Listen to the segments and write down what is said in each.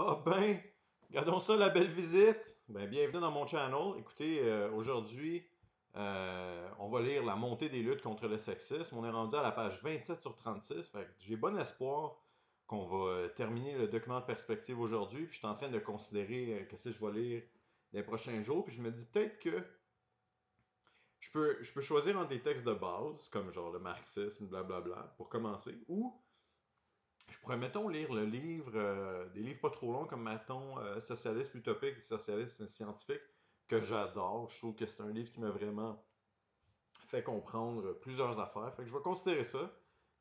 Ah ben, regardons ça, la belle visite. Ben, bienvenue dans mon channel. Écoutez, aujourd'hui, on va lire La montée des luttes contre le sexisme. On est rendu à la page 27 sur 36. Fait que j'ai bon espoir qu'on va terminer le document de perspective aujourd'hui. Puis je suis en train de considérer qu'est-ce que je vais lire les prochains jours. Puis je me dis peut-être que je peux choisir un des textes de base, comme genre le marxisme, blablabla, pour commencer, ou je pourrais, mettons, lire le livre, des livres pas trop longs comme, mettons, Socialisme utopique et Socialisme scientifique, que j'adore. Je trouve que c'est un livre qui m'a vraiment fait comprendre plusieurs affaires. Fait que je vais considérer ça.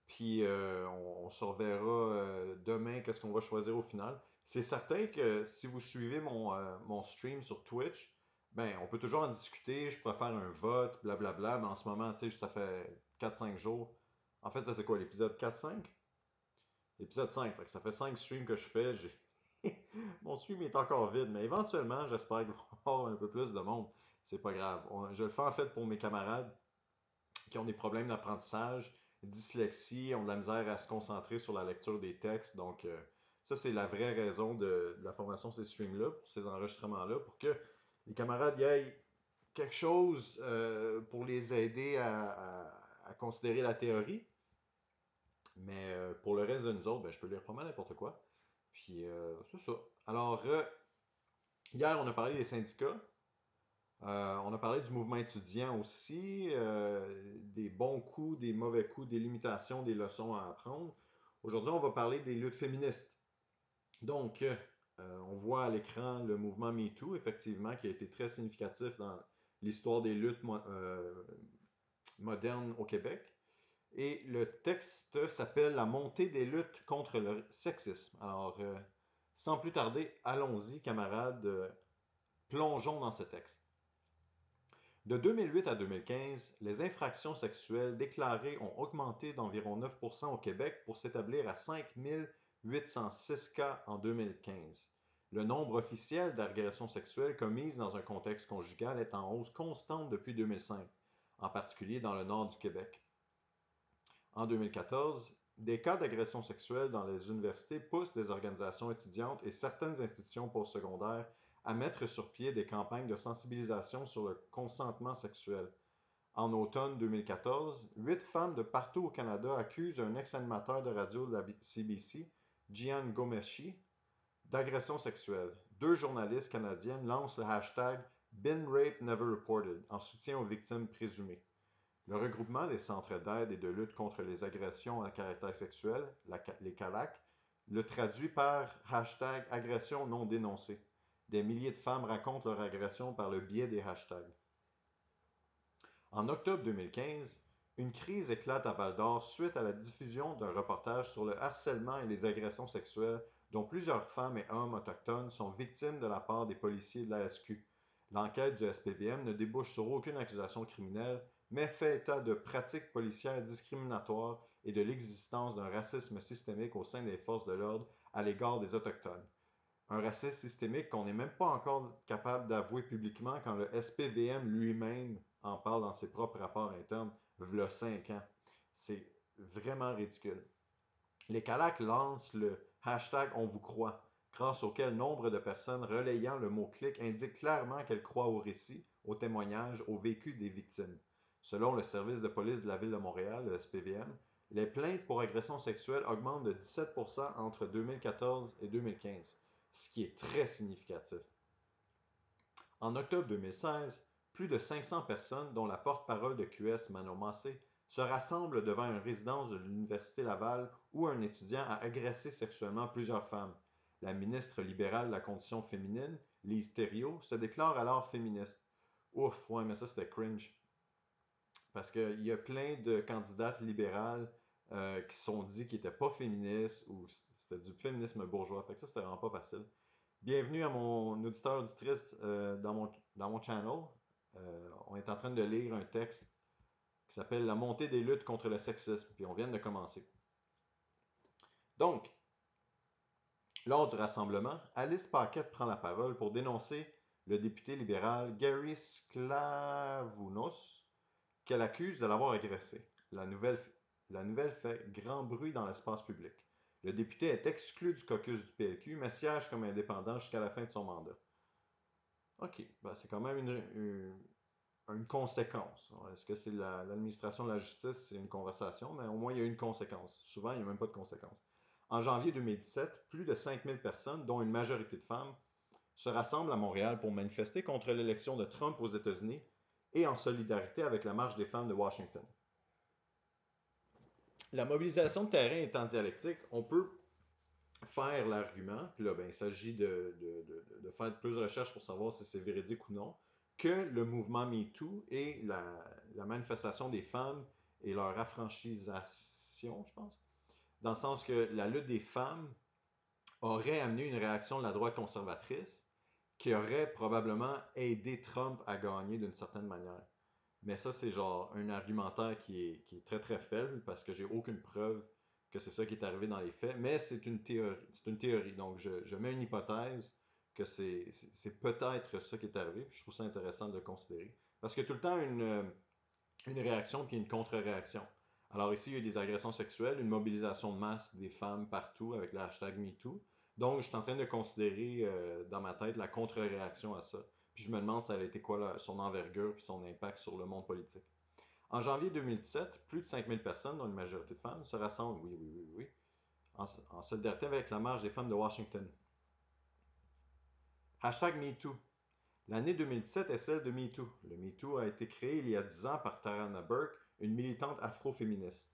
Puis on se reverra demain, qu'est-ce qu'on va choisir au final. C'est certain que si vous suivez mon stream sur Twitch, ben on peut toujours en discuter. Je pourrais faire un vote, blablabla. Mais en ce moment, tu sais, ça fait 4-5 jours. En fait, ça c'est quoi, l'épisode 4-5? Épisode 5, fait que ça fait 5 streams que je fais. Mon stream est encore vide, mais éventuellement, j'espère qu'il va y avoir un peu plus de monde. C'est pas grave. Je le fais en fait pour mes camarades qui ont des problèmes d'apprentissage, dyslexie, ont de la misère à se concentrer sur la lecture des textes. Donc, ça, c'est la vraie raison de la formation de ces streams-là, pour ces enregistrements-là, pour que les camarades y aient quelque chose pour les aider à considérer la théorie. Mais pour le reste de nous autres, ben, je peux lire pas mal n'importe quoi. Puis, c'est ça. Alors, hier, on a parlé des syndicats. On a parlé du mouvement étudiant aussi, des bons coups, des mauvais coups, des limitations, des leçons à apprendre. Aujourd'hui, on va parler des luttes féministes. Donc, on voit à l'écran le mouvement MeToo, effectivement, qui a été très significatif dans l'histoire des luttes modernes au Québec. Et le texte s'appelle La montée des luttes contre le sexisme. Alors, sans plus tarder, allons-y, camarades, plongeons dans ce texte. De 2008 à 2015, les infractions sexuelles déclarées ont augmenté d'environ 9% au Québec pour s'établir à 5 806 cas en 2015. Le nombre officiel d'agressions sexuelles commises dans un contexte conjugal est en hausse constante depuis 2005, en particulier dans le nord du Québec. En 2014, des cas d'agression sexuelle dans les universités poussent des organisations étudiantes et certaines institutions postsecondaires à mettre sur pied des campagnes de sensibilisation sur le consentement sexuel. En automne 2014, 8 femmes de partout au Canada accusent un ex-animateur de radio de la CBC, Gian Gomeshi, d'agression sexuelle. 2 journalistes canadiennes lancent le hashtag #BeenRapeNeverReported en soutien aux victimes présumées. Le regroupement des centres d'aide et de lutte contre les agressions à caractère sexuel, les CALAC, le traduit par hashtag agression non dénoncée. Des milliers de femmes racontent leur agression par le biais des hashtags. En octobre 2015, une crise éclate à Val-d'Or suite à la diffusion d'un reportage sur le harcèlement et les agressions sexuelles dont plusieurs femmes et hommes autochtones sont victimes de la part des policiers de la SQ. L'enquête du SPVM ne débouche sur aucune accusation criminelle, mais fait état de pratiques policières discriminatoires et de l'existence d'un racisme systémique au sein des forces de l'ordre à l'égard des Autochtones. Un racisme systémique qu'on n'est même pas encore capable d'avouer publiquement quand le SPVM lui-même en parle dans ses propres rapports internes, v'là 5 ans. C'est vraiment ridicule. Les Calacs lancent le hashtag On vous croit, grâce auquel nombre de personnes relayant le mot-clic indiquent clairement qu'elles croient au récit, au témoignage, au vécu des victimes. Selon le service de police de la ville de Montréal, le SPVM, les plaintes pour agression sexuelle augmentent de 17% entre 2014 et 2015, ce qui est très significatif. En octobre 2016, plus de 500 personnes, dont la porte-parole de QS, Manon Massé, se rassemblent devant une résidence de l'Université Laval où un étudiant a agressé sexuellement plusieurs femmes. La ministre libérale de la condition féminine, Lise Thériault, se déclare alors féministe. Ouf, ouais, mais ça c'était cringe. Parce qu'il y a plein de candidates libérales qui se sont dit qu'ils n'étaient pas féministes ou c'était du féminisme bourgeois. Fait que ça, c'était vraiment pas facile. Bienvenue à mon auditeur auditrice dans mon channel. On est en train de lire un texte qui s'appelle La montée des luttes contre le sexisme. Puis on vient de commencer. Donc, lors du rassemblement, Alice Paquette prend la parole pour dénoncer le député libéral Gary Sklavounos qu'elle accuse de l'avoir agressé. La nouvelle fait grand bruit dans l'espace public. Le député est exclu du caucus du PLQ, mais siège comme indépendant jusqu'à la fin de son mandat. OK, ben, c'est quand même une conséquence. Est-ce que c'est l'administration de la justice? C'est une conversation, mais au moins il y a une conséquence. Souvent, il n'y a même pas de conséquence. En janvier 2017, plus de 5000 personnes, dont une majorité de femmes, se rassemblent à Montréal pour manifester contre l'élection de Trump aux États-Unis et en solidarité avec la Marche des femmes de Washington. La mobilisation de terrain étant dialectique, on peut faire l'argument, puis là, ben, il s'agit de faire plus de recherches pour savoir si c'est véridique ou non, que le mouvement MeToo et la manifestation des femmes et leur affranchisation, je pense, dans le sens que la lutte des femmes aurait amené une réaction de la droite conservatrice qui aurait probablement aidé Trump à gagner d'une certaine manière. Mais ça, c'est genre un argumentaire qui est très très faible parce que j'ai aucune preuve que c'est ça qui est arrivé dans les faits. Mais c'est une théorie. C'est une théorie. Donc je mets une hypothèse que c'est peut-être ça qui est arrivé. Puis je trouve ça intéressant de le considérer. Parce qu'il y a tout le temps une réaction puis une contre-réaction. Alors ici, il y a eu des agressions sexuelles, une mobilisation de masse des femmes partout avec le hashtag MeToo. Donc, je suis en train de considérer dans ma tête la contre-réaction à ça. Puis je me demande ça a été quoi son envergure puis son impact sur le monde politique. En janvier 2017, plus de 5000 personnes, dont une majorité de femmes, se rassemblent, oui, en solidarité avec la marche des femmes de Washington. Hashtag MeToo. L'année 2017 est celle de MeToo. Le MeToo a été créé il y a 10 ans par Tarana Burke, une militante afroféministe.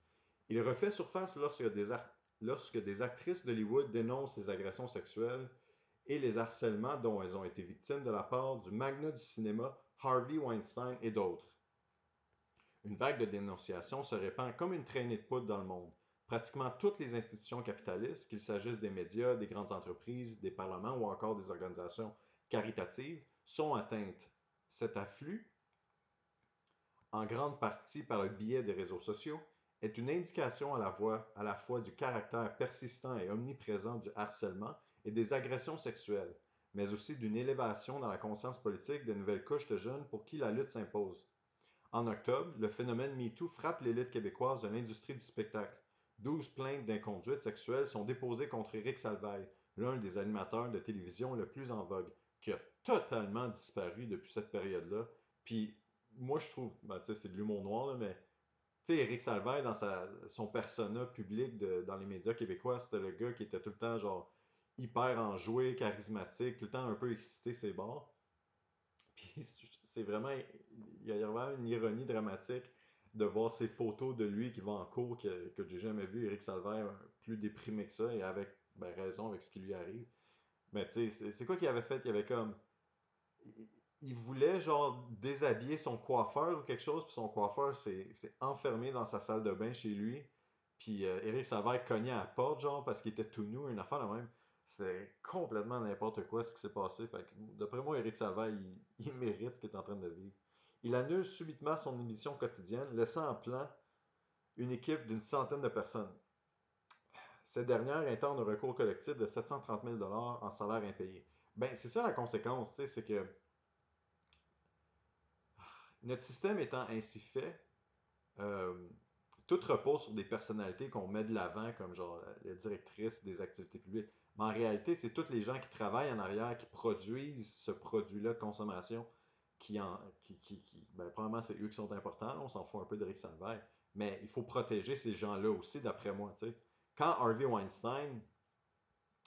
Il refait surface lorsque des actrices d'Hollywood dénoncent les agressions sexuelles et les harcèlements dont elles ont été victimes de la part du magnat du cinéma Harvey Weinstein et d'autres. Une vague de dénonciations se répand comme une traînée de poudre dans le monde. Pratiquement toutes les institutions capitalistes, qu'il s'agisse des médias, des grandes entreprises, des parlements ou encore des organisations caritatives, sont atteintes. Cet afflux, en grande partie par le biais des réseaux sociaux, est une indication à la fois du caractère persistant et omniprésent du harcèlement et des agressions sexuelles, mais aussi d'une élévation dans la conscience politique des nouvelles couches de jeunes pour qui la lutte s'impose. En octobre, le phénomène MeToo frappe l'élite québécoise de l'industrie du spectacle. 12 plaintes d'inconduite sexuelle sont déposées contre Éric Salvaille, l'un des animateurs de télévision le plus en vogue, qui a totalement disparu depuis cette période-là. Puis, moi, je trouve, ben, tu sais, c'est de l'humour noir, là, mais tu sais, Éric Salvaille, dans son persona public dans les médias québécois, c'était le gars qui était tout le temps, genre, hyper enjoué, charismatique, tout le temps un peu excité ses bords. Puis c'est vraiment, il y a vraiment une ironie dramatique de voir ces photos de lui qui va en cours que j'ai jamais vu Éric Salvaire plus déprimé que ça et avec ben, raison avec ce qui lui arrive. Mais tu sais, c'est quoi qu'il avait fait? Il avait comme. Il voulait genre déshabiller son coiffeur ou quelque chose, puis son coiffeur s'est enfermé dans sa salle de bain chez lui. Puis Éric Salvaire cognait à la porte, genre, parce qu'il était tout nu, une affaire la même. C'est complètement n'importe quoi ce qui s'est passé. Fait que, d'après moi, Éric Salvaire, il mérite ce qu'il est en train de vivre. Il annule subitement son émission quotidienne, laissant en plan une équipe d'une centaine de personnes. Cette dernière intente un recours collectif de 730 000 en salaire impayé. Ben, c'est ça la conséquence, tu sais, c'est que notre système étant ainsi fait, euh, tout repose sur des personnalités qu'on met de l'avant, comme genre la directrice des activités publiques. Mais en réalité, c'est tous les gens qui travaillent en arrière, qui produisent ce produit-là de consommation, ben, probablement c'est eux qui sont importants, là, on s'en fout un peu d'Eric Salvaire, mais il faut protéger ces gens-là aussi, d'après moi. T'sais. Quand Harvey Weinstein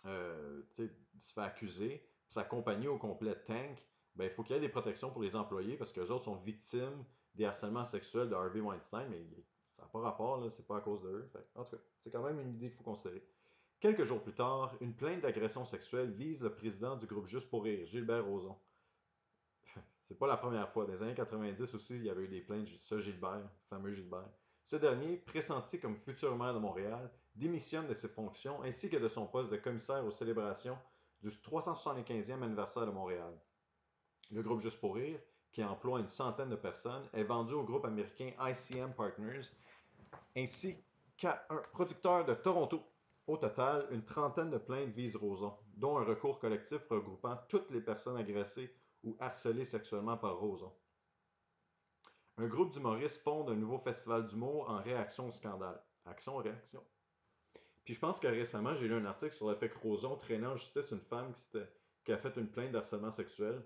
se fait accuser, sa compagnie au complet tank, ben, il faut qu'il y ait des protections pour les employés parce que les autres sont victimes des harcèlements sexuels de Harvey Weinstein, mais ça n'a pas rapport, là, c'est pas à cause d'eux. En tout cas, c'est quand même une idée qu'il faut considérer. Quelques jours plus tard, une plainte d'agression sexuelle vise le président du groupe Juste pour rire, Gilbert Rozon. C'est pas la première fois. Dans les années 90 aussi, il y avait eu des plaintes, ce Gilbert, le fameux Gilbert. Ce dernier, pressenti comme futur maire de Montréal, démissionne de ses fonctions ainsi que de son poste de commissaire aux célébrations du 375e anniversaire de Montréal. Le groupe Juste pour rire, qui emploie une centaine de personnes, est vendu au groupe américain ICM Partners ainsi qu'à un producteur de Toronto. Au total, une trentaine de plaintes visent Roson, dont un recours collectif regroupant toutes les personnes agressées ou harcelées sexuellement par Roson. Un groupe d'humoristes fonde un nouveau festival d'humour en réaction au scandale. Action, réaction. Puis je pense que récemment, j'ai lu un article sur le fait que Roson traînait en justice une femme qui a fait une plainte d'harcèlement sexuel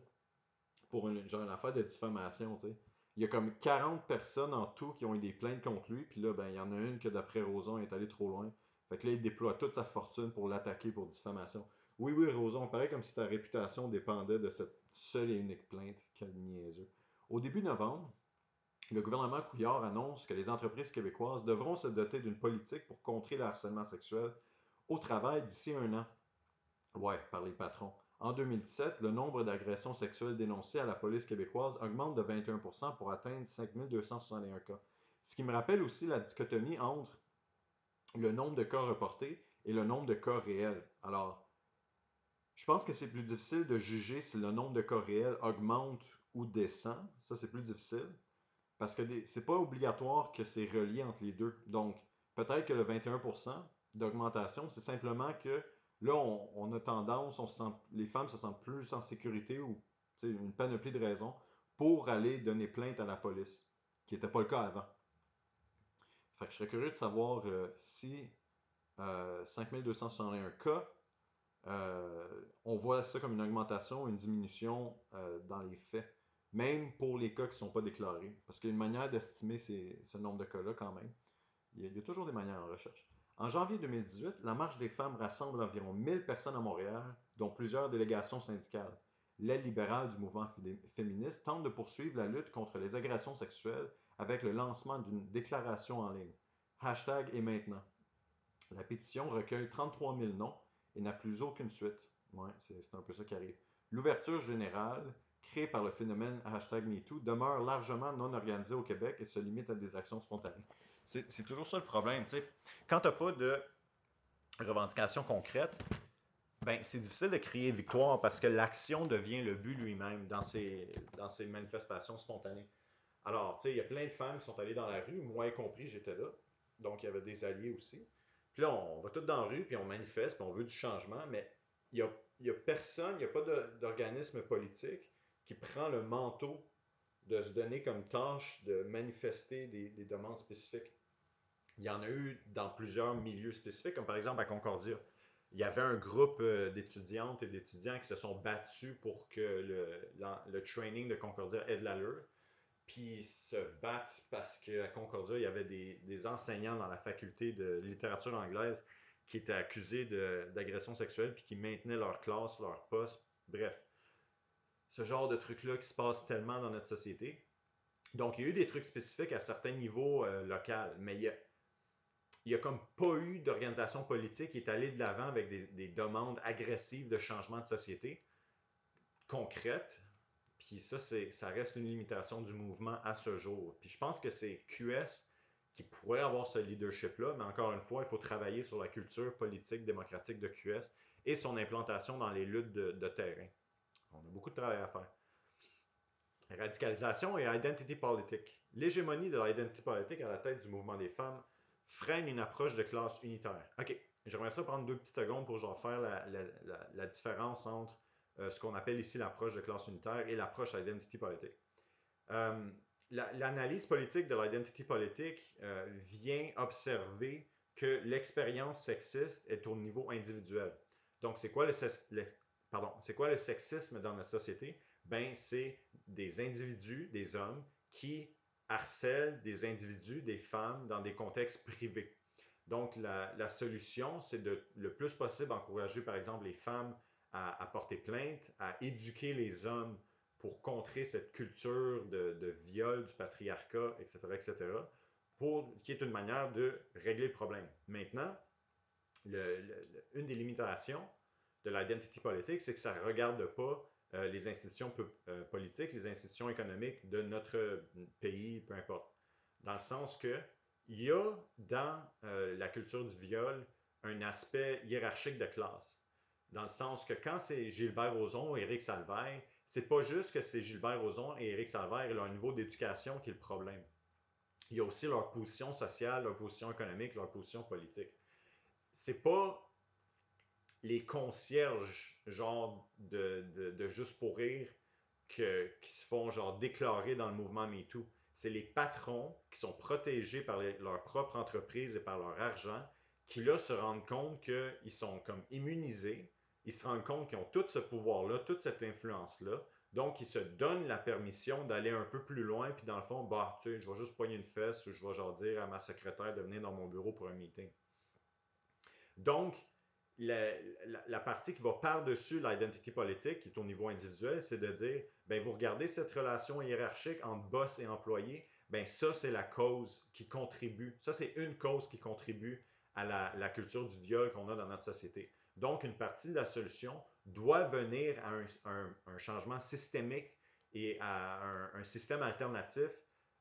pour genre une affaire de diffamation, tu sais. Il y a comme 40 personnes en tout qui ont eu des plaintes contre lui, puis là, ben, il y en a une que d'après Roson est allée trop loin. Fait que là, il déploie toute sa fortune pour l'attaquer pour diffamation. Oui, oui, Roson, paraît comme si ta réputation dépendait de cette seule et unique plainte. Quel niaiseux. Au début novembre, le gouvernement Couillard annonce que les entreprises québécoises devront se doter d'une politique pour contrer le harcèlement sexuel au travail d'ici un an. Ouais, par les patrons. En 2017, le nombre d'agressions sexuelles dénoncées à la police québécoise augmente de 21% pour atteindre 5261 cas. Ce qui me rappelle aussi la dichotomie entre le nombre de cas reportés et le nombre de cas réels. Alors, je pense que c'est plus difficile de juger si le nombre de cas réels augmente ou descend. Ça, c'est plus difficile. Parce que c'est pas obligatoire que c'est relié entre les deux. Donc, peut-être que le 21% d'augmentation, c'est simplement que là, on a tendance, les femmes se sentent plus en sécurité ou une panoplie de raisons pour aller donner plainte à la police, qui n'était pas le cas avant. Fait que je serais curieux de savoir si 5261 cas, on voit ça comme une augmentation, une diminution dans les faits, même pour les cas qui ne sont pas déclarés. Parce qu'il y a une manière d'estimer ce nombre de cas-là quand même. Il y a toujours des manières en recherche. En janvier 2018, la Marche des femmes rassemble environ 1000 personnes à Montréal, dont plusieurs délégations syndicales. L'aile libérale du mouvement féministe tente de poursuivre la lutte contre les agressions sexuelles avec le lancement d'une déclaration en ligne. Hashtag et maintenant. La pétition recueille 33 000 noms et n'a plus aucune suite. Ouais, c'est un peu ça qui arrive. L'ouverture générale, créée par le phénomène hashtag MeToo, demeure largement non organisée au Québec et se limite à des actions spontanées. C'est toujours ça le problème. T'sais. Quand tu n'as pas de revendications concrètes, ben, c'est difficile de crier victoire parce que l'action devient le but lui-même dans ces manifestations spontanées. Alors, tu sais, il y a plein de femmes qui sont allées dans la rue, moi y compris, j'étais là. Donc, il y avait des alliés aussi. Puis là, on va tous dans la rue, puis on manifeste, puis on veut du changement, mais il y a personne, il n'y a pas d'organisme politique qui prend le manteau de se donner comme tâche de manifester des demandes spécifiques. Il y en a eu dans plusieurs milieux spécifiques, comme par exemple à Concordia. Il y avait un groupe d'étudiantes et d'étudiants qui se sont battus pour que le training de Concordia ait de l'allure. Puis ils se battent parce qu'à Concordia, il y avait des enseignants dans la faculté de littérature anglaise qui étaient accusés d'agression sexuelle puis qui maintenaient leur classe, leur poste. Bref, ce genre de trucs-là qui se passe tellement dans notre société. Donc, il y a eu des trucs spécifiques à certains niveaux locaux, mais il y a comme pas eu d'organisation politique qui est allée de l'avant avec des demandes agressives de changement de société concrètes. Puis ça reste une limitation du mouvement à ce jour. Puis je pense que c'est QS qui pourrait avoir ce leadership-là, mais encore une fois, il faut travailler sur la culture politique démocratique de QS et son implantation dans les luttes de terrain. On a beaucoup de travail à faire. Radicalisation et identity politique. L'hégémonie de l'identity politique à la tête du mouvement des femmes freine une approche de classe unitaire. OK, j'aimerais ça prendre 2 petites secondes pour genre faire la différence entre ce qu'on appelle ici l'approche de classe unitaire et l'approche identity politique. Euh, L'analyse politique de l'identity politique vient observer que l'expérience sexiste est au niveau individuel. Donc, c'est quoi c'est quoi le sexisme dans notre société? Ben, c'est des individus, des hommes, qui harcèlent des individus, des femmes, dans des contextes privés. Donc, la solution, c'est de le plus possible encourager, par exemple, les femmes à porter plainte, à éduquer les hommes pour contrer cette culture de viol, du patriarcat, etc., qui est une manière de régler le problème. Maintenant, une des limitations de l'identity politique, c'est que ça ne regarde pas les institutions politiques, les institutions économiques de notre pays, peu importe. Dans le sens que il y a dans la culture du viol un aspect hiérarchique de classe. Dans le sens que quand c'est Gilbert Rozon et Éric Salvaire, c'est pas juste que c'est Gilbert Rozon et Éric Salvaire et leur niveau d'éducation qui est le problème. Il y a aussi leur position sociale, leur position économique, leur position politique. C'est pas les concierges, genre de Juste pour rire, qui se font genre déclarer dans le mouvement MeToo. C'est les patrons qui sont protégés par leur propre entreprise et par leur argent qui là se rendent compte qu'ils sont comme immunisés, ils se rendent compte qu'ils ont tout ce pouvoir-là, toute cette influence-là, donc ils se donnent la permission d'aller un peu plus loin, puis dans le fond, bah, tu sais, je vais juste poigner une fesse ou je vais genre dire à ma secrétaire de venir dans mon bureau pour un meeting. Donc, la partie qui va par-dessus l'identité politique, qui est au niveau individuel, c'est de dire, ben vous regardez cette relation hiérarchique entre boss et employé, ben ça, c'est la cause qui contribue, ça, c'est une cause qui contribue à la culture du viol qu'on a dans notre société. Donc, une partie de la solution doit venir à un changement systémique et à un système alternatif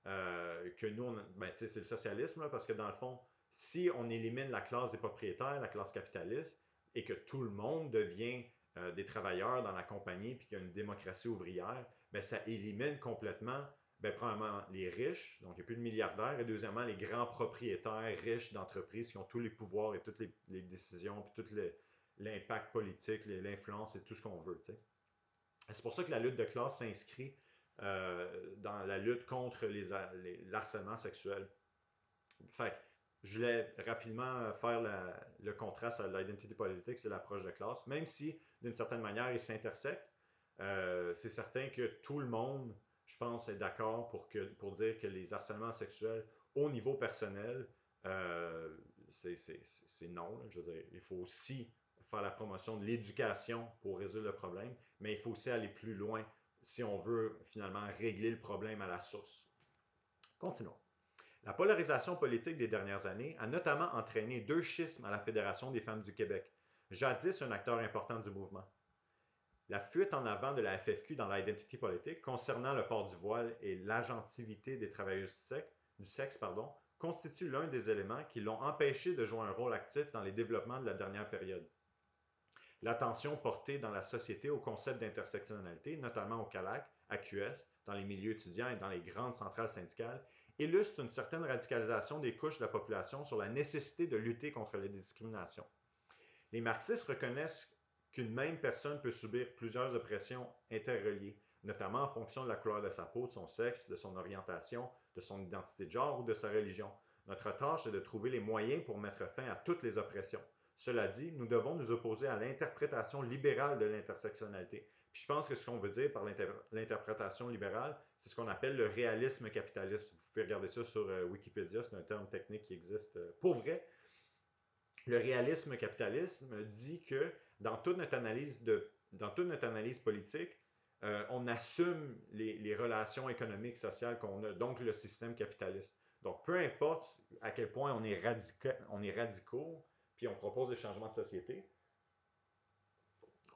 que nous, ben, c'est le socialisme, là, parce que dans le fond, si on élimine la classe des propriétaires, la classe capitaliste, et que tout le monde devient des travailleurs dans la compagnie, puis qu'il y a une démocratie ouvrière, ben, ça élimine complètement, ben, premièrement, les riches, donc il n'y a plus de milliardaires, et deuxièmement, les grands propriétaires riches d'entreprises qui ont tous les pouvoirs et toutes les décisions, puis tout l'impact politique, l'influence et tout ce qu'on veut. C'est pour ça que la lutte de classe s'inscrit dans la lutte contre l'harcèlement sexuel. Fait que je voulais rapidement faire le contraste à l'identité politique, c'est l'approche de classe. Même si, d'une certaine manière, ils s'intersectent, c'est certain que tout le monde, je pense, est d'accord pour dire que les harcèlements sexuels au niveau personnel, euh, c'est non. Là. Je veux dire, il faut aussi faire la promotion de l'éducation pour résoudre le problème, mais il faut aussi aller plus loin si on veut finalement régler le problème à la source. Continuons. La polarisation politique des dernières années a notamment entraîné deux schismes à la Fédération des femmes du Québec, jadis un acteur important du mouvement. La fuite en avant de la FFQ dans l'identité politique concernant le port du voile et l'agentivité des travailleuses du sexe constitue l'un des éléments qui l'ont empêché de jouer un rôle actif dans les développements de la dernière période. L'attention portée dans la société au concept d'intersectionnalité, notamment au CALAC, à QS, dans les milieux étudiants et dans les grandes centrales syndicales, illustre une certaine radicalisation des couches de la population sur la nécessité de lutter contre les discriminations. Les marxistes reconnaissent qu'une même personne peut subir plusieurs oppressions interreliées, notamment en fonction de la couleur de sa peau, de son sexe, de son orientation, de son identité de genre ou de sa religion. Notre tâche est de trouver les moyens pour mettre fin à toutes les oppressions. Cela dit, nous devons nous opposer à l'interprétation libérale de l'intersectionnalité. Puis je pense que ce qu'on veut dire par l'interprétation libérale, c'est ce qu'on appelle le réalisme capitaliste. Vous pouvez regarder ça sur Wikipédia, c'est un terme technique qui existe pour vrai. Le réalisme capitaliste dit que dans toute notre analyse politique, on assume les relations économiques, sociales qu'on a, donc le système capitaliste. Donc, peu importe à quel point on est radicaux, puis on propose des changements de société,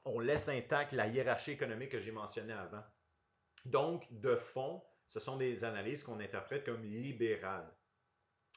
on laisse intact la hiérarchie économique que j'ai mentionnée avant. Donc, de fond, ce sont des analyses qu'on interprète comme libérales.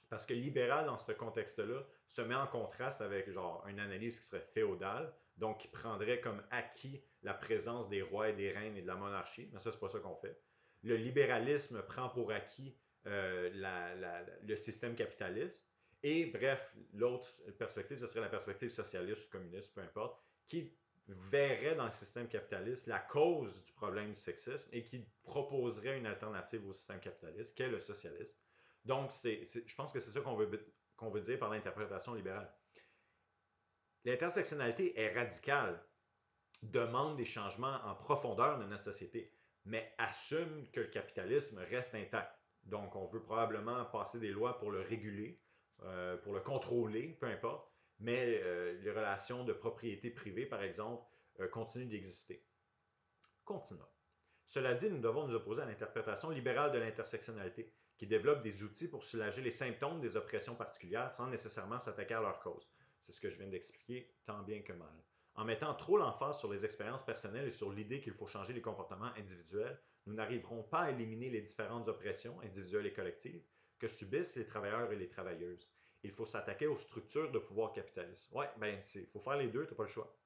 Parce que libéral, dans ce contexte-là, se met en contraste avec genre une analyse qui serait féodale, donc qui prendrait comme acquis la présence des rois et des reines et de la monarchie. Mais ça, c'est pas ça qu'on fait. Le libéralisme prend pour acquis le système capitaliste. Et bref, l'autre perspective, ce serait la perspective socialiste ou communiste, peu importe, qui verrait dans le système capitaliste la cause du problème du sexisme et qui proposerait une alternative au système capitaliste, qu'est le socialisme. Donc, je pense que c'est ça qu'on veut dire par l'interprétation libérale. L'intersectionnalité est radicale, demande des changements en profondeur de notre société, mais assume que le capitalisme reste intact. Donc, on veut probablement passer des lois pour le réguler, pour le contrôler, peu importe, mais les relations de propriété privée, par exemple, continuent d'exister. Continuons. Cela dit, nous devons nous opposer à l'interprétation libérale de l'intersectionnalité, qui développe des outils pour soulager les symptômes des oppressions particulières sans nécessairement s'attaquer à leur cause. C'est ce que je viens d'expliquer tant bien que mal. En mettant trop l'emphase sur les expériences personnelles et sur l'idée qu'il faut changer les comportements individuels, nous n'arriverons pas à éliminer les différentes oppressions individuelles et collectives que subissent les travailleurs et les travailleuses. Il faut s'attaquer aux structures de pouvoir capitaliste. Ouais, ben, il faut faire les deux, tu n'as pas le choix.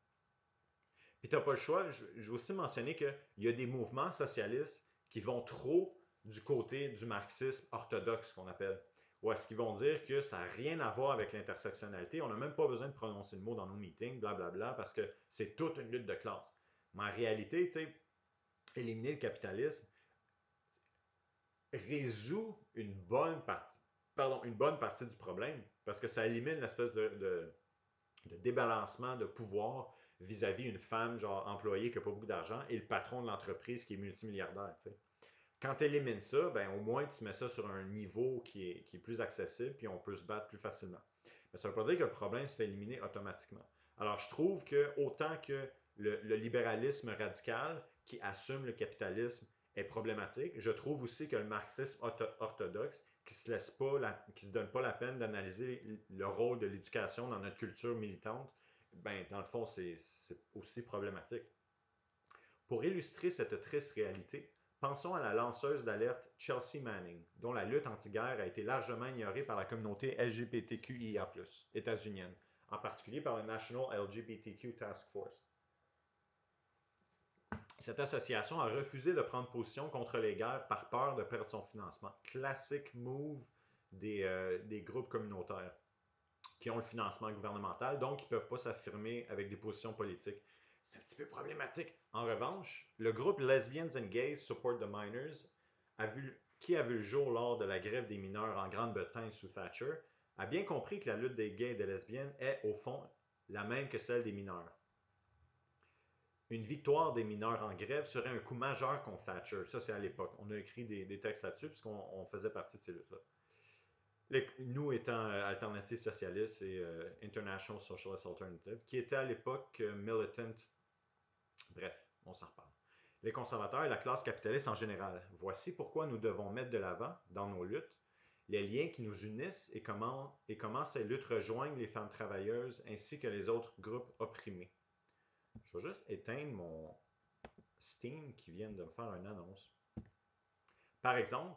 Puis tu n'as pas le choix. Je veux aussi mentionner qu'il y a des mouvements socialistes qui vont trop du côté du marxisme orthodoxe, qu'on appelle. Ou est-ce qu'ils vont dire que ça n'a rien à voir avec l'intersectionnalité, on n'a même pas besoin de prononcer le mot dans nos meetings, blablabla, parce que c'est toute une lutte de classe. Mais en réalité, tu sais, éliminer le capitalisme résout une bonne partie du problème, parce que ça élimine l'espèce de débalancement de pouvoir vis-à-vis une femme, genre employée qui n'a pas beaucoup d'argent, et le patron de l'entreprise qui est multimilliardaire. Tu sais. Quand tu élimines ça, ben, au moins tu mets ça sur un niveau qui est plus accessible, puis on peut se battre plus facilement. Mais ça ne veut pas dire que le problème se fait éliminer automatiquement. Alors je trouve que autant que le libéralisme radical qui assume le capitalisme est problématique, je trouve aussi que le marxisme orthodoxe qui se laisse pas, qui se donne pas la peine d'analyser le rôle de l'éducation dans notre culture militante, ben dans le fond c'est aussi problématique. Pour illustrer cette triste réalité, pensons à la lanceuse d'alerte Chelsea Manning, dont la lutte anti-guerre a été largement ignorée par la communauté LGBTQIA+, états-unienne, en particulier par le National LGBTQ Task Force. Cette association a refusé de prendre position contre les guerres par peur de perdre son financement. Classique move des groupes communautaires qui ont le financement gouvernemental, donc ils ne peuvent pas s'affirmer avec des positions politiques. C'est un petit peu problématique. En revanche, le groupe Lesbians and Gays Support the Minors, qui a vu le jour lors de la grève des mineurs en Grande-Bretagne sous Thatcher, a bien compris que la lutte des gays et des lesbiennes est, au fond, la même que celle des mineurs. Une victoire des mineurs en grève serait un coup majeur contre Thatcher. Ça, c'est à l'époque. On a écrit des textes là-dessus puisqu'on faisait partie de ces luttes-là. Nous étant Alternative Socialiste et International Socialist Alternative, qui était à l'époque militant. Bref, on s'en reparle. Les conservateurs et la classe capitaliste en général. Voici pourquoi nous devons mettre de l'avant, dans nos luttes, les liens qui nous unissent et comment ces luttes rejoignent les femmes travailleuses ainsi que les autres groupes opprimés. Je vais juste éteindre mon Steam qui vient de me faire une annonce. Par exemple,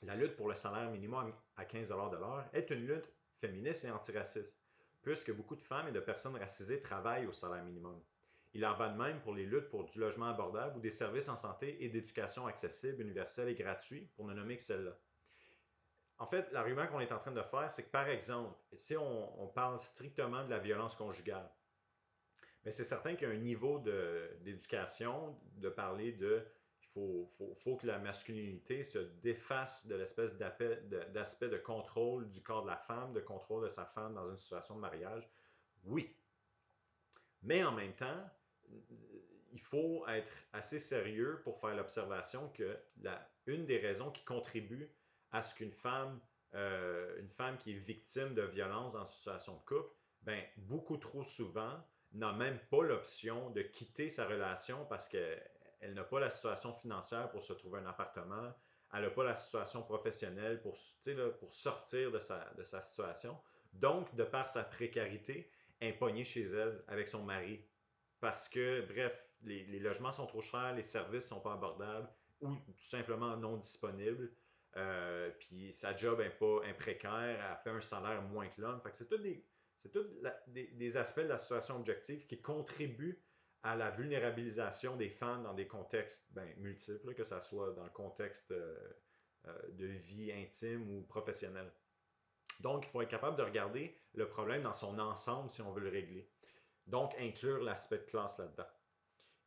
la lutte pour le salaire minimum à 15 $ de l'heure est une lutte féministe et antiraciste, puisque beaucoup de femmes et de personnes racisées travaillent au salaire minimum. Il en va de même pour les luttes pour du logement abordable ou des services en santé et d'éducation accessibles, universels et gratuits, pour ne nommer que celle-là. En fait, l'argument qu'on est en train de faire, c'est que par exemple, si on parle strictement de la violence conjugale, mais c'est certain qu'il y a un niveau d'éducation, de parler de faut que la masculinité se défasse de l'espèce d'aspect de contrôle du corps de la femme, de contrôle de sa femme dans une situation de mariage. Oui. Mais en même temps, il faut être assez sérieux pour faire l'observation que une des raisons qui contribue à ce une femme qui est victime de violence dans une situation de couple, ben, beaucoup trop souvent, n'a même pas l'option de quitter sa relation parce qu'elle n'a pas la situation financière pour se trouver un appartement, elle n'a pas la situation professionnelle pour sortir de sa situation. Donc, de par sa précarité, elle est pognée chez elle avec son mari. Parce que, bref, les logements sont trop chers, les services sont pas abordables ou tout simplement non disponibles. Puis sa job n'est pas précaire, elle fait un salaire moins que l'homme. Fait que c'est tous des aspects de la situation objective qui contribuent à la vulnérabilisation des femmes dans des contextes multiples, que ce soit dans le contexte de vie intime ou professionnelle. Donc, il faut être capable de regarder le problème dans son ensemble si on veut le régler. Donc, inclure l'aspect de classe là-dedans.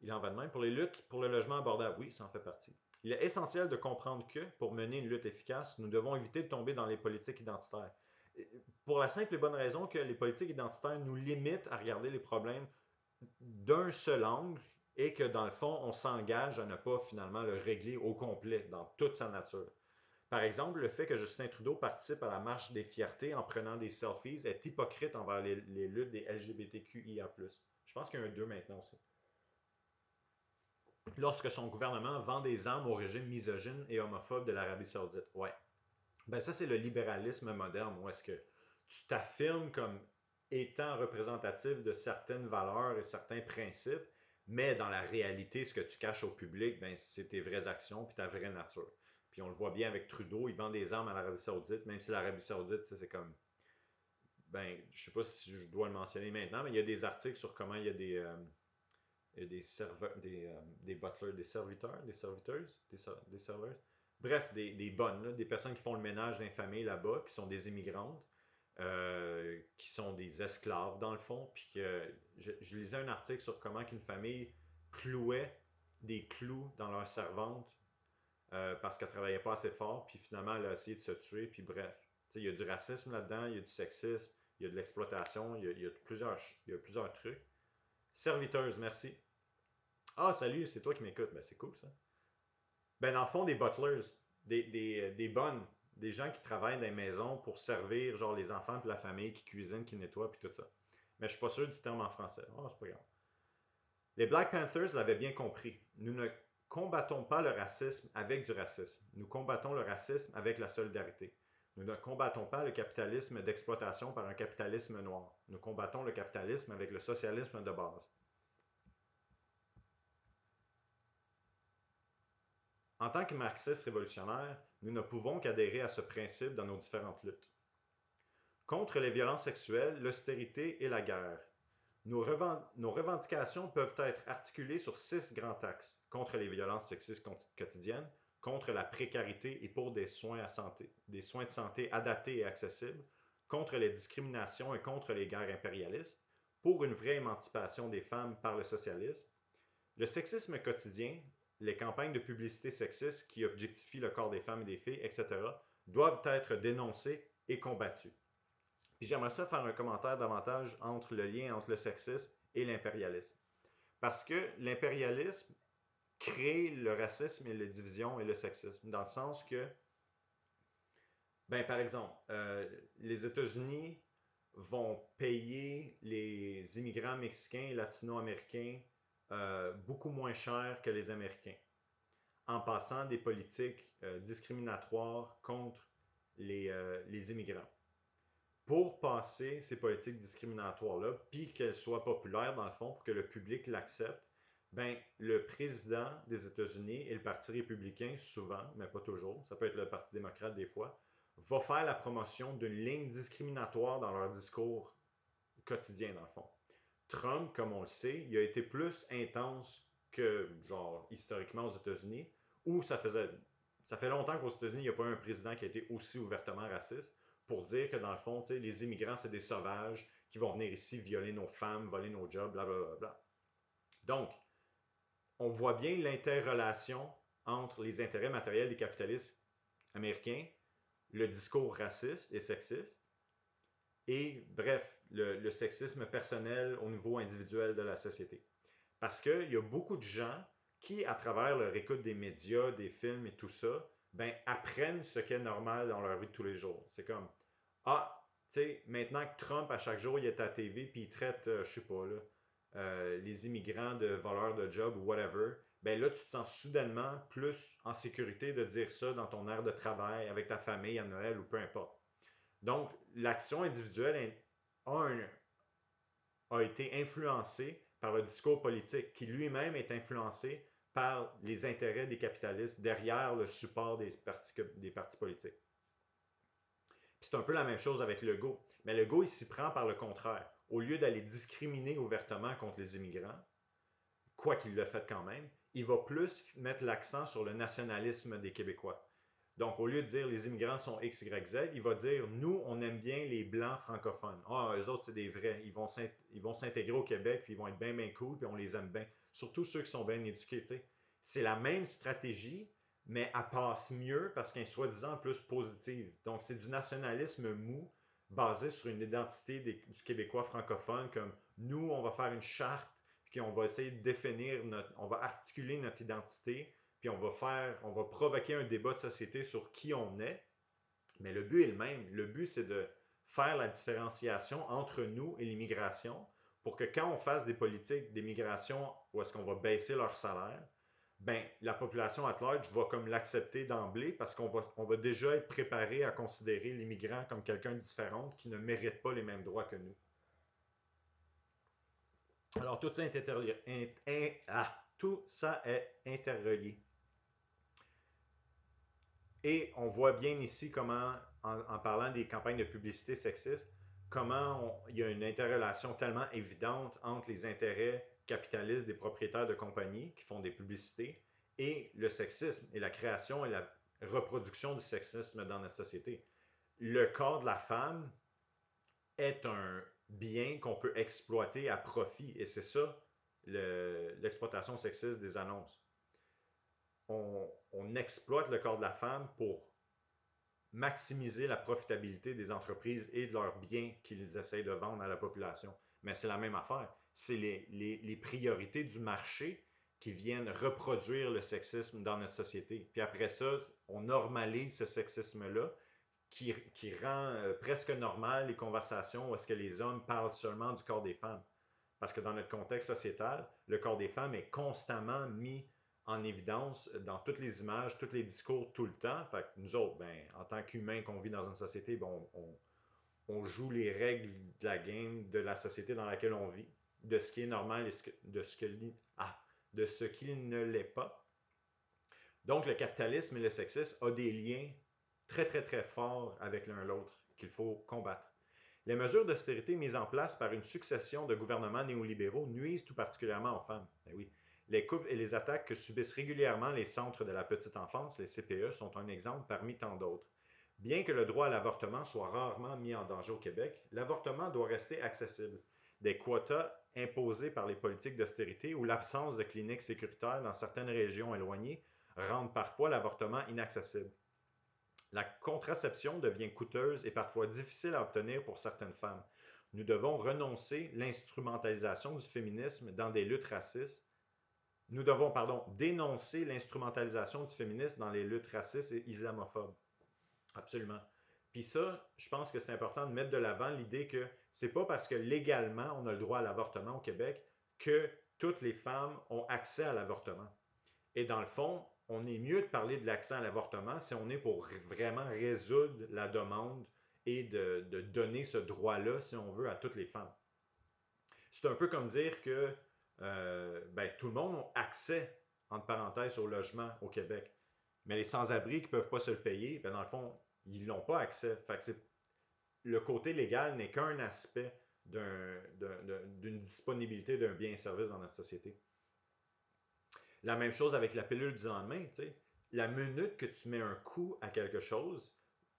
Il en va de même pour les luttes pour le logement abordable. Oui, ça en fait partie. Il est essentiel de comprendre que, pour mener une lutte efficace, nous devons éviter de tomber dans les politiques identitaires. Pour la simple et bonne raison que les politiques identitaires nous limitent à regarder les problèmes d'un seul angle et que, dans le fond, on s'engage à ne pas finalement le régler au complet, dans toute sa nature. Par exemple, le fait que Justin Trudeau participe à la marche des fiertés en prenant des selfies est hypocrite envers les luttes des LGBTQIA+. Je pense qu'il y a un 2 maintenant aussi. Lorsque son gouvernement vend des armes au régime misogyne et homophobe de l'Arabie Saoudite. Ouais. Ben ça, c'est le libéralisme moderne, où est-ce que tu t'affirmes comme étant représentatif de certaines valeurs et certains principes, mais dans la réalité, ce que tu caches au public, ben, c'est tes vraies actions puis ta vraie nature. Puis on le voit bien avec Trudeau, il vend des armes à l'Arabie Saoudite, même si l'Arabie Saoudite, c'est comme. Ben, je sais pas si je dois le mentionner maintenant, mais il y a des articles sur comment il y a des serveurs, des butlers, des serviteurs, des serviteuses, des serveurs. Bref, des bonnes, là, des personnes qui font le ménage d'un famille là-bas, qui sont des immigrantes, qui sont des esclaves dans le fond. Puis je lisais un article sur comment qu'une famille clouait des clous dans leur servante parce qu'elle travaillait pas assez fort, puis finalement elle a essayé de se tuer, puis bref. Il y a du racisme là-dedans, il y a du sexisme, il y a de l'exploitation, il y a plusieurs trucs. Serviteuse, merci. Ah, salut, c'est toi qui m'écoutes. Ben, c'est cool ça. Ben, dans le fond, des butlers, des bonnes, des gens qui travaillent dans les maisons pour servir, genre, les enfants de la famille, qui cuisinent, qui nettoient, puis tout ça. Mais je suis pas sûr du terme en français. Oh, c'est pas grave. Les Black Panthers l'avaient bien compris. Nous ne combattons pas le racisme avec du racisme. Nous combattons le racisme avec la solidarité. Nous ne combattons pas le capitalisme d'exploitation par un capitalisme noir. Nous combattons le capitalisme avec le socialisme de base. En tant que marxistes révolutionnaires, nous ne pouvons qu'adhérer à ce principe dans nos différentes luttes. Contre les violences sexuelles, l'austérité et la guerre. Nos revendications peuvent être articulées sur 6 grands axes. Contre les violences sexistes quotidiennes, contre la précarité et pour des soins de santé adaptés et accessibles, contre les discriminations et contre les guerres impérialistes, pour une vraie émancipation des femmes par le socialisme. Le sexisme quotidien, les campagnes de publicité sexiste qui objectifient le corps des femmes et des filles, etc., doivent être dénoncées et combattues. Puis j'aimerais ça faire un commentaire davantage entre le lien entre le sexisme et l'impérialisme. Parce que l'impérialisme crée le racisme et la division et le sexisme, dans le sens que, ben, par exemple, les États-Unis vont payer les immigrants mexicains et latino-américains beaucoup moins cher que les Américains, en passant des politiques discriminatoires contre les immigrants. Pour passer ces politiques discriminatoires-là, puis qu'elles soient populaires dans le fond, pour que le public l'accepte, ben, le président des États-Unis et le Parti républicain, souvent, mais pas toujours, ça peut être le Parti démocrate des fois, va faire la promotion d'une ligne discriminatoire dans leur discours quotidien, dans le fond. Trump, comme on le sait, il a été plus intense que, genre, historiquement aux États-Unis, où ça fait longtemps qu'aux États-Unis, il n'y a pas un président qui a été aussi ouvertement raciste pour dire que, dans le fond, les immigrants, c'est des sauvages qui vont venir ici violer nos femmes, voler nos jobs, blablabla. Donc, on voit bien l'interrelation entre les intérêts matériels des capitalistes américains, le discours raciste et sexiste, et bref, le sexisme personnel au niveau individuel de la société. Parce qu'il y a beaucoup de gens qui, à travers leur écoute des médias, des films et tout ça, ben, apprennent ce qui est normal dans leur vie de tous les jours. C'est comme, ah, tu sais, maintenant que Trump, à chaque jour, il est à la TV puis il traite, je sais pas, là, les immigrants de voleurs de job ou whatever, ben là, tu te sens soudainement plus en sécurité de dire ça dans ton aire de travail, avec ta famille à Noël ou peu importe. Donc, l'action individuelle a été influencée par le discours politique, qui lui-même est influencé par les intérêts des capitalistes derrière le support des partis politiques. C'est un peu la même chose avec Legault. Mais Legault, il s'y prend par le contraire. Au lieu d'aller discriminer ouvertement contre les immigrants, quoi qu'il le fait quand même, il va plus mettre l'accent sur le nationalisme des Québécois. Donc, au lieu de dire les immigrants sont X, Y, Z, il va dire nous, on aime bien les blancs francophones. Ah, eux autres, c'est des vrais. Ils vont s'intégrer au Québec, puis ils vont être bien, bien cool, puis on les aime bien. Surtout ceux qui sont bien éduqués, tu sais. C'est la même stratégie, mais elle passe mieux parce qu'elle est soi-disant plus positive. Donc, c'est du nationalisme mou basé sur une identité du Québécois francophone, comme nous, on va faire une charte, puis on va essayer de définir on va articuler notre identité, puis on va provoquer un débat de société sur qui on est, mais le but est le même. Le but, c'est de faire la différenciation entre nous et l'immigration pour que quand on fasse des politiques d'immigration où est-ce qu'on va baisser leur salaire, ben, la population at large va comme l'accepter d'emblée parce on va déjà être préparé à considérer l'immigrant comme quelqu'un de différent qui ne mérite pas les mêmes droits que nous. Alors, tout ça est interrelié. Et on voit bien ici comment, en parlant des campagnes de publicité sexiste, il y a une interrelation tellement évidente entre les intérêts capitalistes des propriétaires de compagnies qui font des publicités et le sexisme et la création et la reproduction du sexisme dans notre société. Le corps de la femme est un bien qu'on peut exploiter à profit et c'est ça l'exploitation sexiste des annonces. On exploite le corps de la femme pour maximiser la profitabilité des entreprises et de leurs biens qu'ils essayent de vendre à la population. Mais c'est la même affaire. C'est les priorités du marché qui viennent reproduire le sexisme dans notre société. Puis après ça, on normalise ce sexisme-là qui rend presque normal les conversations où est-ce que les hommes parlent seulement du corps des femmes. Parce que dans notre contexte sociétal, le corps des femmes est constamment mis en évidence dans toutes les images, tous les discours, tout le temps. Fait que nous autres, ben, en tant qu'humains qu'on vit dans une société, bon, on joue les règles de la game, de la société dans laquelle on vit, de ce qui est normal et de ce qui ne l'est pas. Donc, le capitalisme et le sexisme ont des liens très, très, très forts avec l'un l'autre qu'il faut combattre. Les mesures d'austérité mises en place par une succession de gouvernements néolibéraux nuisent tout particulièrement aux femmes. Ben oui. Les coupes et les attaques que subissent régulièrement les centres de la petite enfance, les CPE, sont un exemple parmi tant d'autres. Bien que le droit à l'avortement soit rarement mis en danger au Québec, l'avortement doit rester accessible. Des quotas imposés par les politiques d'austérité ou l'absence de cliniques sécuritaires dans certaines régions éloignées rendent parfois l'avortement inaccessible. La contraception devient coûteuse et parfois difficile à obtenir pour certaines femmes. Nous devons renoncer l'instrumentalisation du féminisme dans des luttes racistes. Nous devons, dénoncer l'instrumentalisation du féminisme dans les luttes racistes et islamophobes. Absolument. Puis ça, je pense que c'est important de mettre de l'avant l'idée que c'est pas parce que légalement on a le droit à l'avortement au Québec que toutes les femmes ont accès à l'avortement. Et dans le fond, on est mieux de parler de l'accès à l'avortement si on est pour vraiment résoudre la demande et de donner ce droit-là, si on veut, à toutes les femmes. C'est un peu comme dire que ben, tout le monde a accès, entre parenthèses, au logement au Québec. Mais les sans-abri qui ne peuvent pas se le payer, ben, dans le fond, ils n'ont pas accès. Fait que le côté légal n'est qu'un aspect d'une disponibilité d'un bien et service dans notre société. La même chose avec la pilule du lendemain. T'sais. La minute que tu mets un coup à quelque chose,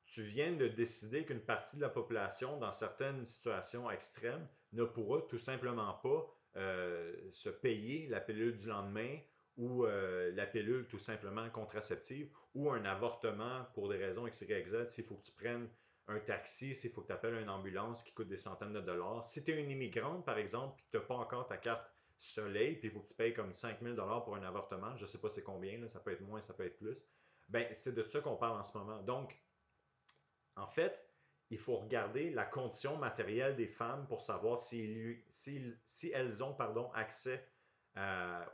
tu viens de décider qu'une partie de la population, dans certaines situations extrêmes, ne pourra tout simplement pas se payer la pilule du lendemain ou la pilule tout simplement contraceptive ou un avortement pour des raisons X, Y, Z, s'il faut que tu prennes un taxi, s'il faut que tu appelles une ambulance qui coûte des centaines de dollars. Si tu es une immigrante, par exemple, et que tu n'as pas encore ta carte soleil, puis il faut que tu payes comme 5000 dollars pour un avortement, je ne sais pas c'est combien, là, ça peut être moins, ça peut être plus, ben c'est de ça qu'on parle en ce moment. Donc, en fait, il faut regarder la condition matérielle des femmes pour savoir si elles ont accès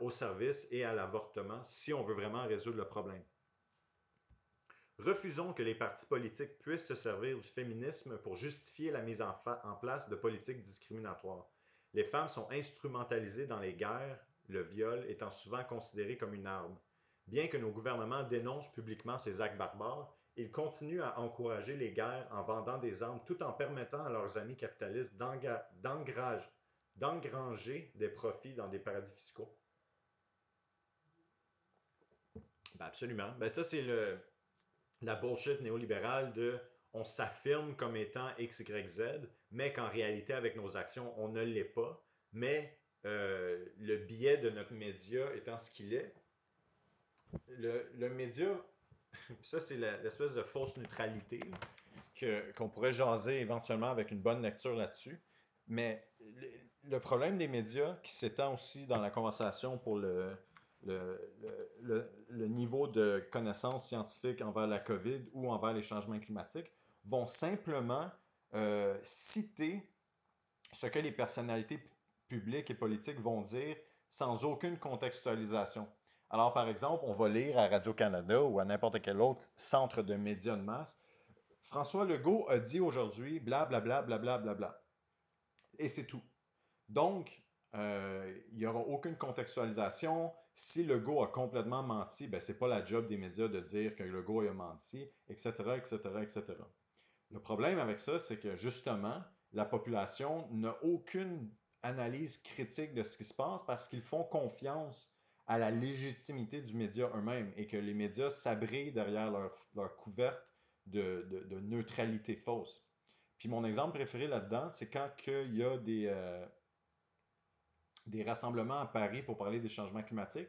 aux services et à l'avortement, si on veut vraiment résoudre le problème. Refusons que les partis politiques puissent se servir du féminisme pour justifier la mise en place de politiques discriminatoires. Les femmes sont instrumentalisées dans les guerres, le viol étant souvent considéré comme une arme. Bien que nos gouvernements dénoncent publiquement ces actes barbares, ils continuent à encourager les guerres en vendant des armes tout en permettant à leurs amis capitalistes d'engranger des profits dans des paradis fiscaux. Ben absolument. Ben ça, c'est la bullshit néolibérale de on s'affirme comme étant X, Y, Z, mais qu'en réalité, avec nos actions, on ne l'est pas. Mais le biais de notre média étant ce qu'il est, le média, ça c'est l'espèce de fausse neutralité qu'on pourrait jaser éventuellement avec une bonne lecture là-dessus. Mais le problème des médias, qui s'étend aussi dans la conversation pour le niveau de connaissances scientifiques envers la COVID ou envers les changements climatiques, vont simplement citer ce que les personnalités publiques et politiques vont dire sans aucune contextualisation. Alors, par exemple, on va lire à Radio-Canada ou à n'importe quel autre centre de médias de masse, François Legault a dit aujourd'hui blablabla, blablabla, bla, bla, bla. Et c'est tout. Donc, il n'y aura aucune contextualisation. Si Legault a complètement menti, ben, ce n'est pas la job des médias de dire que Legault a menti, etc., etc., etc. Le problème avec ça, c'est que justement, la population n'a aucune analyse critique de ce qui se passe parce qu'ils font confiance à la légitimité du média eux-mêmes et que les médias s'abrient derrière leur couverte de neutralité fausse. Puis mon exemple préféré là-dedans, c'est quand il y a des rassemblements à Paris pour parler des changements climatiques.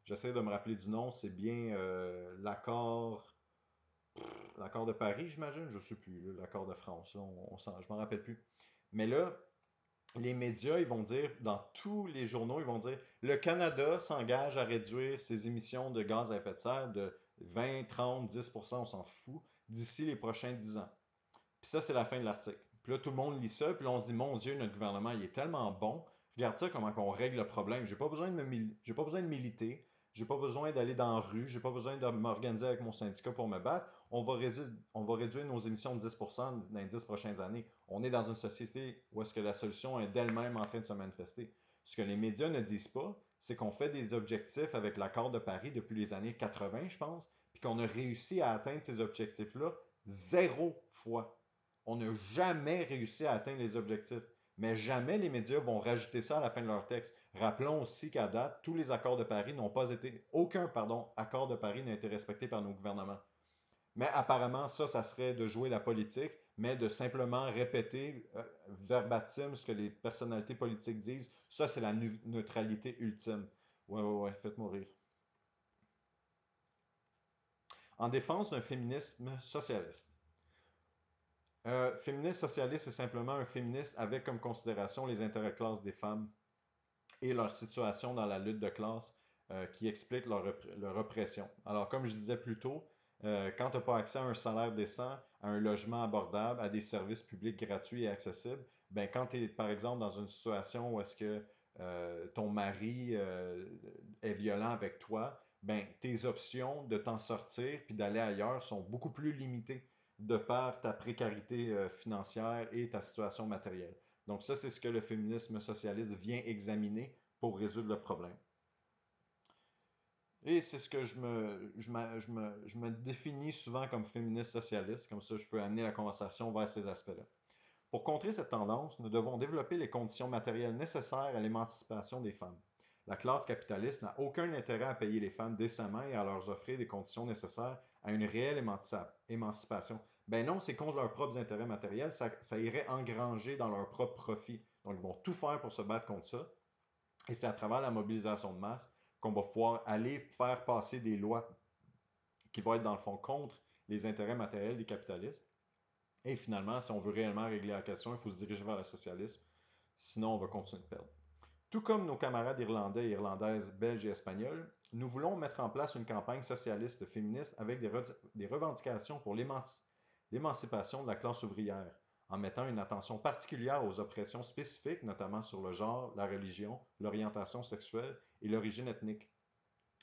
J'essaie de me rappeler du nom, c'est bien l'accord. L'accord de Paris, j'imagine, je ne sais plus, là, l'accord de France, là, je m'en rappelle plus. Mais là, les médias, ils vont dire, dans tous les journaux, ils vont dire, le Canada s'engage à réduire ses émissions de gaz à effet de serre de 20, 30, 10%, on s'en fout, d'ici les prochains 10 ans. Puis ça, c'est la fin de l'article. Puis là, tout le monde lit ça, puis là, on se dit, mon Dieu, notre gouvernement, il est tellement bon. Regarde ça, comment on règle le problème. J'ai pas besoin de militer, j'ai pas besoin d'aller dans la rue, j'ai pas besoin de m'organiser avec mon syndicat pour me battre. On va réduire nos émissions de 10% dans les 10 prochaines années. On est dans une société où est-ce que la solution est d'elle-même en train de se manifester. Ce que les médias ne disent pas, c'est qu'on fait des objectifs avec l'accord de Paris depuis les années 80, je pense, puis qu'on a réussi à atteindre ces objectifs-là 0 fois. On n'a jamais réussi à atteindre les objectifs. Mais jamais les médias vont rajouter ça à la fin de leur texte. Rappelons aussi qu'à date, tous les accords de Paris n'ont pas été, aucun, pardon, accord de Paris n'a été respecté par nos gouvernements. Mais apparemment, ça serait de jouer la politique, mais de simplement répéter verbatim ce que les personnalités politiques disent. Ça, c'est la neutralité ultime. Ouais, ouais, ouais, faites-moi rire. En défense d'un féminisme socialiste. Féministe socialiste, c'est simplement un féministe avec comme considération les intérêts de classe des femmes et leur situation dans la lutte de classe qui explique leur oppression. Alors, comme je disais plus tôt, quand tu n'as pas accès à un salaire décent, à un logement abordable, à des services publics gratuits et accessibles, ben quand tu es, par exemple, dans une situation où est-ce que ton mari est violent avec toi, ben tes options de t'en sortir puis d'aller ailleurs sont beaucoup plus limitées de par ta précarité financière et ta situation matérielle. Donc ça, c'est ce que le féminisme socialiste vient examiner pour résoudre le problème. Et c'est ce que je me définis souvent comme féministe socialiste, comme ça je peux amener la conversation vers ces aspects-là. Pour contrer cette tendance, nous devons développer les conditions matérielles nécessaires à l'émancipation des femmes. La classe capitaliste n'a aucun intérêt à payer les femmes décemment et à leur offrir les conditions nécessaires à une réelle émancipation. Ben non, c'est contre leurs propres intérêts matériels, ça irait engranger dans leur propre profit. Donc ils vont tout faire pour se battre contre ça. Et c'est à travers la mobilisation de masse qu'on va pouvoir aller faire passer des lois qui vont être dans le fond contre les intérêts matériels des capitalistes. Et finalement, si on veut réellement régler la question, il faut se diriger vers le socialisme. Sinon, on va continuer de perdre. Tout comme nos camarades irlandais et irlandaises, belges et espagnols, nous voulons mettre en place une campagne socialiste féministe avec des revendications pour l'émancipation de la classe ouvrière, en mettant une attention particulière aux oppressions spécifiques, notamment sur le genre, la religion, l'orientation sexuelle et l'origine ethnique.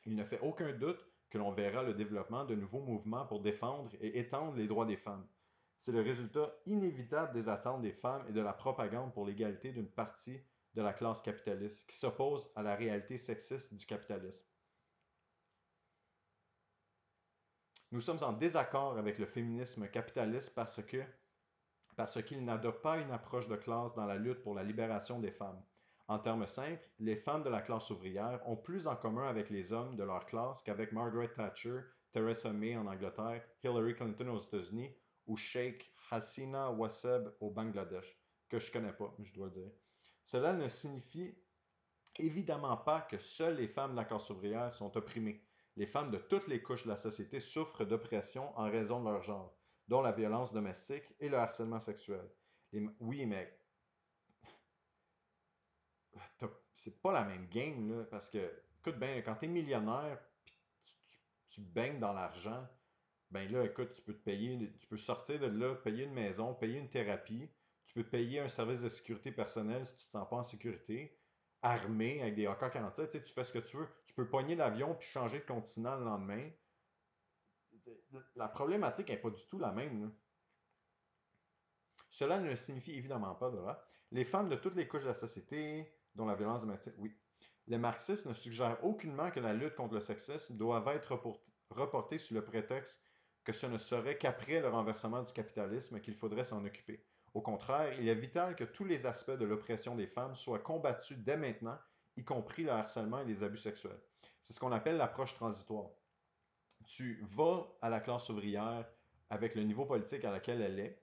Il ne fait aucun doute que l'on verra le développement de nouveaux mouvements pour défendre et étendre les droits des femmes. C'est le résultat inévitable des attentes des femmes et de la propagande pour l'égalité d'une partie de la classe capitaliste qui s'oppose à la réalité sexiste du capitalisme. Nous sommes en désaccord avec le féminisme capitaliste parce qu'il n'adopte pas une approche de classe dans la lutte pour la libération des femmes. En termes simples, les femmes de la classe ouvrière ont plus en commun avec les hommes de leur classe qu'avec Margaret Thatcher, Theresa May en Angleterre, Hillary Clinton aux États-Unis ou Sheikh Hasina Wasseb au Bangladesh, que je connais pas, je dois dire. Cela ne signifie évidemment pas que seules les femmes de la classe ouvrière sont opprimées. Les femmes de toutes les couches de la société souffrent d'oppression en raison de leur genre, dont la violence domestique et le harcèlement sexuel. Oui, mais c'est pas la même game, là, parce que, écoute bien, quand tu es millionnaire, puis tu baignes dans l'argent, ben là, écoute, tu peux te payer, tu peux sortir de là, payer une maison, payer une thérapie, tu peux payer un service de sécurité personnelle si tu te sens pas en sécurité, armé avec des AK-47, tu sais, tu fais ce que tu veux. Tu peux pogner l'avion puis changer de continent le lendemain. La problématique n'est pas du tout la même, là. Cela ne signifie évidemment pas, Dora. Les femmes de toutes les couches de la société, dont la violence domestique, oui. Les marxistes ne suggèrent aucunement que la lutte contre le sexisme doive être reportée sous le prétexte que ce ne serait qu'après le renversement du capitalisme qu'il faudrait s'en occuper. Au contraire, il est vital que tous les aspects de l'oppression des femmes soient combattus dès maintenant, y compris le harcèlement et les abus sexuels. C'est ce qu'on appelle l'approche transitoire. Tu vas à la classe ouvrière avec le niveau politique à laquelle elle est,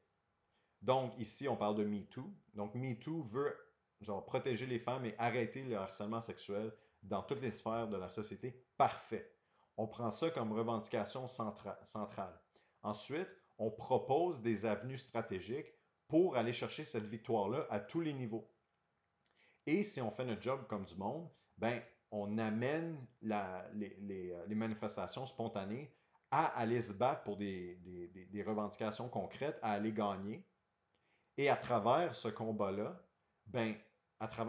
donc, ici, on parle de MeToo. Donc, MeToo veut genre, protéger les femmes et arrêter le harcèlement sexuel dans toutes les sphères de la société. Parfait. On prend ça comme revendication centrale. Ensuite, on propose des avenues stratégiques pour aller chercher cette victoire-là à tous les niveaux. Et si on fait notre job comme du monde, ben, on amène les manifestations spontanées à aller se battre pour des revendications concrètes, à aller gagner. Et à travers ce combat-là, ben,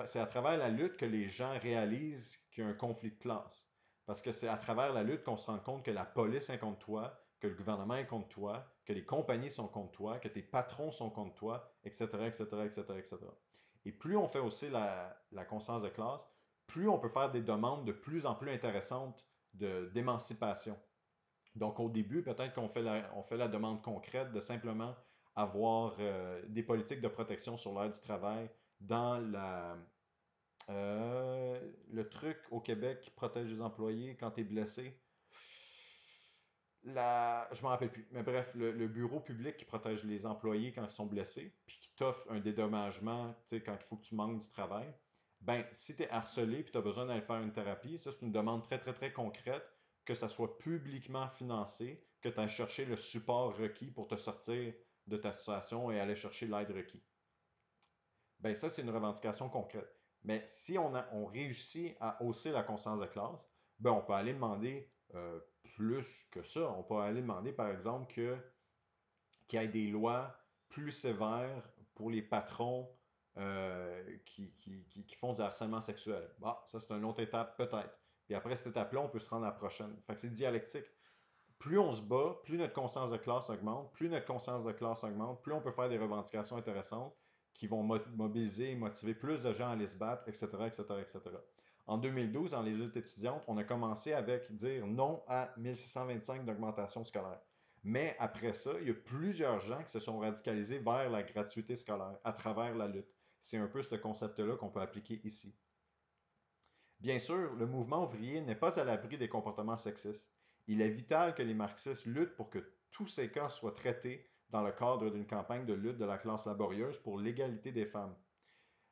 c'est à travers la lutte que les gens réalisent qu'il y a un conflit de classe. Parce que c'est à travers la lutte qu'on se rend compte que la police est contre toi, que le gouvernement est contre toi, que les compagnies sont contre toi, que tes patrons sont contre toi, etc., etc., etc., etc. Et plus on fait aussi la conscience de classe, plus on peut faire des demandes de plus en plus intéressantes d'émancipation. Donc, au début, peut-être on fait la demande concrète de simplement avoir des politiques de protection sur l'aide du travail dans le truc au Québec qui protège les employés quand tu es blessé. Je ne me rappelle plus. Mais bref, le bureau public qui protège les employés quand ils sont blessés, puis qui t'offre un dédommagement, tu sais, quand il faut que tu manques du travail. Ben, si tu es harcelé et tu as besoin d'aller faire une thérapie, ça, c'est une demande très, très, très concrète, que ça soit publiquement financé, que tu ailles chercher le support requis pour te sortir de ta situation et aller chercher l'aide requise. Ben, ça, c'est une revendication concrète. Mais si on réussit à hausser la conscience de classe, ben, on peut aller demander plus que ça. On peut aller demander, par exemple, qu'il y ait des lois plus sévères pour les patrons qui font du harcèlement sexuel. Bon, ça, c'est une autre étape, peut-être. Puis après cette étape-là, on peut se rendre à la prochaine. Fait que c'est dialectique. Plus on se bat, plus notre conscience de classe augmente, plus notre conscience de classe augmente, plus on peut faire des revendications intéressantes qui vont mobiliser et motiver plus de gens à aller se battre, etc., etc., etc. En 2012, dans les luttes étudiantes, on a commencé avec dire non à 1625 d'augmentation scolaire. Mais après ça, il y a plusieurs gens qui se sont radicalisés vers la gratuité scolaire à travers la lutte. C'est un peu ce concept-là qu'on peut appliquer ici. Bien sûr, le mouvement ouvrier n'est pas à l'abri des comportements sexistes. Il est vital que les marxistes luttent pour que tous ces cas soient traités dans le cadre d'une campagne de lutte de la classe laborieuse pour l'égalité des femmes.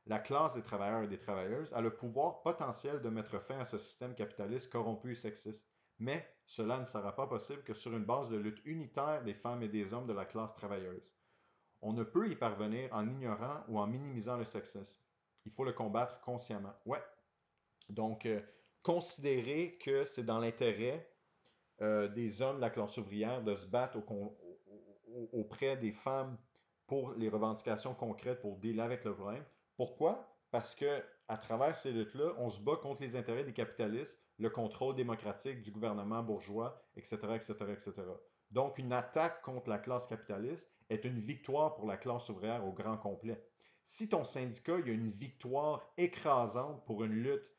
La classe des travailleurs et des travailleuses a le pouvoir potentiel de mettre fin à ce système capitaliste corrompu et sexiste. Mais cela ne sera pas possible que sur une base de lutte unitaire des femmes et des hommes de la classe travailleuse. On ne peut y parvenir en ignorant ou en minimisant le sexisme. Il faut le combattre consciemment. Ouais, donc, considérer que c'est dans l'intérêt des hommes de la classe ouvrière de se battre auprès des femmes pour les revendications concrètes pour dealer avec le problème. Pourquoi? Parce que à travers ces luttes-là, on se bat contre les intérêts des capitalistes, le contrôle démocratique du gouvernement bourgeois, etc., etc., etc. Donc, une attaque contre la classe capitaliste est une victoire pour la classe ouvrière au grand complet. Si ton syndicat il y a une victoire écrasante pour une lutte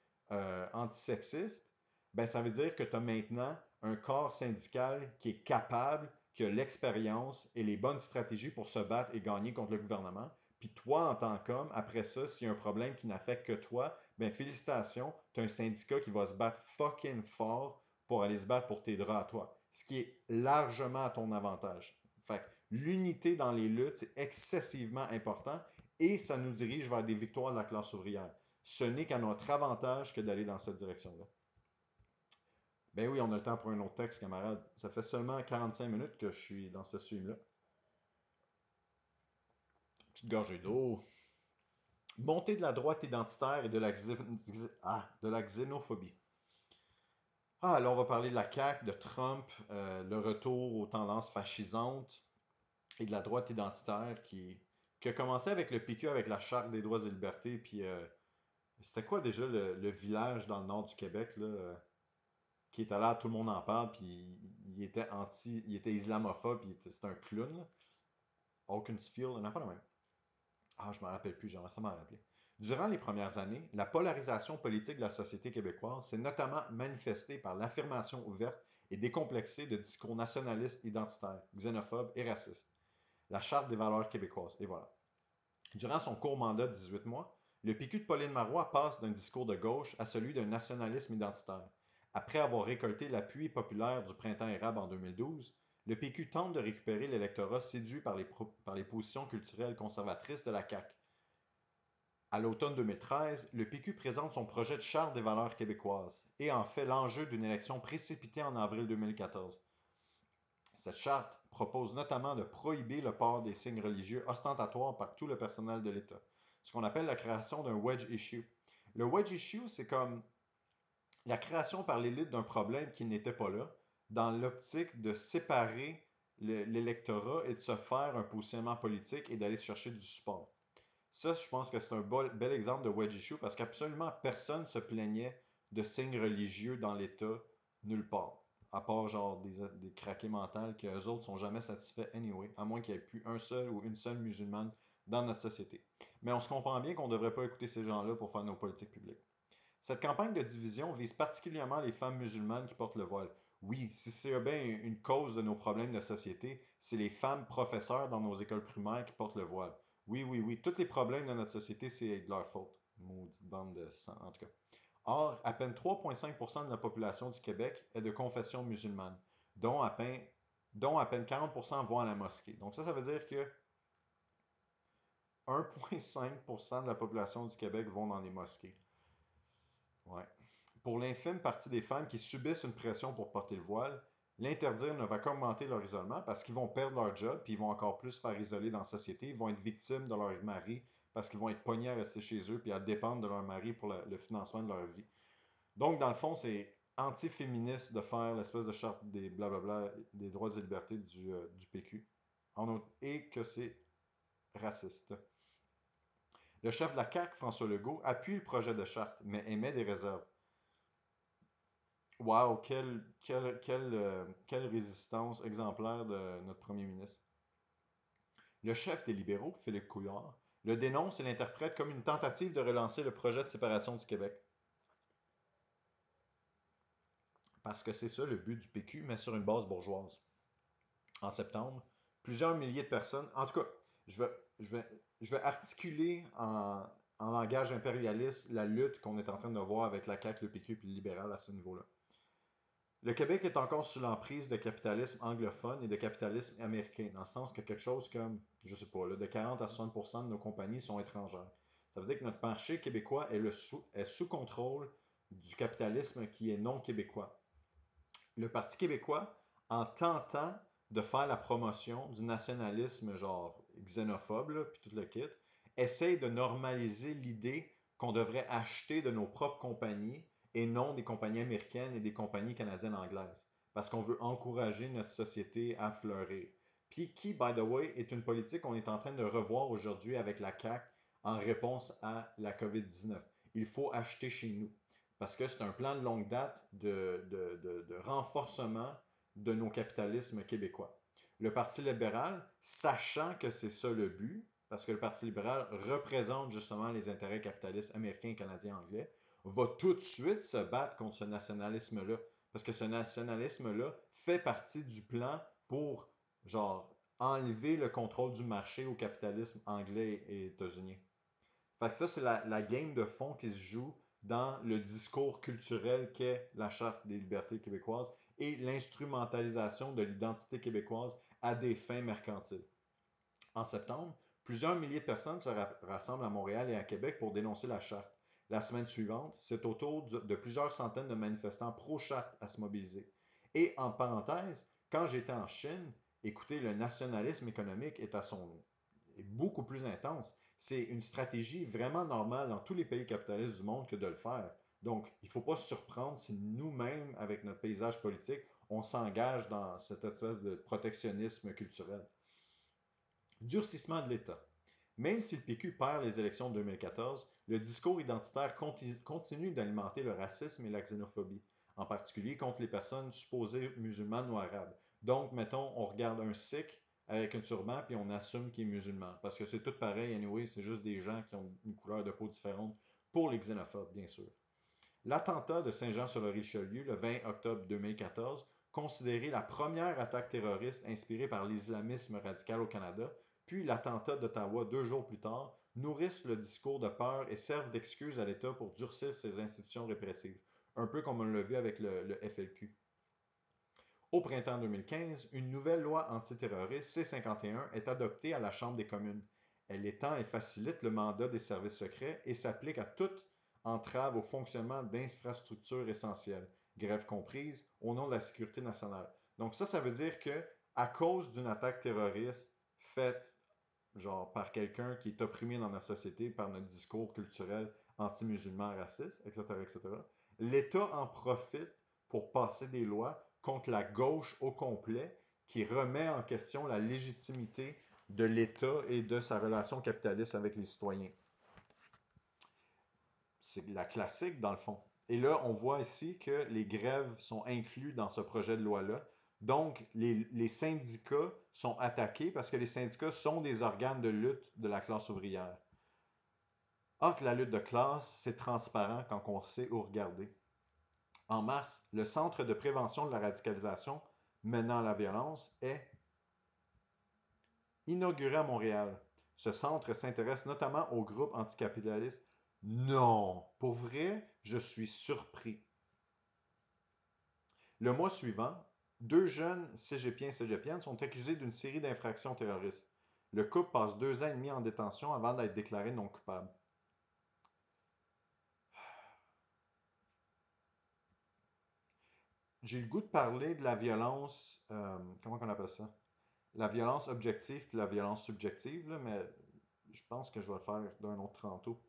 antisexiste, ben, ça veut dire que tu as maintenant un corps syndical qui est capable, qui a l'expérience et les bonnes stratégies pour se battre et gagner contre le gouvernement. Puis toi, en tant qu'homme, après ça, s'il y a un problème qui n'affecte que toi, ben félicitations, tu as un syndicat qui va se battre fucking fort pour aller se battre pour tes droits à toi. Ce qui est largement à ton avantage. Fait que l'unité dans les luttes, c'est excessivement important et ça nous dirige vers des victoires de la classe ouvrière. Ce n'est qu'à notre avantage que d'aller dans cette direction-là. Ben oui, on a le temps pour un autre texte, camarade. Ça fait seulement 45 minutes que je suis dans ce stream-là. Petite gorgée d'eau. Montée de la droite identitaire et de la xénophobie. Ah, là, on va parler de la CAQ, de Trump, le retour aux tendances fascisantes et de la droite identitaire qui a commencé avec le PQ, avec la Charte des droits et libertés. Puis, c'était quoi déjà le village dans le nord du Québec, là, qui était là, tout le monde en parle, puis il était islamophobe, puis c'était un clown, là. Oakensfield, un affaire de même. Ah, je me rappelle plus, j'aimerais ça m'en rappeler. Durant les premières années, la polarisation politique de la société québécoise s'est notamment manifestée par l'affirmation ouverte et décomplexée de discours nationalistes identitaires, xénophobes et racistes. La Charte des valeurs québécoises, et voilà. Durant son court mandat de 18 mois, le PQ de Pauline Marois passe d'un discours de gauche à celui d'un nationalisme identitaire. Après avoir récolté l'appui populaire du printemps érable en 2012, le PQ tente de récupérer l'électorat séduit par les positions culturelles conservatrices de la CAQ. À l'automne 2013, le PQ présente son projet de charte des valeurs québécoises et en fait l'enjeu d'une élection précipitée en avril 2014. Cette charte propose notamment de prohiber le port des signes religieux ostentatoires par tout le personnel de l'État, ce qu'on appelle la création d'un wedge issue. Le wedge issue, c'est comme la création par l'élite d'un problème qui n'était pas là, dans l'optique de séparer l'électorat et de se faire un positionnement politique et d'aller chercher du support. Ça, je pense que c'est un bel exemple de wedge issue parce qu'absolument personne ne se plaignait de signes religieux dans l'État nulle part. À part genre des craqués mentales que eux autres sont jamais satisfaits anyway, à moins qu'il n'y ait plus un seul ou une seule musulmane dans notre société. Mais on se comprend bien qu'on ne devrait pas écouter ces gens-là pour faire nos politiques publiques. Cette campagne de division vise particulièrement les femmes musulmanes qui portent le voile. Oui, si c'est bien une cause de nos problèmes de société, c'est les femmes professeurs dans nos écoles primaires qui portent le voile. Oui, oui, oui, tous les problèmes de notre société, c'est de leur faute. Maudite bande de sang, en tout cas. Or, à peine 3,5% de la population du Québec est de confession musulmane, dont à peine 40% vont à la mosquée. Donc ça veut dire que 1,5% de la population du Québec vont dans les mosquées. Ouais. Pour l'infime partie des femmes qui subissent une pression pour porter le voile, l'interdire ne va qu'augmenter leur isolement parce qu'ils vont perdre leur job, puis ils vont encore plus se faire isoler dans la société. Ils vont être victimes de leur mari parce qu'ils vont être pognés à rester chez eux puis à dépendre de leur mari pour le financement de leur vie. Donc, dans le fond, c'est anti-féministe de faire l'espèce de charte des blablabla, des droits et libertés du PQ. Et que c'est raciste. Le chef de la CAQ, François Legault, appuie le projet de charte, mais émet des réserves. Wow, quelle résistance exemplaire de notre premier ministre. Le chef des libéraux, Philippe Couillard, le dénonce et l'interprète comme une tentative de relancer le projet de séparation du Québec. Parce que c'est ça le but du PQ, mais sur une base bourgeoise. En septembre, plusieurs milliers de personnes, en tout cas, je vais, je vais, je vais articuler en langage impérialiste la lutte qu'on est en train de voir avec la CAQ, le PQ et le libéral à ce niveau-là. Le Québec est encore sous l'emprise de capitalisme anglophone et de capitalisme américain, dans le sens que quelque chose comme, je sais pas, là, de 40 à 60% de nos compagnies sont étrangères. Ça veut dire que notre marché québécois est sous contrôle du capitalisme qui est non québécois. Le Parti québécois, en tentant de faire la promotion du nationalisme genre xénophobe, puis tout le kit, essaye de normaliser l'idée qu'on devrait acheter de nos propres compagnies et non des compagnies américaines et des compagnies canadiennes anglaises. Parce qu'on veut encourager notre société à fleurir. Puis qui, by the way, est une politique qu'on est en train de revoir aujourd'hui avec la CAQ en réponse à la COVID-19. Il faut acheter chez nous parce que c'est un plan de longue date de renforcement de nos capitalismes québécois. Le Parti libéral, sachant que c'est ça le but, parce que le Parti libéral représente justement les intérêts capitalistes américains, canadiens, anglais, va tout de suite se battre contre ce nationalisme-là. Parce que ce nationalisme-là fait partie du plan pour, genre, enlever le contrôle du marché au capitalisme anglais et états-unien. Fait que ça, c'est la game de fond qui se joue dans le discours culturel qu'est la Charte des libertés québécoises et l'instrumentalisation de l'identité québécoise à des fins mercantiles. En septembre, plusieurs milliers de personnes se rassemblent à Montréal et à Québec pour dénoncer la Charte. La semaine suivante, c'est au tour de plusieurs centaines de manifestants pro-charte à se mobiliser. Et en parenthèse, quand j'étais en Chine, écoutez, le nationalisme économique est beaucoup plus intense. C'est une stratégie vraiment normale dans tous les pays capitalistes du monde que de le faire. Donc, il ne faut pas se surprendre si nous-mêmes, avec notre paysage politique, on s'engage dans cette espèce de protectionnisme culturel. Durcissement de l'État. Même si le PQ perd les élections de 2014, le discours identitaire continue d'alimenter le racisme et la xénophobie, en particulier contre les personnes supposées musulmanes ou arabes. Donc, mettons, on regarde un sikh avec un turban puis on assume qu'il est musulman, parce que c'est tout pareil, anyway, c'est juste des gens qui ont une couleur de peau différente pour les xénophobes, bien sûr. L'attentat de Saint-Jean-sur-le-Richelieu, le 20 octobre 2014, considéré la première attaque terroriste inspirée par l'islamisme radical au Canada, puis l'attentat d'Ottawa 2 jours plus tard, nourrissent le discours de peur et servent d'excuse à l'État pour durcir ses institutions répressives, un peu comme on l'a vu avec le FLQ. Au printemps 2015, une nouvelle loi antiterroriste, C-51, est adoptée à la Chambre des communes. Elle étend et facilite le mandat des services secrets et s'applique à toute entrave au fonctionnement d'infrastructures essentielles, grève comprise, au nom de la sécurité nationale. Donc ça veut dire que à cause d'une attaque terroriste faite genre par quelqu'un qui est opprimé dans notre société par notre discours culturel anti-musulman, raciste, etc., etc., l'État en profite pour passer des lois contre la gauche au complet qui remet en question la légitimité de l'État et de sa relation capitaliste avec les citoyens. C'est la classique dans le fond. Et là, on voit ici que les grèves sont inclus dans ce projet de loi-là. Donc, les syndicats sont attaqués parce que les syndicats sont des organes de lutte de la classe ouvrière. Or que la lutte de classe, c'est transparent quand on sait où regarder. En mars, le Centre de prévention de la radicalisation menant à la violence est inauguré à Montréal. Ce centre s'intéresse notamment aux groupes anticapitalistes. Non, pour vrai, je suis surpris. Le mois suivant, deux jeunes cégepiens et cégepiennes sont accusés d'une série d'infractions terroristes. Le couple passe 2 ans et demi en détention avant d'être déclaré non coupable. J'ai le goût de parler de la violence, comment on appelle ça? La violence objective puis la violence subjective, là, mais je pense que je vais le faire d'un autre tantôt.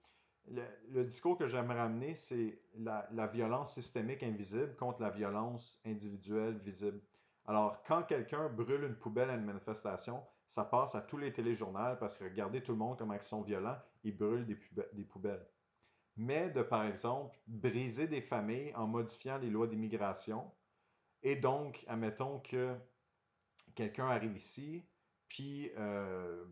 Le discours que j'aimerais amener, c'est la violence systémique invisible contre la violence individuelle visible. Alors, quand quelqu'un brûle une poubelle à une manifestation, ça passe à tous les téléjournaux parce que regardez tout le monde comment ils sont violents, ils brûlent des poubelles. Mais de, par exemple, briser des familles en modifiant les lois d'immigration, et donc, admettons que quelqu'un arrive ici, puis,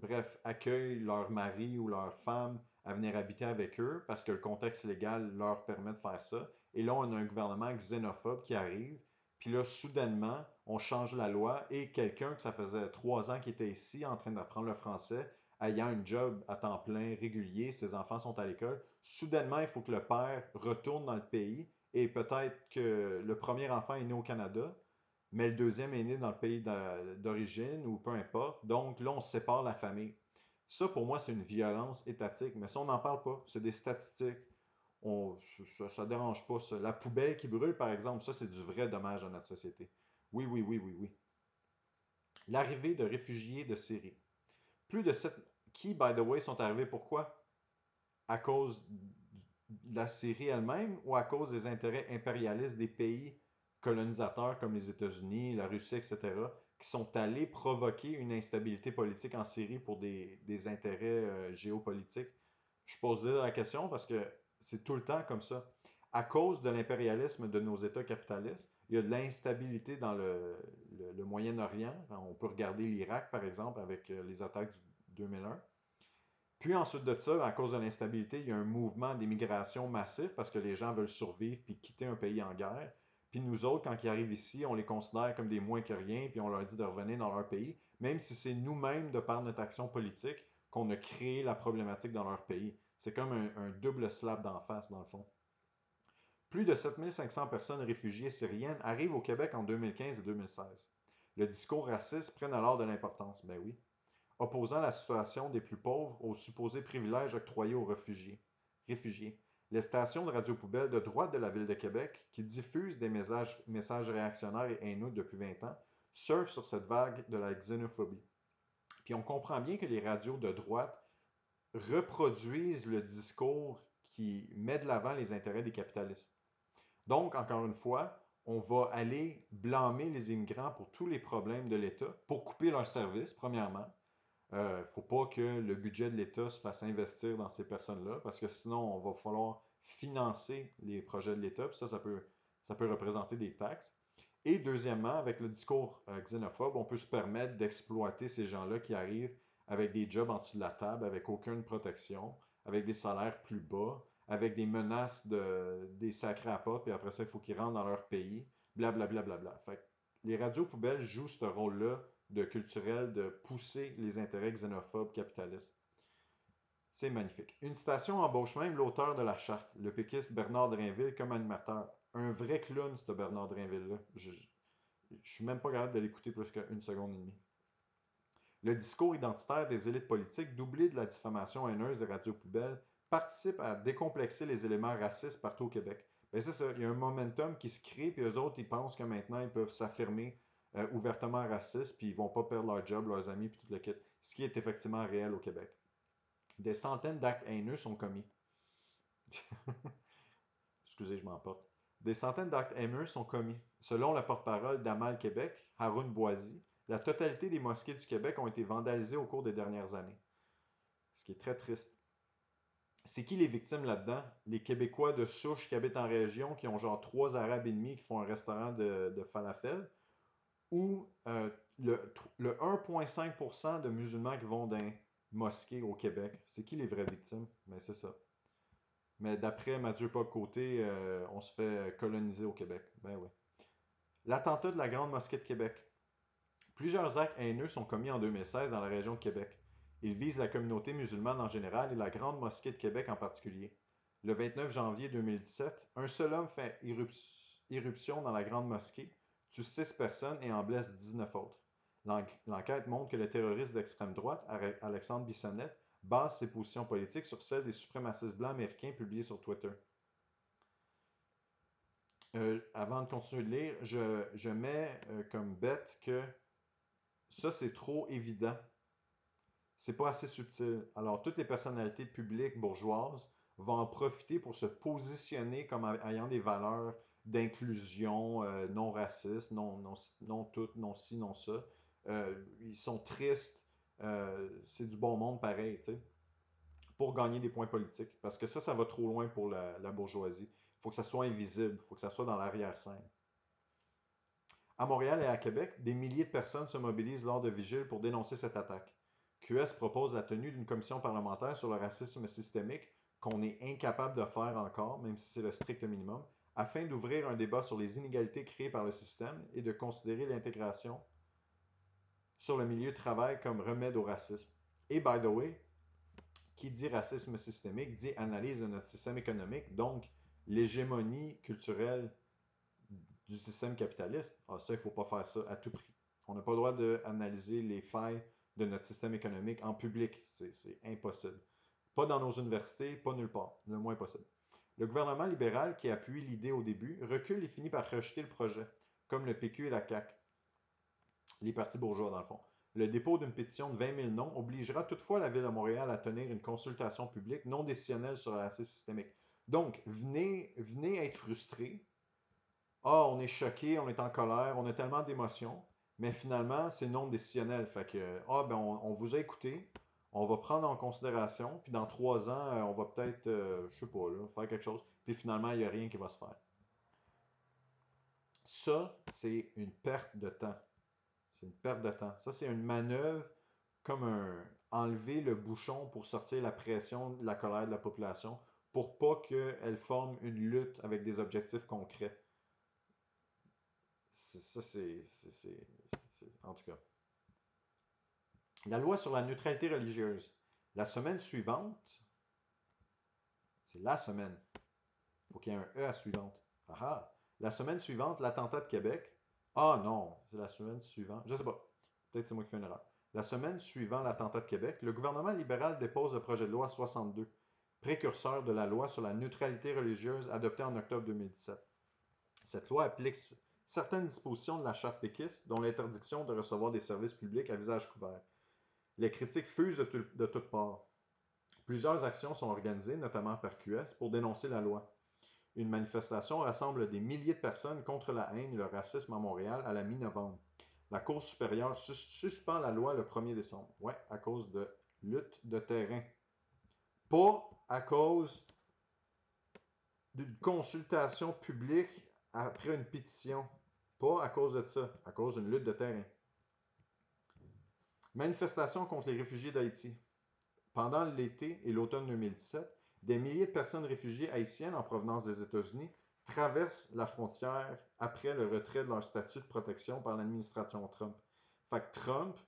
bref, accueille leur mari ou leur femme à venir habiter avec eux parce que le contexte légal leur permet de faire ça. Et là, on a un gouvernement xénophobe qui arrive, puis là, soudainement, on change la loi et quelqu'un que ça faisait 3 ans qu'il était ici en train d'apprendre le français, ayant un job à temps plein régulier, ses enfants sont à l'école, soudainement, il faut que le père retourne dans le pays et peut-être que le premier enfant est né au Canada, mais le deuxième est né dans le pays d'origine ou peu importe. Donc là, on sépare la famille. Ça, pour moi, c'est une violence étatique, mais ça, on n'en parle pas. C'est des statistiques. Ça ne dérange pas, ça. La poubelle qui brûle, par exemple, ça, c'est du vrai dommage à notre société. Oui, oui, oui, oui, oui. L'arrivée de réfugiés de Syrie. Plus de 7... Qui, by the way, sont arrivés pourquoi? À cause de la Syrie elle-même ou à cause des intérêts impérialistes des pays colonisateurs comme les États-Unis, la Russie, etc., qui sont allés provoquer une instabilité politique en Syrie pour des intérêts géopolitiques? Je pose la question parce que c'est tout le temps comme ça. À cause de l'impérialisme de nos États capitalistes, il y a de l'instabilité dans le Moyen-Orient. On peut regarder l'Irak, par exemple, avec les attaques du 2001. Puis ensuite de ça, à cause de l'instabilité, il y a un mouvement d'immigration massif parce que les gens veulent survivre puis quitter un pays en guerre. Puis nous autres, quand ils arrivent ici, on les considère comme des moins que rien, puis on leur dit de revenir dans leur pays, même si c'est nous-mêmes, de par notre action politique, qu'on a créé la problématique dans leur pays. C'est comme un double slap d'en face, dans le fond. Plus de 7500 personnes réfugiées syriennes arrivent au Québec en 2015 et 2016. Le discours raciste prenne alors de l'importance. Ben oui, opposant la situation des plus pauvres aux supposés privilèges octroyés aux réfugiés. Les stations de radio-poubelle de droite de la ville de Québec, qui diffusent des messages réactionnaires et haineux depuis 20 ans, surfent sur cette vague de la xénophobie. Puis on comprend bien que les radios de droite reproduisent le discours qui met de l'avant les intérêts des capitalistes. Donc, encore une fois, on va aller blâmer les immigrants pour tous les problèmes de l'État, pour couper leurs services, premièrement, faut pas que le budget de l'État se fasse investir dans ces personnes-là, parce que sinon, on va falloir financer les projets de l'État, puis ça peut représenter des taxes. Et deuxièmement, avec le discours xénophobe, on peut se permettre d'exploiter ces gens-là qui arrivent avec des jobs en dessous de la table, avec aucune protection, avec des salaires plus bas, avec des menaces des sacrés à pas, puis après ça, il faut qu'ils rentrent dans leur pays, blablabla. Bla, bla, bla. Fait que les radios poubelles jouent ce rôle-là de culturel de pousser les intérêts xénophobes capitalistes. C'est magnifique. Une station embauche même l'auteur de la charte, le péquiste Bernard Drinville, comme animateur. Un vrai clown, ce Bernard Drinville-là. Je suis même pas capable de l'écouter plus qu'une seconde et demie. Le discours identitaire des élites politiques, doublé de la diffamation haineuse des radios poubelles, participe à décomplexer les éléments racistes partout au Québec. Ben c'est ça, il y a un momentum qui se crée, puis eux autres, ils pensent que maintenant, ils peuvent s'affirmer ouvertement racistes, puis ils vont pas perdre leur job, leurs amis, puis tout le kit. Ce qui est effectivement réel au Québec. Des centaines d'actes haineux sont commis. Excusez, je m'emporte. Des centaines d'actes haineux sont commis. Selon le porte-parole d'Amal Québec, Haroun Boisy, la totalité des mosquées du Québec ont été vandalisées au cours des dernières années. Ce qui est très triste. C'est qui les victimes là-dedans? Les Québécois de souche qui habitent en région, qui ont genre 3 Arabes et demi, qui font un restaurant de falafel, ou le 1,5% de musulmans qui vont dans les mosquées au Québec. C'est qui les vraies victimes? Mais c'est ça. Mais d'après Mathieu Paul-Côté, on se fait coloniser au Québec. Ben oui. L'attentat de la Grande Mosquée de Québec. Plusieurs actes haineux sont commis en 2016 dans la région de Québec. Ils visent la communauté musulmane en général et la Grande Mosquée de Québec en particulier. Le 29 janvier 2017, un seul homme fait irruption dans la Grande Mosquée, tue 6 personnes et en blesse 19 autres. L'enquête montre que le terroriste d'extrême droite, Alexandre Bissonnette, base ses positions politiques sur celles des suprémacistes blancs américains publiées sur Twitter. Avant de continuer de lire, je mets comme bête que ça, c'est trop évident. C'est pas assez subtil. Alors, toutes les personnalités publiques bourgeoises vont en profiter pour se positionner comme ayant des valeurs d'inclusion, non racistes, non toutes, non ci, non ça. Ils sont tristes. C'est du bon monde pareil, tu sais, pour gagner des points politiques. Parce que ça va trop loin pour la bourgeoisie. Il faut que ça soit invisible, il faut que ça soit dans l'arrière-scène. À Montréal et à Québec, des milliers de personnes se mobilisent lors de vigiles pour dénoncer cette attaque. QS propose la tenue d'une commission parlementaire sur le racisme systémique, qu'on est incapable de faire encore, même si c'est le strict minimum, afin d'ouvrir un débat sur les inégalités créées par le système et de considérer l'intégration sur le milieu de travail comme remède au racisme. Et by the way, qui dit racisme systémique dit analyse de notre système économique, donc l'hégémonie culturelle du système capitaliste. Ah, ça, il ne faut pas faire ça à tout prix. On n'a pas le droit d'analyser les failles de notre système économique en public. C'est impossible. Pas dans nos universités, pas nulle part. Le moins possible. Le gouvernement libéral, qui appuie l'idée au début, recule et finit par rejeter le projet, comme le PQ et la CAQ, les partis bourgeois dans le fond. Le dépôt d'une pétition de 20 000 noms obligera toutefois la Ville de Montréal à tenir une consultation publique non décisionnelle sur le racisme systémique. Donc, venez être frustrés. Ah, on est choqué, on est en colère, on a tellement d'émotions, mais finalement, c'est non décisionnel. Fait que, ben, on vous a écouté, on va prendre en considération, puis dans 3 ans, on va peut-être, je sais pas, là, faire quelque chose, puis finalement, il n'y a rien qui va se faire. Ça, c'est une perte de temps. C'est une perte de temps. Ça, c'est une manœuvre comme enlever le bouchon pour sortir la pression de la colère de la population pour pas qu'elle forme une lutte avec des objectifs concrets. Ça, en tout cas. La loi sur la neutralité religieuse. La semaine suivante, c'est la semaine. Il faut qu'il y ait un E à suivante. Ah ah. La semaine suivante, l'attentat de Québec. Ah non, c'est la semaine suivante. Je sais pas. Peut-être c'est moi qui fais une erreur. La semaine suivant l'attentat de Québec, le gouvernement libéral dépose le projet de loi 62, précurseur de la loi sur la neutralité religieuse adoptée en octobre 2017. Cette loi applique certaines dispositions de la charte péquiste, dont l'interdiction de recevoir des services publics à visage couvert. Les critiques fusent de toutes parts. Plusieurs actions sont organisées, notamment par QS, pour dénoncer la loi. Une manifestation rassemble des milliers de personnes contre la haine et le racisme à Montréal à la mi-novembre. La Cour supérieure suspend la loi le 1er décembre. Ouais, à cause de lutte de terrain. Pas à cause d'une consultation publique après une pétition. Pas à cause de ça, à cause d'une lutte de terrain. Manifestation contre les réfugiés d'Haïti. Pendant l'été et l'automne 2017, des milliers de personnes réfugiées haïtiennes en provenance des États-Unis traversent la frontière après le retrait de leur statut de protection par l'administration Trump. Fait que Trump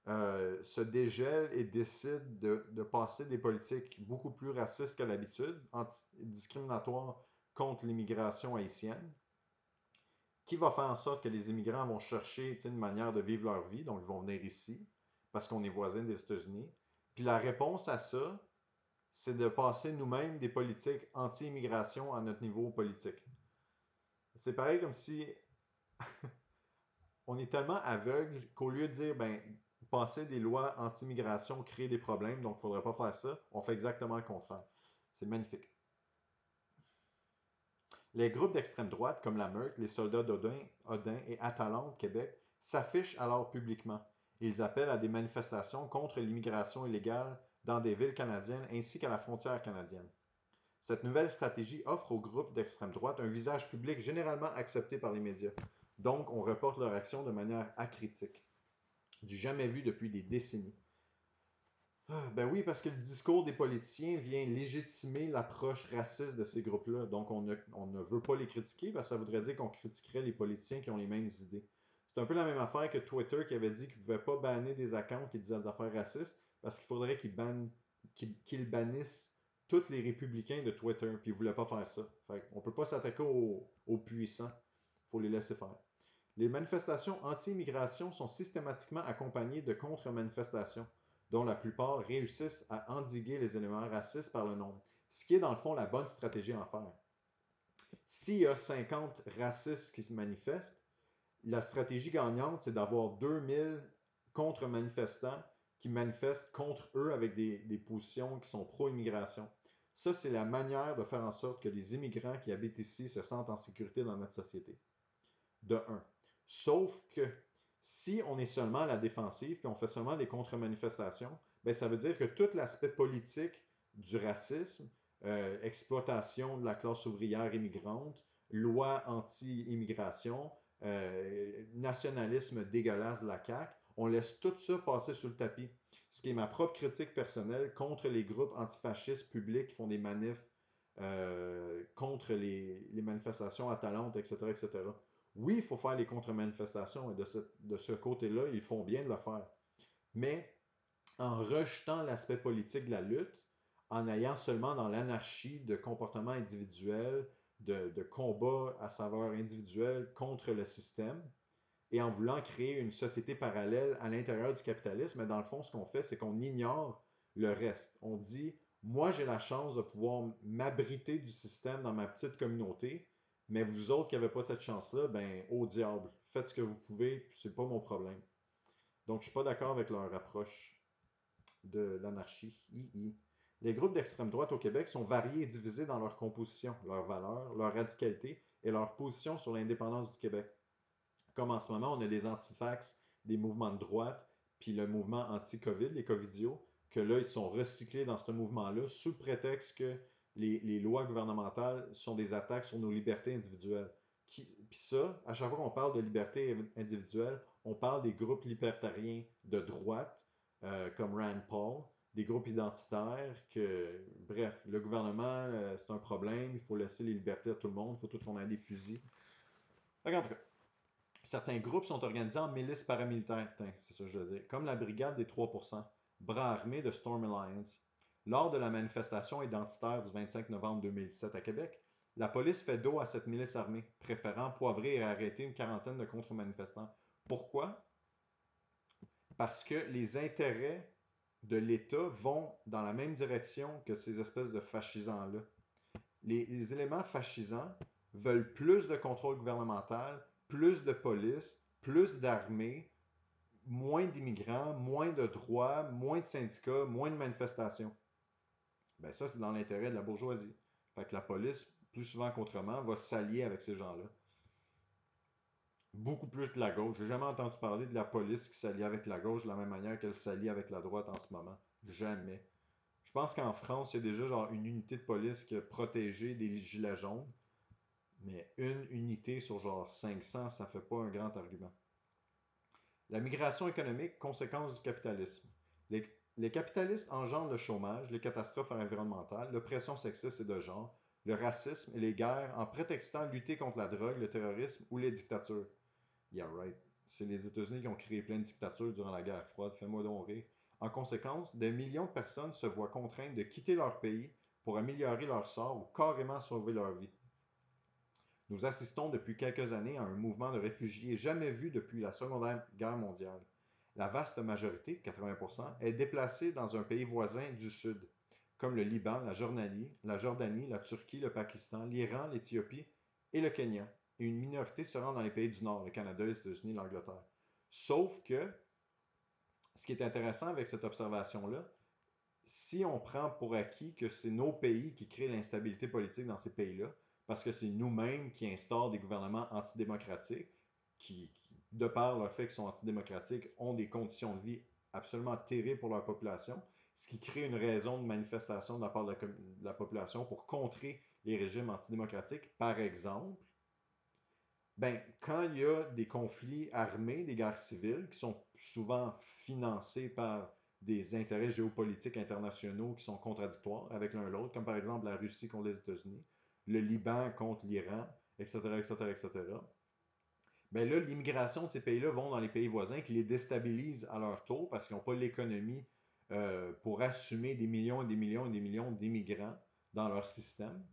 se dégèle et décide de passer des politiques beaucoup plus racistes qu'à l'habitude, discriminatoires contre l'immigration haïtienne, qui va faire en sorte que les immigrants vont chercher une manière de vivre leur vie, donc ils vont venir ici, parce qu'on est voisins des États-Unis. Puis la réponse à ça, c'est de passer nous-mêmes des politiques anti-immigration à notre niveau politique. C'est pareil comme si on est tellement aveugle qu'au lieu de dire, ben, passer des lois anti-immigration crée des problèmes, donc il ne faudrait pas faire ça, on fait exactement le contraire. C'est magnifique. Les groupes d'extrême droite, comme la Meurthe, les soldats d'Odin et Atalante, Québec, s'affichent alors publiquement. Ils appellent à des manifestations contre l'immigration illégale dans des villes canadiennes ainsi qu'à la frontière canadienne. Cette nouvelle stratégie offre aux groupes d'extrême droite un visage public généralement accepté par les médias. Donc, on reporte leur action de manière acritique, du jamais vu depuis des décennies. Ben oui, parce que le discours des politiciens vient légitimer l'approche raciste de ces groupes-là. Donc, on ne veut pas les critiquer parce que ça voudrait dire qu'on critiquerait les politiciens qui ont les mêmes idées. C'est un peu la même affaire que Twitter qui avait dit qu'il ne pouvait pas banner des accounts qui disaient des affaires racistes parce qu'il faudrait qu'ils bannissent tous les républicains de Twitter. Puis ils ne voulaient pas faire ça. Fait on ne peut pas s'attaquer aux puissants. Il faut les laisser faire. Les manifestations anti-immigration sont systématiquement accompagnées de contre-manifestations, dont la plupart réussissent à endiguer les éléments racistes par le nombre, ce qui est dans le fond la bonne stratégie à en faire. S'il y a 50 racistes qui se manifestent, la stratégie gagnante, c'est d'avoir 2000 contre-manifestants qui manifestent contre eux avec des positions qui sont pro-immigration. Ça, c'est la manière de faire en sorte que les immigrants qui habitent ici se sentent en sécurité dans notre société. De un. Sauf que si on est seulement à la défensive, puis on fait seulement des contre-manifestations, ben ça veut dire que tout l'aspect politique du racisme, exploitation de la classe ouvrière immigrante, loi anti-immigration, nationalisme dégueulasse de la CAQ, on laisse tout ça passer sous le tapis. Ce qui est ma propre critique personnelle contre les groupes antifascistes publics qui font des manifs contre les manifestations atalantes, etc., etc. Oui, il faut faire les contre-manifestations et de ce côté-là, ils font bien de le faire. Mais en rejetant l'aspect politique de la lutte, en ayant seulement dans l'anarchie de comportements individuels, de combats à saveur individuelle contre le système, et en voulant créer une société parallèle à l'intérieur du capitalisme, mais dans le fond, ce qu'on fait, c'est qu'on ignore le reste. On dit, moi, j'ai la chance de pouvoir m'abriter du système dans ma petite communauté, mais vous autres qui n'avez pas cette chance-là, ben, au diable, faites ce que vous pouvez, c'est pas mon problème. Donc, je suis pas d'accord avec leur approche de l'anarchie. Les groupes d'extrême droite au Québec sont variés et divisés dans leur composition, leurs valeurs, leur radicalité et leur position sur l'indépendance du Québec. Comme en ce moment, on a des antifax, des mouvements de droite, puis le mouvement anti-COVID, les Covidios, que là, ils sont recyclés dans ce mouvement-là sous le prétexte que les lois gouvernementales sont des attaques sur nos libertés individuelles. Puis ça, à chaque fois qu'on parle de liberté individuelle, on parle des groupes libertariens de droite, comme Rand Paul, des groupes identitaires, que, bref, le gouvernement, c'est un problème, il faut laisser les libertés à tout le monde, il faut tout qu'on ait des fusils. En tout cas, certains groupes sont organisés en milices paramilitaires, c'est ça que je veux dire, comme la brigade des 3%, bras armé de Storm Alliance. Lors de la manifestation identitaire du 25 novembre 2017 à Québec, la police fait dos à cette milice armée, préférant poivrer et arrêter une quarantaine de contre-manifestants. Pourquoi? Parce que les intérêts de l'État vont dans la même direction que ces espèces de fascisants-là. Les éléments fascisants veulent plus de contrôle gouvernemental, plus de police, plus d'armée, moins d'immigrants, moins de droits, moins de syndicats, moins de manifestations. Ben ça, c'est dans l'intérêt de la bourgeoisie. Fait que la police, plus souvent qu'autrement, va s'allier avec ces gens-là. Beaucoup plus que la gauche. J'ai jamais entendu parler de la police qui s'allie avec la gauche de la même manière qu'elle s'allie avec la droite en ce moment. Jamais. Je pense qu'en France, il y a déjà genre une unité de police qui a protégé des gilets jaunes. Mais une unité sur genre 500, ça fait pas un grand argument. La migration économique, conséquence du capitalisme. Les capitalistes engendrent le chômage, les catastrophes environnementales, l'oppression sexiste et de genre, le racisme et les guerres en prétextant lutter contre la drogue, le terrorisme ou les dictatures. Yeah, right. C'est les États-Unis qui ont créé plein de dictatures durant la guerre froide. Fais-moi donc rire. En conséquence, des millions de personnes se voient contraintes de quitter leur pays pour améliorer leur sort ou carrément sauver leur vie. Nous assistons depuis quelques années à un mouvement de réfugiés jamais vu depuis la Seconde Guerre mondiale. La vaste majorité, 80%, est déplacée dans un pays voisin du Sud, comme le Liban, la Jordanie, la Turquie, le Pakistan, l'Iran, l'Éthiopie et le Kenya. et une minorité se rend dans les pays du Nord, le Canada, les États-Unis, l'Angleterre. Sauf que, ce qui est intéressant avec cette observation-là, si on prend pour acquis que c'est nos pays qui créent l'instabilité politique dans ces pays-là, parce que c'est nous-mêmes qui instaurent des gouvernements antidémocratiques, de par le fait qu'ils sont antidémocratiques, ont des conditions de vie absolument terribles pour leur population, ce qui crée une raison de manifestation de la part de la population pour contrer les régimes antidémocratiques. Par exemple, ben, quand il y a des conflits armés, des guerres civiles, qui sont souvent financés par des intérêts géopolitiques internationaux qui sont contradictoires avec l'un l'autre, comme par exemple la Russie contre les États-Unis, le Liban contre l'Iran, etc., etc., etc., ben là, l'immigration de ces pays-là vont dans les pays voisins qui les déstabilisent à leur tour parce qu'ils n'ont pas l'économie pour assumer des millions et des millions et des millions d'immigrants dans leur système.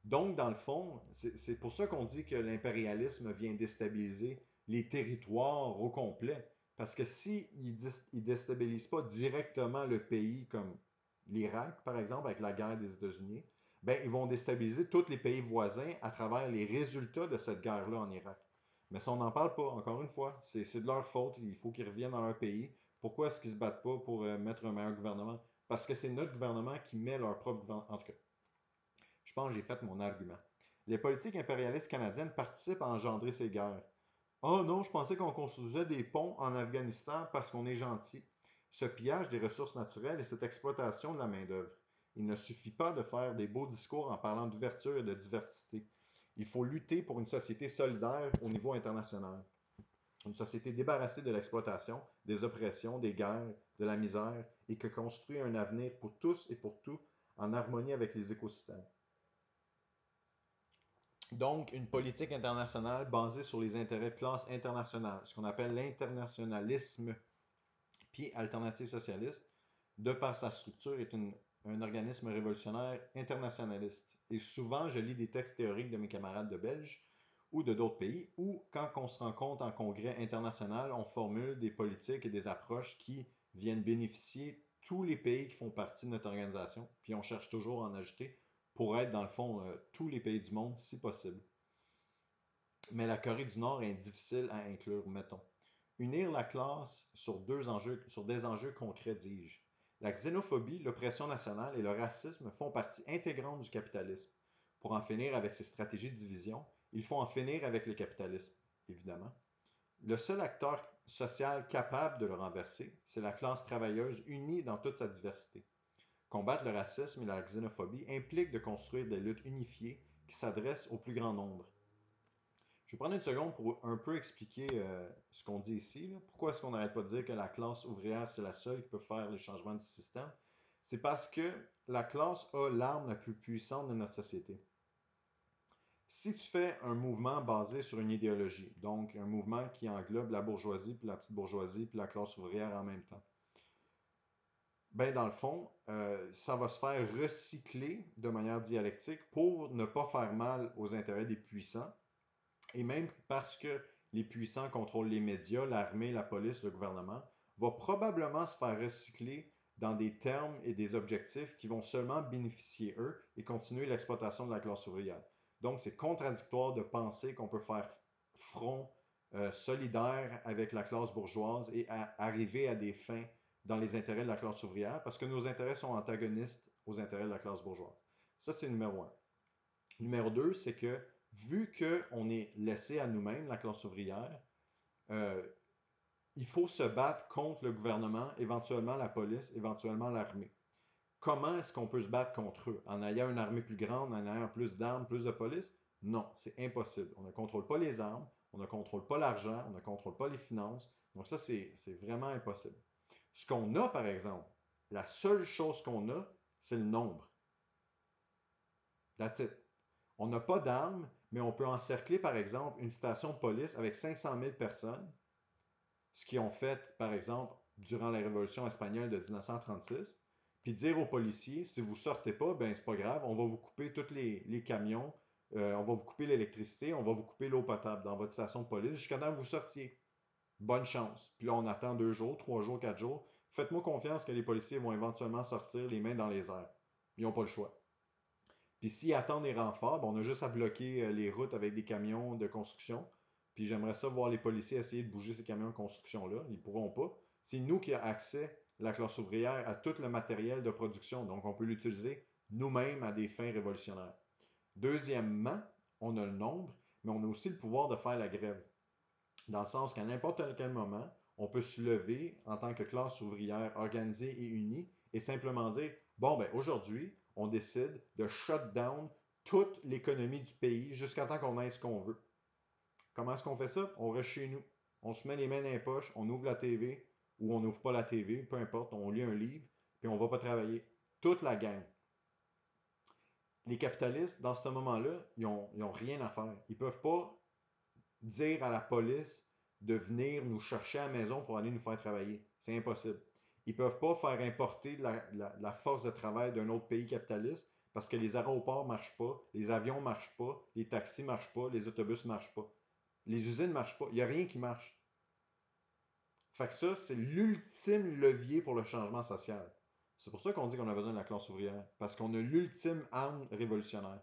Donc, dans le fond, c'est pour ça qu'on dit que l'impérialisme vient déstabiliser les territoires au complet. Parce que s'ils ne déstabilisent pas directement le pays, comme l'Irak, par exemple, avec la guerre des États-Unis, ben, ils vont déstabiliser tous les pays voisins à travers les résultats de cette guerre-là en Irak. Mais ça, on n'en parle pas, encore une fois. C'est de leur faute. Il faut qu'ils reviennent dans leur pays. Pourquoi est-ce qu'ils ne se battent pas pour mettre un meilleur gouvernement? Parce que c'est notre gouvernement qui met leur propre gouvernement. En tout cas, je pense que j'ai fait mon argument. Les politiques impérialistes canadiennes participent à engendrer ces guerres. Oh non, je pensais qu'on construisait des ponts en Afghanistan parce qu'on est gentil. Ce pillage des ressources naturelles et cette exploitation de la main-d'œuvre. Il ne suffit pas de faire des beaux discours en parlant d'ouverture et de diversité. Il faut lutter pour une société solidaire au niveau international. Une société débarrassée de l'exploitation, des oppressions, des guerres, de la misère et qui construit un avenir pour tous et pour tout en harmonie avec les écosystèmes. Donc, une politique internationale basée sur les intérêts de classe internationale, ce qu'on appelle l'internationalisme, puis Alternative socialiste, de par sa structure, est un organisme révolutionnaire internationaliste. Et souvent, je lis des textes théoriques de mes camarades de Belge ou de d'autres pays, où, quand on se rencontre en congrès international, on formule des politiques et des approches qui viennent bénéficier tous les pays qui font partie de notre organisation, puis on cherche toujours à en ajouter pour être, dans le fond, tous les pays du monde, si possible. Mais la Corée du Nord est difficile à inclure, mettons. Unir la classe sur des enjeux concrets, dis-je. La xénophobie, l'oppression nationale et le racisme font partie intégrante du capitalisme. Pour en finir avec ces stratégies de division, il faut en finir avec le capitalisme, évidemment. Le seul acteur social capable de le renverser, c'est la classe travailleuse unie dans toute sa diversité. Combattre le racisme et la xénophobie implique de construire des luttes unifiées qui s'adressent au plus grand nombre. Je vais prendre une seconde pour un peu expliquer ce qu'on dit ici. Là. Pourquoi est-ce qu'on n'arrête pas de dire que la classe ouvrière, c'est la seule qui peut faire les changements du système? C'est parce que la classe a l'arme la plus puissante de notre société. Si tu fais un mouvement basé sur une idéologie, donc un mouvement qui englobe la bourgeoisie, puis la petite bourgeoisie, puis la classe ouvrière en même temps, ben dans le fond, ça va se faire recycler de manière dialectique pour ne pas faire mal aux intérêts des puissants, et même parce que les puissants contrôlent les médias, l'armée, la police, le gouvernement, va probablement se faire recycler dans des termes et des objectifs qui vont seulement bénéficier eux et continuer l'exploitation de la classe ouvrière. Donc, c'est contradictoire de penser qu'on peut faire front solidaire avec la classe bourgeoise et arriver à des fins dans les intérêts de la classe ouvrière parce que nos intérêts sont antagonistes aux intérêts de la classe bourgeoise. Ça, c'est numéro un. Numéro deux, c'est que vu qu'on est laissé à nous-mêmes, la classe ouvrière, euh, il faut se battre contre le gouvernement, éventuellement la police, éventuellement l'armée. Comment est-ce qu'on peut se battre contre eux? En ayant une armée plus grande, en ayant plus d'armes, plus de police? Non, c'est impossible. On ne contrôle pas les armes, on ne contrôle pas l'argent, on ne contrôle pas les finances. Donc ça, c'est vraiment impossible. Ce qu'on a, par exemple, la seule chose qu'on a, c'est le nombre. That's it. On n'a pas d'armes, mais on peut encercler, par exemple, une station de police avec 500 000 personnes, ce qu'ils ont fait, par exemple, durant la Révolution espagnole de 1936, puis dire aux policiers, si vous ne sortez pas, ben c'est pas grave, on va vous couper tous les camions, on va vous couper l'électricité, on va vous couper l'eau potable dans votre station de police jusqu'à temps que vous sortiez. Bonne chance. Puis là, on attend 2 jours, 3 jours, 4 jours. Faites-moi confiance que les policiers vont éventuellement sortir les mains dans les airs. Ils n'ont pas le choix. Puis s'ils attendent des renforts, ben, on a juste à bloquer les routes avec des camions de construction. Puis j'aimerais ça voir les policiers essayer de bouger ces camions de construction-là. Ils ne pourront pas. C'est nous qui avons accès, la classe ouvrière, à tout le matériel de production. Donc on peut l'utiliser nous-mêmes à des fins révolutionnaires. Deuxièmement, on a le nombre, mais on a aussi le pouvoir de faire la grève. Dans le sens qu'à n'importe quel moment, on peut se lever en tant que classe ouvrière organisée et unie et simplement dire, bon, ben aujourd'hui, on décide de shut down toute l'économie du pays jusqu'à temps qu'on ait ce qu'on veut. Comment est-ce qu'on fait ça? On reste chez nous. On se met les mains dans les poches, on ouvre la TV ou on n'ouvre pas la TV, peu importe, on lit un livre, puis on ne va pas travailler. Toute la gang. Les capitalistes, dans ce moment-là, ils n'ont rien à faire. Ils ne peuvent pas dire à la police de venir nous chercher à la maison pour aller nous faire travailler. C'est impossible. Ils ne peuvent pas faire importer la force de travail d'un autre pays capitaliste parce que les aéroports ne marchent pas, les avions ne marchent pas, les taxis ne marchent pas, les autobus ne marchent pas. Les usines ne marchent pas. Il n'y a rien qui marche. Fait que ça, c'est l'ultime levier pour le changement social. C'est pour ça qu'on dit qu'on a besoin de la classe ouvrière. Parce qu'on a l'ultime arme révolutionnaire.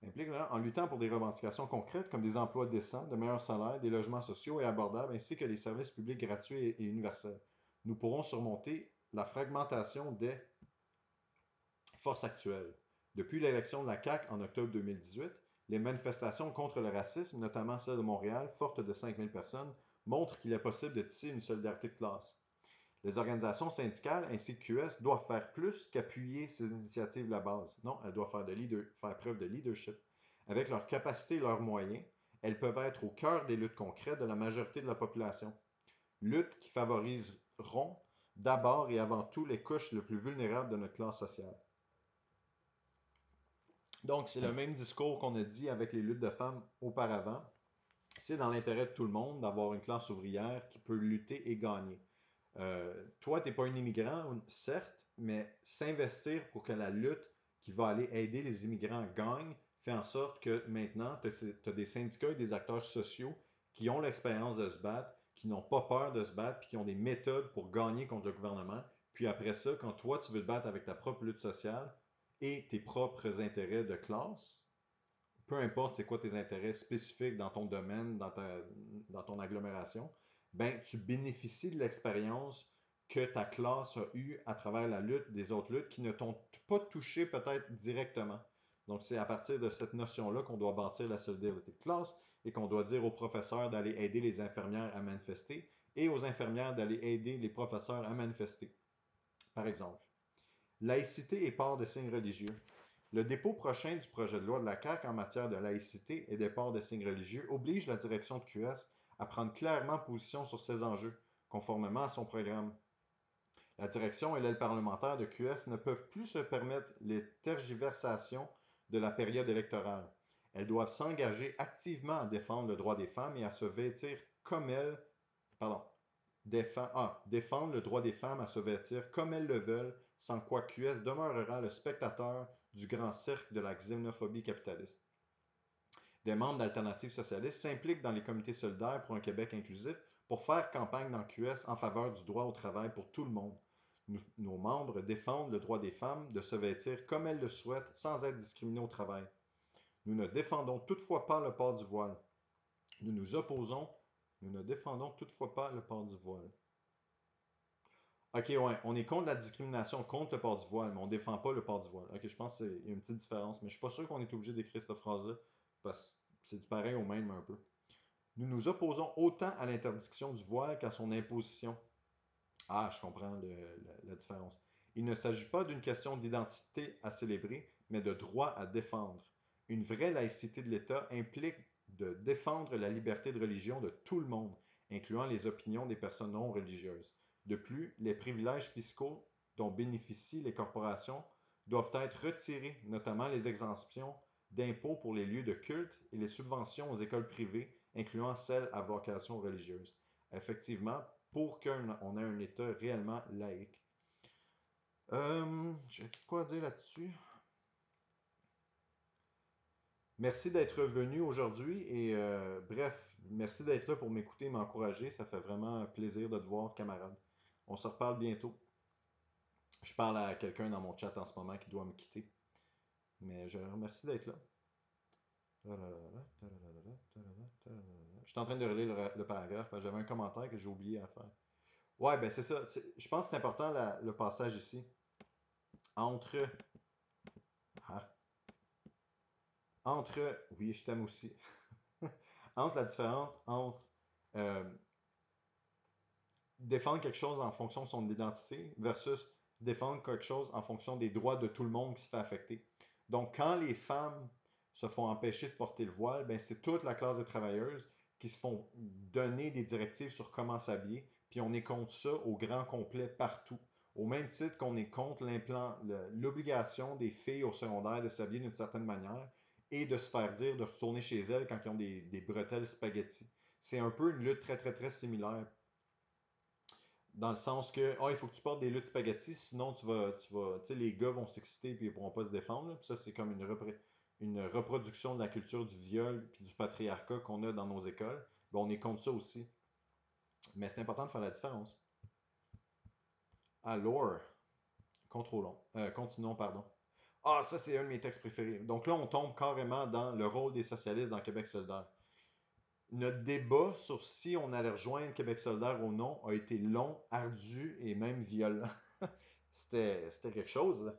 Implique en luttant pour des revendications concrètes comme des emplois décents, de meilleurs salaires, des logements sociaux et abordables, ainsi que des services publics gratuits et universels. Nous pourrons surmonter la fragmentation des forces actuelles. Depuis l'élection de la CAQ en octobre 2018, les manifestations contre le racisme, notamment celle de Montréal, forte de 5000 personnes, montrent qu'il est possible de tisser une solidarité de classe. Les organisations syndicales ainsi que QS doivent faire plus qu'appuyer ces initiatives de la base. Non, elles doivent faire preuve de leadership. Avec leurs capacités et leurs moyens, elles peuvent être au cœur des luttes concrètes de la majorité de la population. Luttes qui favoriseront d'abord et avant tout les couches les plus vulnérables de notre classe sociale. Donc, c'est le même discours qu'on a dit avec les luttes de femmes auparavant. C'est dans l'intérêt de tout le monde d'avoir une classe ouvrière qui peut lutter et gagner. Toi, tu n'es pas un immigrant, certes, mais s'investir pour que la lutte qui va aller aider les immigrants gagne fait en sorte que maintenant, tu as des syndicats et des acteurs sociaux qui ont l'expérience de se battre, qui n'ont pas peur de se battre, puis qui ont des méthodes pour gagner contre le gouvernement. Puis après ça, quand toi, tu veux te battre avec ta propre lutte sociale et tes propres intérêts de classe, peu importe c'est quoi tes intérêts spécifiques dans ton domaine, dans ton agglomération, ben, tu bénéficies de l'expérience que ta classe a eue à travers la lutte des autres luttes qui ne t'ont pas touché peut-être directement. Donc, c'est à partir de cette notion-là qu'on doit bâtir la solidarité de classe et qu'on doit dire aux professeurs d'aller aider les infirmières à manifester et aux infirmières d'aller aider les professeurs à manifester. Par exemple, laïcité et port de signes religieux. Le dépôt prochain du projet de loi de la CAQ en matière de laïcité et de port de signes religieux oblige la direction de QS à prendre clairement position sur ces enjeux, conformément à son programme. La direction et l'aile parlementaire de QS ne peuvent plus se permettre les tergiversations de la période électorale. Elles doivent s'engager activement à défendre le droit des femmes et à se vêtir comme elles, pardon, défendre le droit des femmes à se vêtir comme elles le veulent, sans quoi QS demeurera le spectateur du grand cercle de la xénophobie capitaliste. Des membres d'Alternatives socialistes s'impliquent dans les comités solidaires pour un Québec inclusif pour faire campagne dans QS en faveur du droit au travail pour tout le monde. Nos membres défendent le droit des femmes de se vêtir comme elles le souhaitent sans être discriminées au travail. Nous ne défendons toutefois pas le port du voile. Nous ne défendons toutefois pas le port du voile. Ok, ouais, on est contre la discrimination, contre le port du voile, mais on défend pas le port du voile. Ok, je pense qu'il y a une petite différence, mais je suis pas sûr qu'on est obligé d'écrire cette phrase-là, parce que c'est du pareil au même un peu. Nous nous opposons autant à l'interdiction du voile qu'à son imposition. Ah, je comprends la différence. Il ne s'agit pas d'une question d'identité à célébrer, mais de droit à défendre. Une vraie laïcité de l'État implique de défendre la liberté de religion de tout le monde, incluant les opinions des personnes non religieuses. De plus, les privilèges fiscaux dont bénéficient les corporations doivent être retirés, notamment les exemptions d'impôts pour les lieux de culte et les subventions aux écoles privées, incluant celles à vocation religieuse. Effectivement, pour qu'on ait un État réellement laïque. J'ai quoi dire là-dessus? Merci d'être venu aujourd'hui et bref, merci d'être là pour m'écouter et m'encourager. Ça fait vraiment plaisir de te voir, camarade. On se reparle bientôt. Je parle à quelqu'un dans mon chat en ce moment qui doit me quitter. Mais je le remercie d'être là. Je suis en train de relire le paragraphe parce que j'avais un commentaire que j'ai oublié à faire. Ouais, ben c'est ça. Je pense que c'est important le passage ici. Entre. Ah, entre. Oui, je t'aime aussi. Entre la différence entre euh, défendre quelque chose en fonction de son identité versus défendre quelque chose en fonction des droits de tout le monde qui se fait affecter. Donc, quand les femmes se font empêcher de porter le voile, ben, c'est toute la classe des travailleuses qui se font donner des directives sur comment s'habiller, puis on est contre ça au grand complet partout. Au même titre qu'on est contre l'obligation des filles au secondaire de s'habiller d'une certaine manière et de se faire dire de retourner chez elles quand ils ont des bretelles spaghetti. C'est un peu une lutte très, très, très similaire dans le sens que, il faut que tu portes des luttes spaghetti, sinon tu sais, les gars vont s'exciter puis ils pourront pas se défendre. Là. Puis ça, c'est comme une reproduction de la culture du viol puis du patriarcat qu'on a dans nos écoles. Ben, on est contre ça aussi. Mais c'est important de faire la différence. Alors, contrôlons. Continuons, pardon. Ah, ça, c'est un de mes textes préférés. Donc là, on tombe carrément dans le rôle des socialistes dans Québec solidaire. Notre débat sur si on allait rejoindre Québec solidaire ou non a été long, ardu et même violent. C'était quelque chose, là.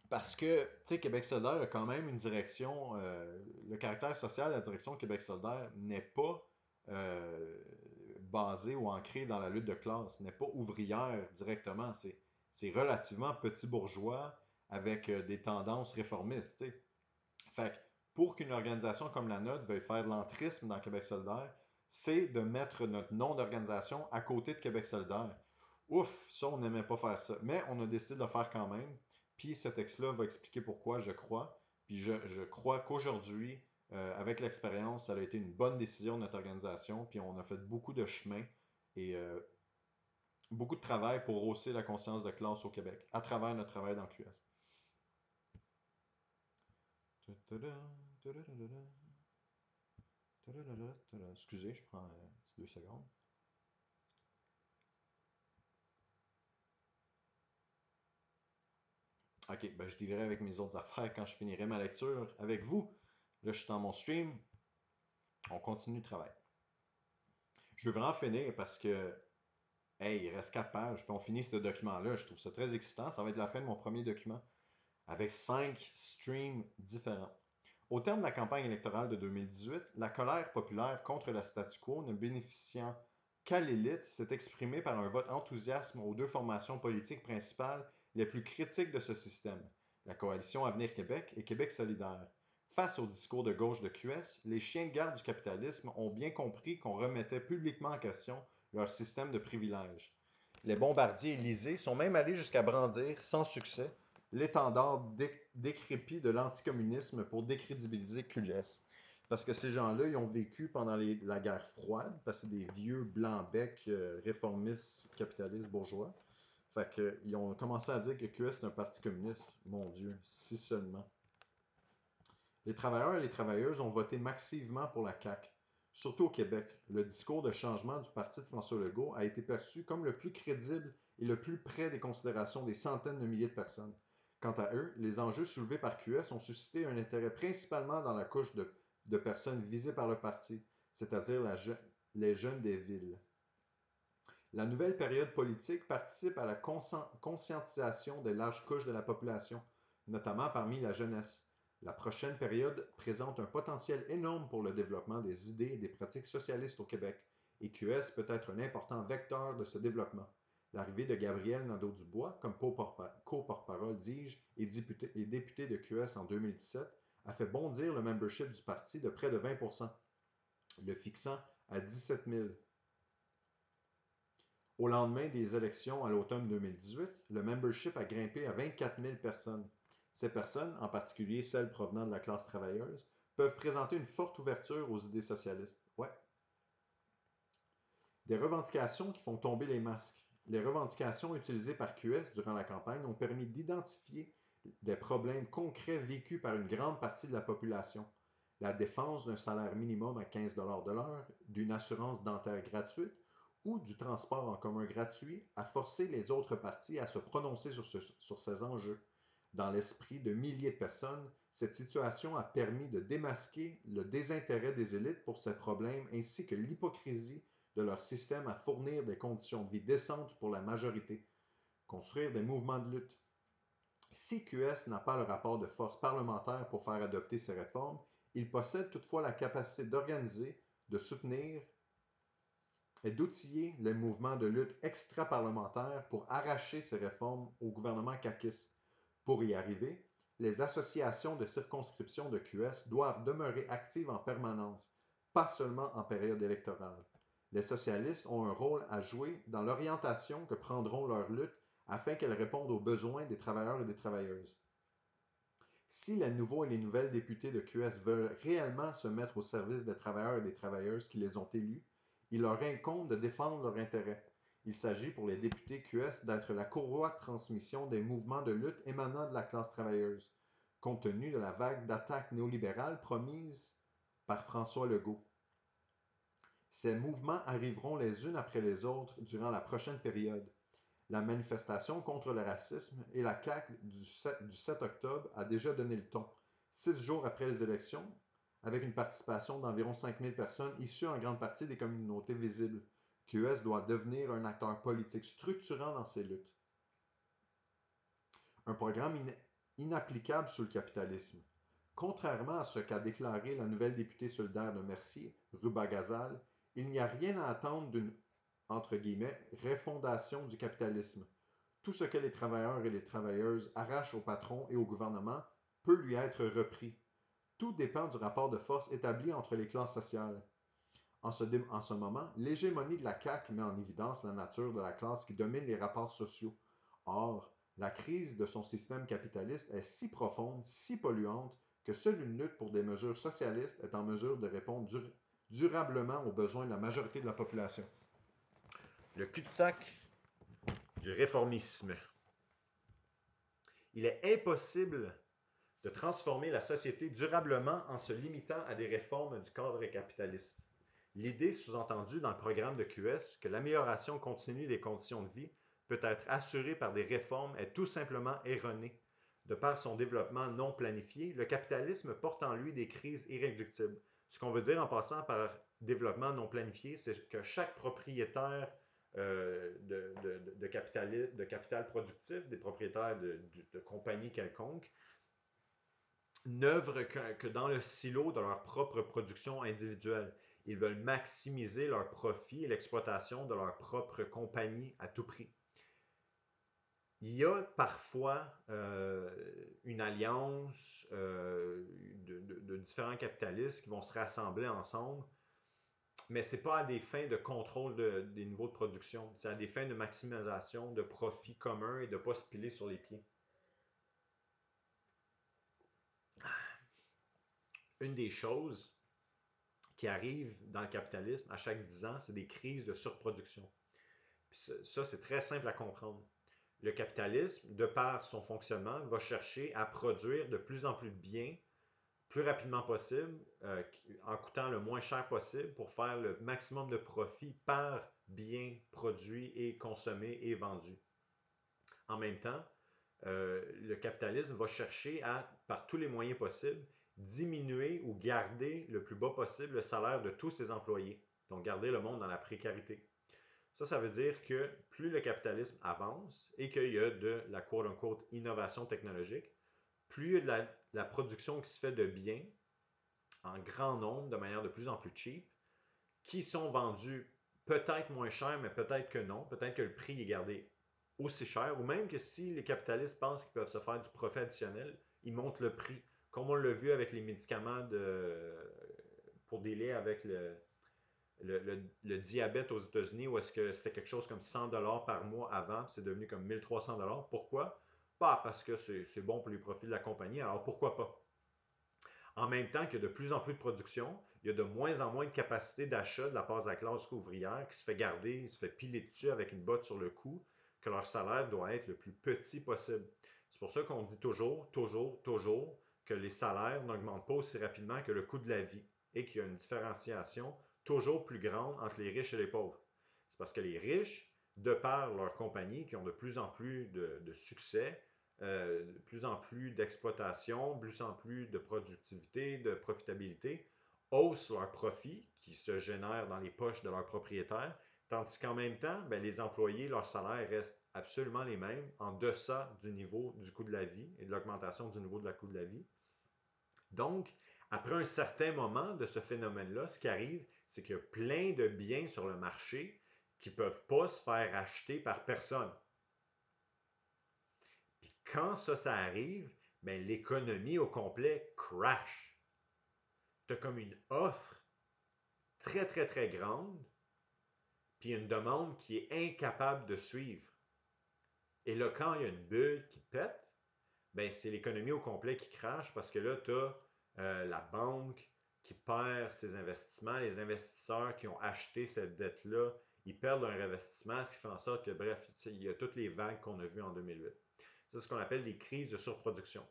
Parce que, tu sais, Québec solidaire a quand même une direction, le caractère social de la direction de Québec solidaire n'est pas basé ou ancré dans la lutte de classe, n'est pas ouvrière directement, c'est relativement petit bourgeois avec des tendances réformistes, tu sais. Fait que pour qu'une organisation comme la nôtre veuille faire de l'entrisme dans Québec solidaire, c'est de mettre notre nom d'organisation à côté de Québec solidaire. Ouf, ça, on n'aimait pas faire ça. Mais on a décidé de le faire quand même. Puis ce texte-là va expliquer pourquoi, je crois. Puis je crois qu'aujourd'hui, avec l'expérience, ça a été une bonne décision de notre organisation. Puis on a fait beaucoup de chemin et beaucoup de travail pour hausser la conscience de classe au Québec à travers notre travail dans QS. Excusez, je prends 2 secondes. Ok, ben je dirai avec mes autres affaires quand je finirai ma lecture avec vous. Là, je suis dans mon stream. On continue le travail. Je veux vraiment finir parce que, hey, il reste 4 pages, puis on finit ce document-là. Je trouve ça très excitant. Ça va être la fin de mon premier document avec 5 streams différents. Au terme de la campagne électorale de 2018, la colère populaire contre le statu quo ne bénéficiant qu'à l'élite s'est exprimée par un vote enthousiaste aux 2 formations politiques principales les plus critiques de ce système, la coalition Avenir Québec et Québec solidaire. Face au discours de gauche de QS, les chiens de garde du capitalisme ont bien compris qu'on remettait publiquement en question leur système de privilèges. Les bombardiers Élysée sont même allés jusqu'à brandir, sans succès, l'étendard décrépit de l'anticommunisme pour décrédibiliser QS. Parce que ces gens-là, ils ont vécu pendant la guerre froide, parce que c'est des vieux blancs-becs réformistes, capitalistes, bourgeois. Fait qu'ils ont commencé à dire que QS est un parti communiste. Mon Dieu, si seulement. Les travailleurs et les travailleuses ont voté massivement pour la CAQ. Surtout au Québec, le discours de changement du parti de François Legault a été perçu comme le plus crédible et le plus près des considérations des centaines de milliers de personnes. Quant à eux, les enjeux soulevés par QS ont suscité un intérêt principalement dans la couche de personnes visées par le parti, c'est-à-dire les jeunes des villes. La nouvelle période politique participe à la conscientisation des larges couches de la population, notamment parmi la jeunesse. La prochaine période présente un potentiel énorme pour le développement des idées et des pratiques socialistes au Québec, et QS peut être un important vecteur de ce développement. L'arrivée de Gabriel Nadeau-Dubois comme co-porte-parole, dis-je, et député de QS en 2017 a fait bondir le membership du parti de près de 20%, le fixant à 17 000. Au lendemain des élections à l'automne 2018, le membership a grimpé à 24 000 personnes. Ces personnes, en particulier celles provenant de la classe travailleuse, peuvent présenter une forte ouverture aux idées socialistes. Ouais. Des revendications qui font tomber les masques. Les revendications utilisées par QS durant la campagne ont permis d'identifier des problèmes concrets vécus par une grande partie de la population. La défense d'un salaire minimum à 15 $ de l'heure, d'une assurance dentaire gratuite ou du transport en commun gratuit a forcé les autres parties à se prononcer sur ces enjeux. Dans l'esprit de milliers de personnes, cette situation a permis de démasquer le désintérêt des élites pour ces problèmes ainsi que l'hypocrisie de leur système à fournir des conditions de vie décentes pour la majorité, construire des mouvements de lutte. Si QS n'a pas le rapport de force parlementaire pour faire adopter ces réformes, il possède toutefois la capacité d'organiser, de soutenir et d'outiller les mouvements de lutte extra-parlementaires pour arracher ces réformes au gouvernement caquiste. Pour y arriver, les associations de circonscription de QS doivent demeurer actives en permanence, pas seulement en période électorale. Les socialistes ont un rôle à jouer dans l'orientation que prendront leurs luttes afin qu'elles répondent aux besoins des travailleurs et des travailleuses. Si les nouveaux et les nouvelles députés de QS veulent réellement se mettre au service des travailleurs et des travailleuses qui les ont élus, il leur incombe de défendre leurs intérêts. Il s'agit pour les députés QS d'être la courroie de transmission des mouvements de lutte émanant de la classe travailleuse, compte tenu de la vague d'attaques néolibérales promise par François Legault. Ces mouvements arriveront les unes après les autres durant la prochaine période. La manifestation contre le racisme et la CAQ du 7 octobre a déjà donné le ton, 6 jours après les élections, avec une participation d'environ 5000 personnes issues en grande partie des communautés visibles. QS doit devenir un acteur politique structurant dans ces luttes. Un programme inapplicable sous le capitalisme. Contrairement à ce qu'a déclaré la nouvelle députée solidaire de Mercier, Ruba Gazal, il n'y a rien à attendre d'une entre guillemets, refondation du capitalisme. Tout ce que les travailleurs et les travailleuses arrachent au patron et au gouvernement peut lui être repris. Tout dépend du rapport de force établi entre les classes sociales. En ce moment, l'hégémonie de la CAQ met en évidence la nature de la classe qui domine les rapports sociaux. Or, la crise de son système capitaliste est si profonde, si polluante, que seule une lutte pour des mesures socialistes est en mesure de répondre durablement aux besoins de la majorité de la population. Le cul-de-sac du réformisme. Il est impossible de transformer la société durablement en se limitant à des réformes du cadre capitaliste. L'idée sous-entendue dans le programme de QS que l'amélioration continue des conditions de vie peut être assurée par des réformes est tout simplement erronée. De par son développement non planifié, le capitalisme porte en lui des crises irréductibles. Ce qu'on veut dire en passant par développement non planifié, c'est que chaque propriétaire de capital productif, des propriétaires de compagnies quelconques, n'œuvrent que dans le silo de leur propre production individuelle. Ils veulent maximiser leur profit et l'exploitation de leur propre compagnie à tout prix. Il y a parfois une alliance de différents capitalistes qui vont se rassembler ensemble, mais ce n'est pas à des fins de contrôle des niveaux de production, c'est à des fins de maximisation de profits communs et de ne pas se piler sur les pieds. Une des choses qui arrivent dans le capitalisme à chaque 10 ans, c'est des crises de surproduction. Puis ça, c'est très simple à comprendre. Le capitalisme, de par son fonctionnement, va chercher à produire de plus en plus de biens plus rapidement possible, en coûtant le moins cher possible pour faire le maximum de profit par bien produit et consommé et vendu. En même temps, le capitalisme va chercher à, par tous les moyens possibles, diminuer ou garder le plus bas possible le salaire de tous ses employés. Donc, garder le monde dans la précarité. Ça veut dire que plus le capitalisme avance et qu'il y a de la quote-unquote innovation technologique, plus il y a de la production qui se fait de biens en grand nombre, de manière de plus en plus cheap, qui sont vendus peut-être moins cher, mais peut-être que non. Peut-être que le prix est gardé aussi cher, ou même que si les capitalistes pensent qu'ils peuvent se faire du profit additionnel, ils montent le prix. Comme on l'a vu avec les médicaments pour dealer avec le diabète aux États-Unis, où est-ce que c'était quelque chose comme 100$ par mois avant, puis c'est devenu comme 1300$. Pourquoi? Pas parce que c'est bon pour les profits de la compagnie, alors pourquoi pas? En même temps qu'il y a de plus en plus de production, il y a de moins en moins de capacité d'achat de la part de la classe ouvrière qui se fait garder, se fait piler dessus avec une botte sur le cou, que leur salaire doit être le plus petit possible. C'est pour ça qu'on dit toujours que les salaires n'augmentent pas aussi rapidement que le coût de la vie et qu'il y a une différenciation toujours plus grande entre les riches et les pauvres. parce que les riches, de par leur compagnie, qui ont de plus en plus de succès, de plus en plus d'exploitation, de plus en plus de productivité, de profitabilité, haussent leurs profits qui se génèrent dans les poches de leurs propriétaires, tandis qu'en même temps, ben, les employés, leurs salaires restent absolument les mêmes, en deçà du niveau du coût de la vie et de l'augmentation du niveau de la coût de la vie. Donc, après un certain moment de ce phénomène-là, ce qui arrive, c'est qu'il y a plein de biens sur le marché qui ne peuvent pas se faire acheter par personne. Puis quand ça arrive, ben, l'économie au complet crash. Tu as comme une offre très, très, très grande, puis une demande qui est incapable de suivre. Et là, quand il y a une bulle qui pète, ben, c'est l'économie au complet qui crache parce que là, tu as la banque qui perd ses investissements, les investisseurs qui ont acheté cette dette-là, ils perdent leur investissement, ce qui fait en sorte que, bref, il y a toutes les vagues qu'on a vues en 2008. C'est ce qu'on appelle des crises de surproduction.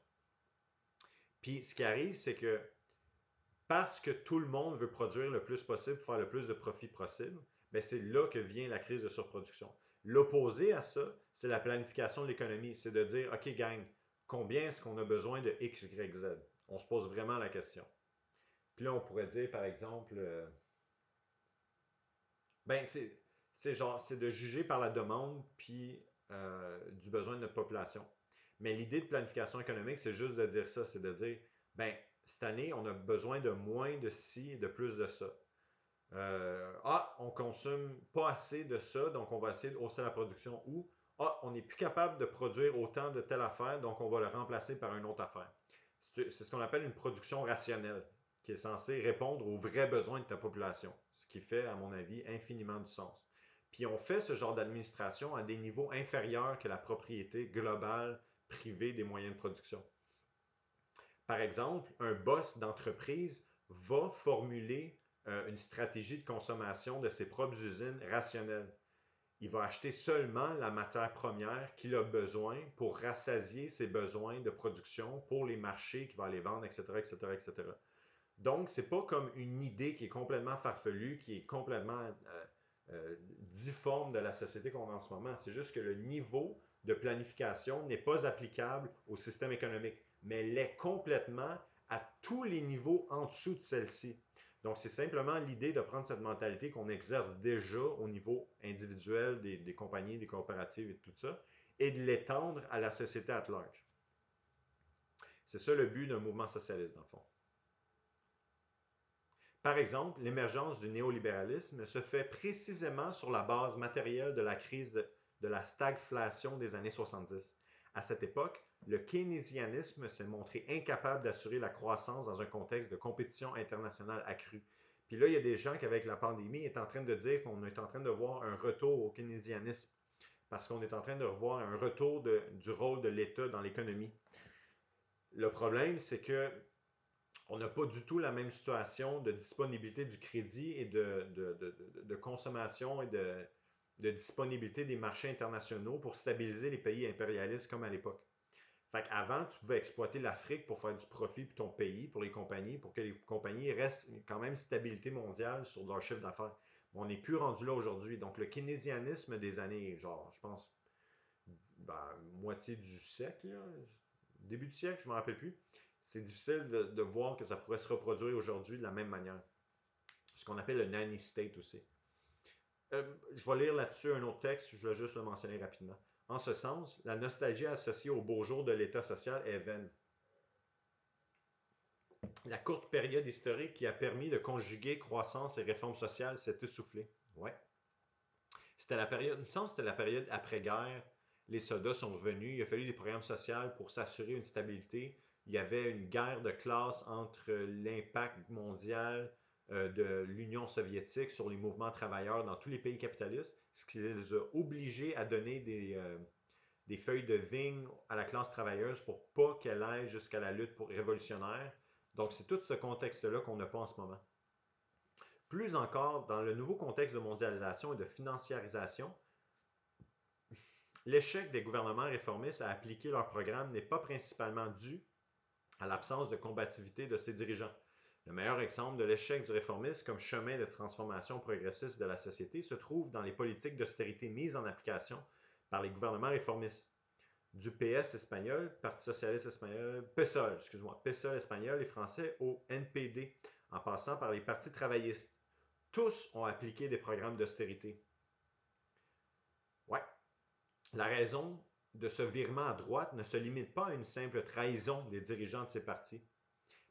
Puis ce qui arrive, c'est que parce que tout le monde veut produire le plus possible pour faire le plus de profit possible, ben c'est là que vient la crise de surproduction. L'opposé à ça, c'est la planification de l'économie. C'est de dire, OK, gang, combien est-ce qu'on a besoin de X, Y, Z? On se pose vraiment la question. Puis là, on pourrait dire, par exemple, ben c'est de juger par la demande puis du besoin de notre population. Mais l'idée de planification économique, c'est juste de dire ça, c'est de dire, ben cette année, on a besoin de moins de ci et de plus de ça. On consomme pas assez de ça, donc on va essayer de hausser la production. Ou, on n'est plus capable de produire autant de telle affaire, donc on va le remplacer par une autre affaire. C'est ce qu'on appelle une production rationnelle, qui est censée répondre aux vrais besoins de ta population, ce qui fait, à mon avis, infiniment du sens. Puis on fait ce genre d'administration à des niveaux inférieurs que la propriété globale privée des moyens de production. Par exemple, un boss d'entreprise va formuler une stratégie de consommation de ses propres usines rationnelle. Il va acheter seulement la matière première qu'il a besoin pour rassasier ses besoins de production pour les marchés qu'il va aller vendre, etc., etc., etc. Donc, ce n'est pas comme une idée qui est complètement farfelue, qui est complètement difforme de la société qu'on a en ce moment. C'est juste que le niveau de planification n'est pas applicable au système économique, mais l'est complètement à tous les niveaux en dessous de celle-ci. Donc, c'est simplement l'idée de prendre cette mentalité qu'on exerce déjà au niveau individuel des compagnies, des coopératives et tout ça, et de l'étendre à la société at large. C'est ça le but d'un mouvement socialiste, dans le fond. Par exemple, l'émergence du néolibéralisme se fait précisément sur la base matérielle de la crise de la stagflation des années 70. À cette époque, le keynésianisme s'est montré incapable d'assurer la croissance dans un contexte de compétition internationale accrue. Puis là, il y a des gens qui, avec la pandémie, est en train de dire qu'on est en train de voir un retour au keynésianisme parce qu'on est en train de revoir un retour du rôle de l'État dans l'économie. Le problème, c'est que on n'a pas du tout la même situation de disponibilité du crédit et de consommation et de disponibilité des marchés internationaux pour stabiliser les pays impérialistes comme à l'époque. Fait qu'avant, tu pouvais exploiter l'Afrique pour faire du profit pour ton pays, pour les compagnies, pour que les compagnies restent quand même stabilité mondiale sur leur chiffre d'affaires. Mais on n'est plus rendu là aujourd'hui. Donc, le keynésianisme des années, genre, je pense, moitié du siècle, là, début du siècle, je ne me rappelle plus, c'est difficile de voir que ça pourrait se reproduire aujourd'hui de la même manière. Ce qu'on appelle le nanny state aussi. Je vais lire là-dessus un autre texte, je vais juste le mentionner rapidement. En ce sens, la nostalgie associée au beau jour de l'État social est vaine. La courte période historique qui a permis de conjuguer croissance et réforme sociale s'est essoufflée. Ouais. C'était la période, il me semble que c'était la période après-guerre. Les soldats sont revenus, il a fallu des programmes sociaux pour s'assurer une stabilité. Il y avait une guerre de classe entre l'impact mondial de l'Union soviétique sur les mouvements travailleurs dans tous les pays capitalistes, ce qui les a obligés à donner des feuilles de vigne à la classe travailleuse pour pas qu'elle aille jusqu'à la lutte révolutionnaire. Donc c'est tout ce contexte-là qu'on n'a pas en ce moment. Plus encore, dans le nouveau contexte de mondialisation et de financiarisation, l'échec des gouvernements réformistes à appliquer leur programme n'est pas principalement dû à l'absence de combativité de ses dirigeants. Le meilleur exemple de l'échec du réformisme comme chemin de transformation progressiste de la société se trouve dans les politiques d'austérité mises en application par les gouvernements réformistes. Du PS espagnol, Parti socialiste espagnol, PSOL, excuse-moi, PSOL espagnol et français au NPD, en passant par les partis travaillistes. Tous ont appliqué des programmes d'austérité. Ouais, la raison de ce virement à droite ne se limite pas à une simple trahison des dirigeants de ces partis.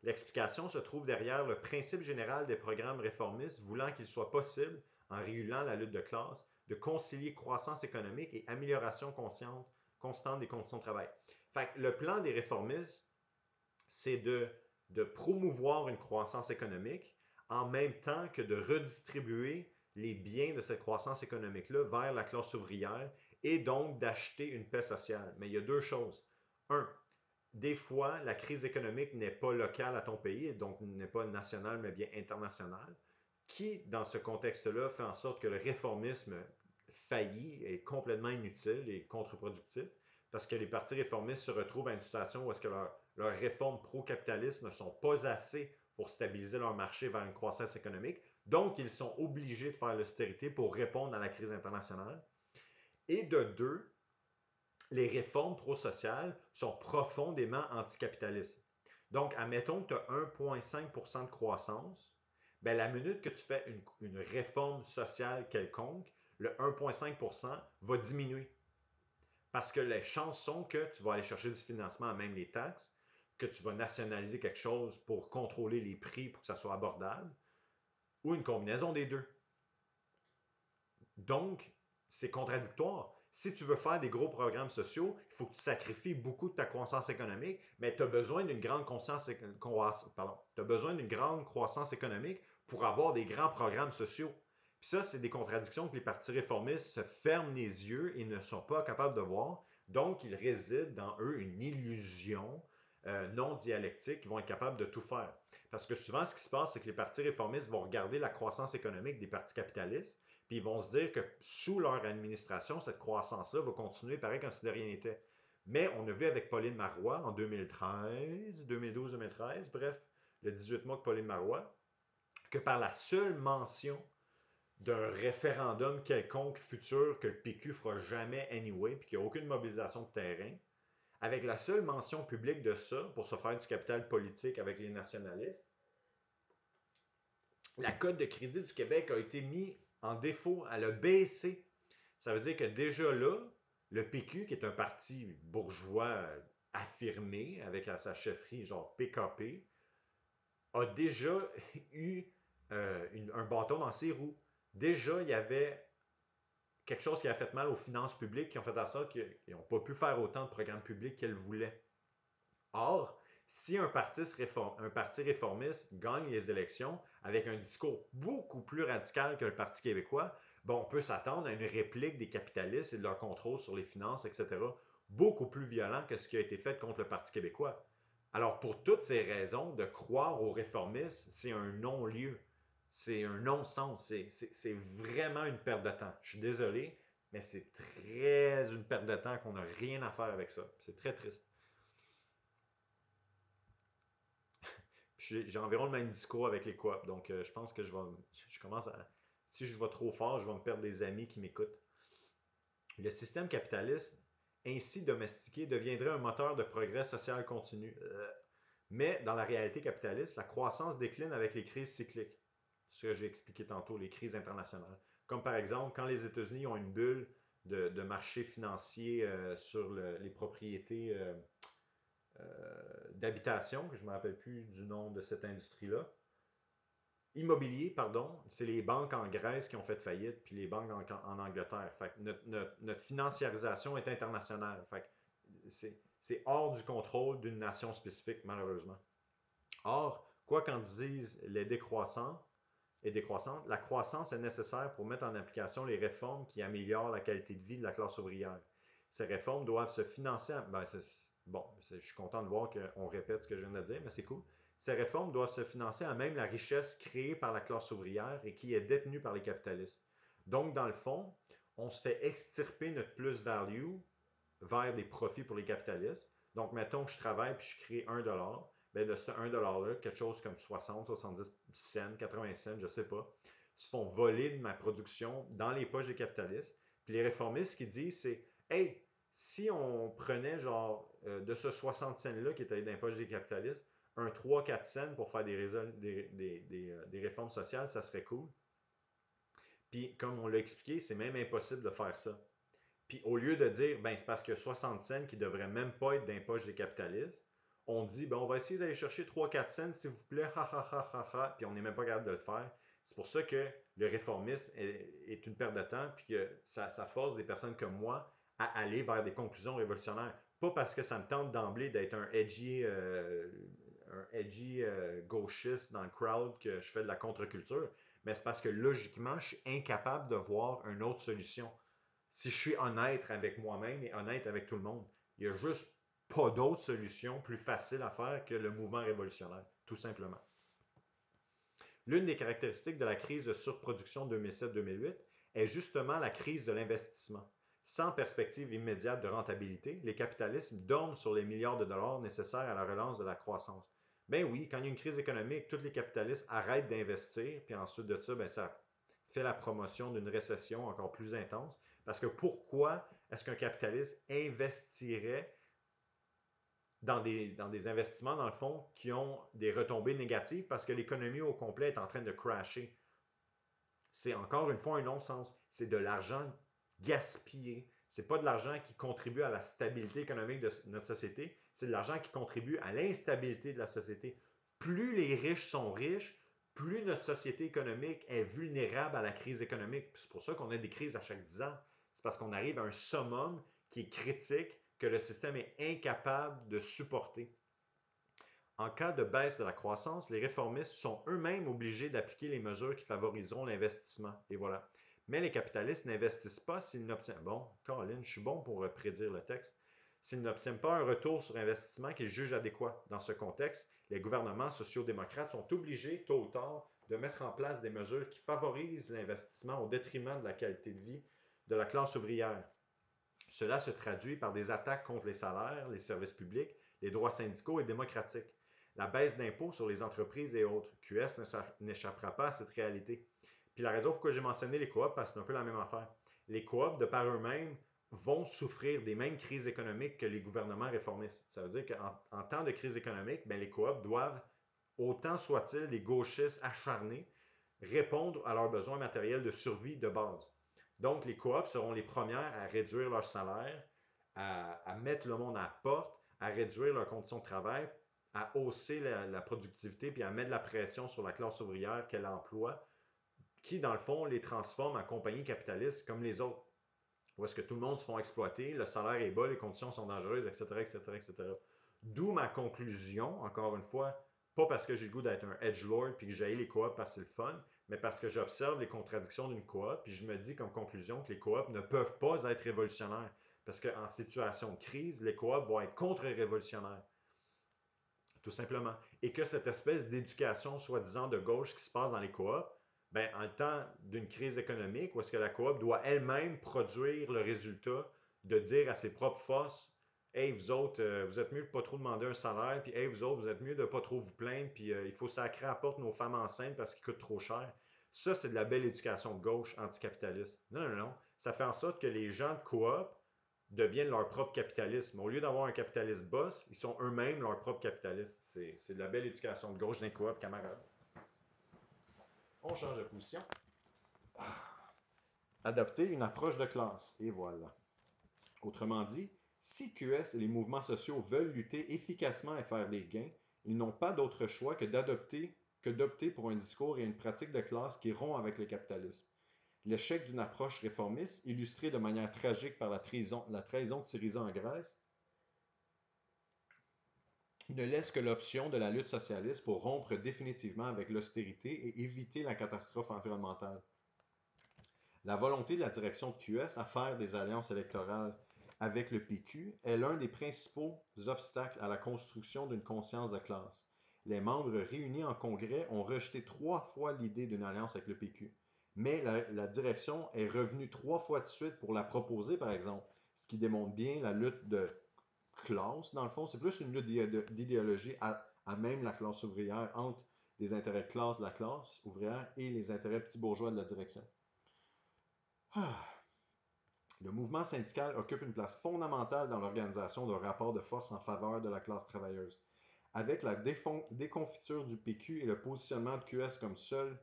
L'explication se trouve derrière le principe général des programmes réformistes voulant qu'il soit possible, en régulant la lutte de classe, de concilier croissance économique et amélioration constante des conditions de travail. Fait que le plan des réformistes, c'est de promouvoir une croissance économique en même temps que de redistribuer les biens de cette croissance économique-là vers la classe ouvrière et donc d'acheter une paix sociale. Mais il y a deux choses. Un, des fois, la crise économique n'est pas locale à ton pays, donc n'est pas nationale, mais bien internationale, qui, dans ce contexte-là, fait en sorte que le réformisme faillit est complètement inutile et contre-productif, parce que les partis réformistes se retrouvent à une situation où est-ce que leurs réformes pro-capitalistes ne sont pas assez pour stabiliser leur marché vers une croissance économique, donc ils sont obligés de faire l'austérité pour répondre à la crise internationale. Et de deux, les réformes pro-sociales sont profondément anticapitalistes. Donc, admettons que tu as 1,5% de croissance, ben, la minute que tu fais une réforme sociale quelconque, le 1,5% va diminuer. Parce que les chances sont que tu vas aller chercher du financement à même les taxes, que tu vas nationaliser quelque chose pour contrôler les prix pour que ça soit abordable, ou une combinaison des deux. Donc, c'est contradictoire. Si tu veux faire des gros programmes sociaux, il faut que tu sacrifies beaucoup de ta croissance économique, mais tu as besoin d'une grande croissance économique pour avoir des grands programmes sociaux. Puis ça, c'est des contradictions que les partis réformistes se ferment les yeux et ne sont pas capables de voir. Donc, il réside dans eux une illusion non dialectique qui vont être capables de tout faire. Parce que souvent, ce qui se passe, c'est que les partis réformistes vont regarder la croissance économique des partis capitalistes, puis ils vont se dire que sous leur administration, cette croissance-là va continuer pareil comme si de rien n'était. Mais on a vu avec Pauline Marois en 2013, 2012-2013, bref, le 18 mois que Pauline Marois, que par la seule mention d'un référendum quelconque futur que le PQ fera jamais anyway, puis qu'il n'y a aucune mobilisation de terrain, avec la seule mention publique de ça pour se faire du capital politique avec les nationalistes, la cote de crédit du Québec a été mise en défaut, elle a baissé. Ça veut dire que déjà là, le PQ, qui est un parti bourgeois affirmé, avec à sa chefferie genre PKP, a déjà eu un bâton dans ses roues. Déjà, il y avait quelque chose qui a fait mal aux finances publiques qui ont fait en sorte qu'ils n'ont pas pu faire autant de programmes publics qu'elles voulaient. Or, si un parti réformiste gagne les élections avec un discours beaucoup plus radical que le Parti québécois, bon, on peut s'attendre à une réplique des capitalistes et de leur contrôle sur les finances, etc., beaucoup plus violent que ce qui a été fait contre le Parti québécois. Alors, pour toutes ces raisons, de croire aux réformistes, c'est un non-lieu. C'est un non-sens. C'est vraiment une perte de temps. Je suis désolé, mais c'est très une perte de temps qu'on n'a rien à faire avec ça. C'est très triste. J'ai environ le même discours avec les coops. Donc, je pense que je commence à. Si je vais trop fort, je vais me perdre des amis qui m'écoutent. Le système capitaliste, ainsi domestiqué, deviendrait un moteur de progrès social continu. Mais dans la réalité capitaliste, la croissance décline avec les crises cycliques. Ce que j'ai expliqué tantôt, les crises internationales. Comme par exemple, quand les États-Unis ont une bulle de marché financier sur les propriétés d'habitation, que je ne me rappelle plus du nom de cette industrie-là. Immobilier, pardon, c'est les banques en Grèce qui ont fait faillite, puis les banques en Angleterre. Fait que notre financiarisation est internationale. Fait que c'est hors du contrôle d'une nation spécifique, malheureusement. Or, quoi qu'en disent les décroissants et décroissantes, la croissance est nécessaire pour mettre en application les réformes qui améliorent la qualité de vie de la classe ouvrière. Ces réformes doivent se financer. Bon, je suis content de voir qu'on répète ce que je viens de dire, mais c'est cool. Ces réformes doivent se financer à même la richesse créée par la classe ouvrière et qui est détenue par les capitalistes. Donc, dans le fond, on se fait extirper notre plus-value vers des profits pour les capitalistes. Donc, mettons que je travaille puis je crée 1$, ben de ce 1$-là, quelque chose comme 60, 70 cents, 80 cents, je ne sais pas, se font voler de ma production dans les poches des capitalistes. Puis les réformistes, ce qu'ils disent, c'est hey, si on prenait genre de ce 60 cents-là qui est allé dans les poches des capitalistes, un 3-4 cents pour faire des réformes sociales, ça serait cool. Puis comme on l'a expliqué, c'est même impossible de faire ça. Puis au lieu de dire, ben c'est parce que 60 cents qui ne devraient même pas être dans les poches des capitalistes, on dit, ben on va essayer d'aller chercher 3-4 cents, s'il vous plaît, ha ha ha ha ha, puis on n'est même pas capable de le faire. C'est pour ça que le réformisme est une perte de temps, puis que ça force des personnes comme moi à aller vers des conclusions révolutionnaires. Pas parce que ça me tente d'emblée d'être un edgy gauchiste dans le crowd que je fais de la contre-culture, mais c'est parce que logiquement, je suis incapable de voir une autre solution si je suis honnête avec moi-même et honnête avec tout le monde. Il n'y a juste pas d'autre solution plus facile à faire que le mouvement révolutionnaire, tout simplement. L'une des caractéristiques de la crise de surproduction 2007-2008 est justement la crise de l'investissement. Sans perspective immédiate de rentabilité, les capitalistes dorment sur les milliards de dollars nécessaires à la relance de la croissance. Ben oui, quand il y a une crise économique, tous les capitalistes arrêtent d'investir, puis ensuite de ça, ben ça fait la promotion d'une récession encore plus intense. Parce que pourquoi est-ce qu'un capitaliste investirait dans des investissements, dans le fond, qui ont des retombées négatives parce que l'économie au complet est en train de crasher? C'est encore une fois un non-sens. C'est de l'argent gaspillé. C'est pas de l'argent qui contribue à la stabilité économique de notre société. C'est de l'argent qui contribue à l'instabilité de la société. Plus les riches sont riches, plus notre société économique est vulnérable à la crise économique. C'est pour ça qu'on a des crises à chaque 10 ans. C'est parce qu'on arrive à un summum qui est critique, que le système est incapable de supporter. En cas de baisse de la croissance, les réformistes sont eux-mêmes obligés d'appliquer les mesures qui favoriseront l'investissement. Et voilà. Mais les capitalistes n'investissent pas s'ils n'obtiennent... Bon, Colin, je suis bon pour prédire le texte. S'ils n'obtiennent pas un retour sur investissement qu'ils jugent adéquat. Dans ce contexte, les gouvernements sociaux-démocrates sont obligés, tôt ou tard, de mettre en place des mesures qui favorisent l'investissement au détriment de la qualité de vie de la classe ouvrière. Cela se traduit par des attaques contre les salaires, les services publics, les droits syndicaux et démocratiques. La baisse d'impôts sur les entreprises et autres. QS n'échappera pas à cette réalité. Puis la raison pourquoi j'ai mentionné les coops, parce que c'est un peu la même affaire. Les coops, de par eux-mêmes, vont souffrir des mêmes crises économiques que les gouvernements réformistes. Ça veut dire qu'en temps de crise économique, bien, les coops doivent, autant soit-il des gauchistes acharnés, répondre à leurs besoins matériels de survie de base. Donc, les coops seront les premières à réduire leur salaire, à mettre le monde à la porte, à réduire leurs conditions de travail, à hausser la productivité, puis à mettre de la pression sur la classe ouvrière qu'elle emploie, qui, dans le fond, les transforme en compagnies capitalistes comme les autres. Où est-ce que tout le monde se font exploiter, le salaire est bas, les conditions sont dangereuses, etc., etc., etc. D'où ma conclusion, encore une fois, pas parce que j'ai le goût d'être un edgelord puis que j'aille les coops parce que c'est le fun, mais parce que j'observe les contradictions d'une coop, puis je me dis comme conclusion que les coops ne peuvent pas être révolutionnaires. Parce qu'en situation de crise, les coops vont être contre-révolutionnaires. Tout simplement. Et que cette espèce d'éducation soi-disant de gauche qui se passe dans les coops, ben, en temps d'une crise économique, où est-ce que la coop doit elle-même produire le résultat de dire à ses propres forces, hey, vous autres, vous êtes mieux de pas trop demander un salaire, puis hey, vous autres, vous êtes mieux de pas trop vous plaindre, puis il faut sacrer à la porte nos femmes enceintes parce qu'ils coûtent trop cher. Ça, c'est de la belle éducation de gauche anticapitaliste. Non, non, non. Ça fait en sorte que les gens de coop deviennent leur propre capitalisme. Au lieu d'avoir un capitaliste boss, ils sont eux-mêmes leur propre capitaliste. C'est de la belle éducation de gauche d'un coop, camarade. On change de position. Adopter une approche de classe. Et voilà. Autrement dit, si QS et les mouvements sociaux veulent lutter efficacement et faire des gains, ils n'ont pas d'autre choix que d'opter pour un discours et une pratique de classe qui rompt avec le capitalisme. L'échec d'une approche réformiste, illustré de manière tragique par la trahison de Syriza en Grèce, ne laisse que l'option de la lutte socialiste pour rompre définitivement avec l'austérité et éviter la catastrophe environnementale. La volonté de la direction de QS à faire des alliances électorales avec le PQ est l'un des principaux obstacles à la construction d'une conscience de classe. Les membres réunis en congrès ont rejeté 3 fois l'idée d'une alliance avec le PQ. Mais la direction est revenue 3 fois de suite pour la proposer, par exemple, ce qui démontre bien la lutte de classe, dans le fond. C'est plus une lutte d'idéologie à même la classe ouvrière, entre les intérêts de classe de la classe ouvrière et les intérêts petits bourgeois de la direction. Ah. Le mouvement syndical occupe une place fondamentale dans l'organisation d'un rapport de force en faveur de la classe travailleuse. Avec la déconfiture du PQ et le positionnement de QS comme seule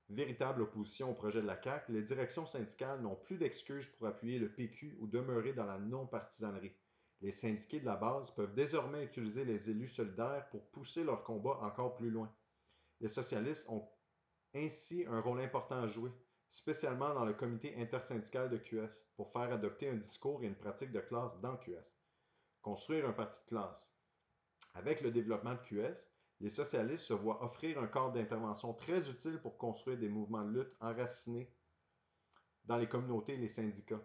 véritable opposition au projet de la CAQ, les directions syndicales n'ont plus d'excuses pour appuyer le PQ ou demeurer dans la non-partisanerie. Les syndiqués de la base peuvent désormais utiliser les élus solidaires pour pousser leur combat encore plus loin. Les socialistes ont ainsi un rôle important à jouer, spécialement dans le comité intersyndical de QS, pour faire adopter un discours et une pratique de classe dans QS. Construire un parti de classe. Avec le développement de QS, les socialistes se voient offrir un cadre d'intervention très utile pour construire des mouvements de lutte enracinés dans les communautés et les syndicats.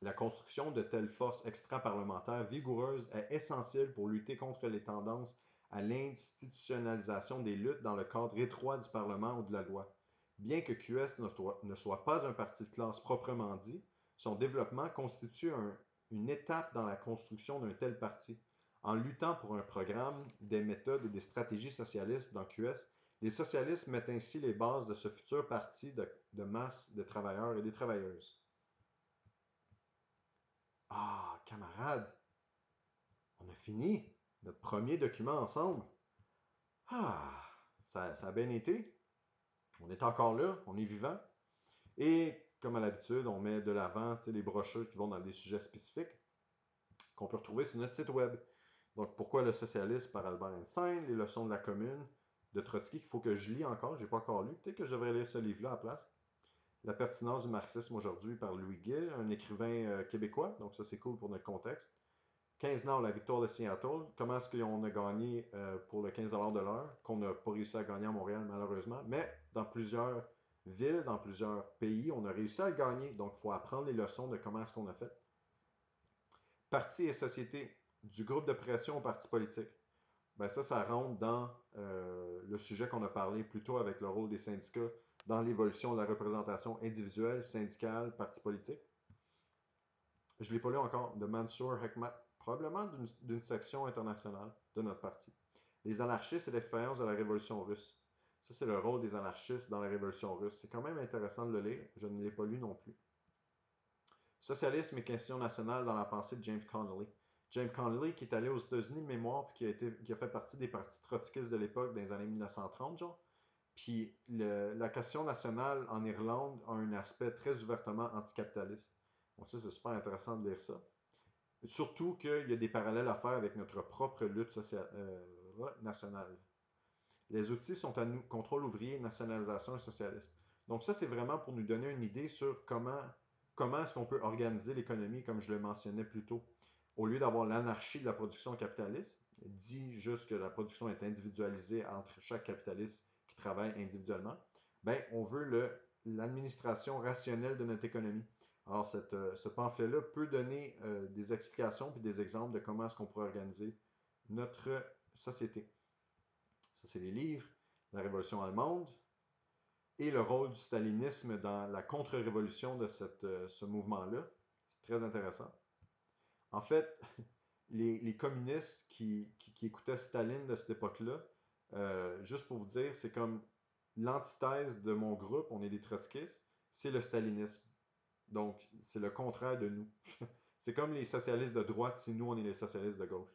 La construction de telles forces extra-parlementaires vigoureuses est essentielle pour lutter contre les tendances à l'institutionnalisation des luttes dans le cadre étroit du Parlement ou de la loi. Bien que QS ne soit pas un parti de classe proprement dit, son développement constitue une étape dans la construction d'un tel parti. En luttant pour un programme, des méthodes et des stratégies socialistes dans QS, les socialistes mettent ainsi les bases de ce futur parti de masse de travailleurs et des travailleuses. Ah, camarades, on a fini notre premier document ensemble. Ah, ça a bien été. On est encore là, on est vivant. Et comme à l'habitude, on met de l'avant les brochures qui vont dans des sujets spécifiques qu'on peut retrouver sur notre site web. Donc, pourquoi le socialisme par Albert Einstein, les leçons de la commune de Trotsky qu'il faut que je lis encore, je n'ai pas encore lu. Peut-être que je devrais lire ce livre-là à la place. La pertinence du marxisme aujourd'hui par Louis Gill, un écrivain québécois. Donc, ça, c'est cool pour notre contexte. 15 nord, la victoire de Seattle. Comment est-ce qu'on a gagné pour le 15 de l'heure, qu'on n'a pas réussi à gagner à Montréal, malheureusement. Mais dans plusieurs villes, dans plusieurs pays, on a réussi à le gagner. Donc, il faut apprendre les leçons de comment est-ce qu'on a fait. Parti et société, du groupe de pression au parti politique. Ben ça rentre dans le sujet qu'on a parlé plus tôt avec le rôle des syndicats dans l'évolution de la représentation individuelle, syndicale, parti politique. Je ne l'ai pas lu encore, de Mansour Hekmat, probablement d'une section internationale de notre parti. Les anarchistes et l'expérience de la Révolution russe. Ça, c'est le rôle des anarchistes dans la Révolution russe. C'est quand même intéressant de le lire. Je ne l'ai pas lu non plus. Socialisme et question nationale dans la pensée de James Connolly. James Connolly qui est allé aux États-Unis de mémoire puis qui a fait partie des partis trotskistes de l'époque dans les années 1930, genre. Puis la question nationale en Irlande a un aspect très ouvertement anticapitaliste. Donc ça, c'est super intéressant de lire ça. Surtout qu'il y a des parallèles à faire avec notre propre lutte nationale. Les outils sont à nous, contrôle ouvrier, nationalisation et socialisme. Donc ça, c'est vraiment pour nous donner une idée sur comment est-ce qu'on peut organiser l'économie, comme je le mentionnais plus tôt. Au lieu d'avoir l'anarchie de la production capitaliste, dit juste que la production est individualisée entre chaque capitaliste qui travaille individuellement, ben, on veut l'administration rationnelle de notre économie. Alors, ce pamphlet-là peut donner des explications et des exemples de comment est-ce qu'on pourrait organiser notre société. Ça, c'est les livres, la Révolution allemande et le rôle du stalinisme dans la contre-révolution de ce mouvement-là. C'est très intéressant. En fait, les communistes qui écoutaient Staline de cette époque-là, juste pour vous dire, c'est comme l'antithèse de mon groupe, on est des trotskistes, c'est le stalinisme. Donc, c'est le contraire de nous. C'est comme les socialistes de droite, si nous, on est les socialistes de gauche.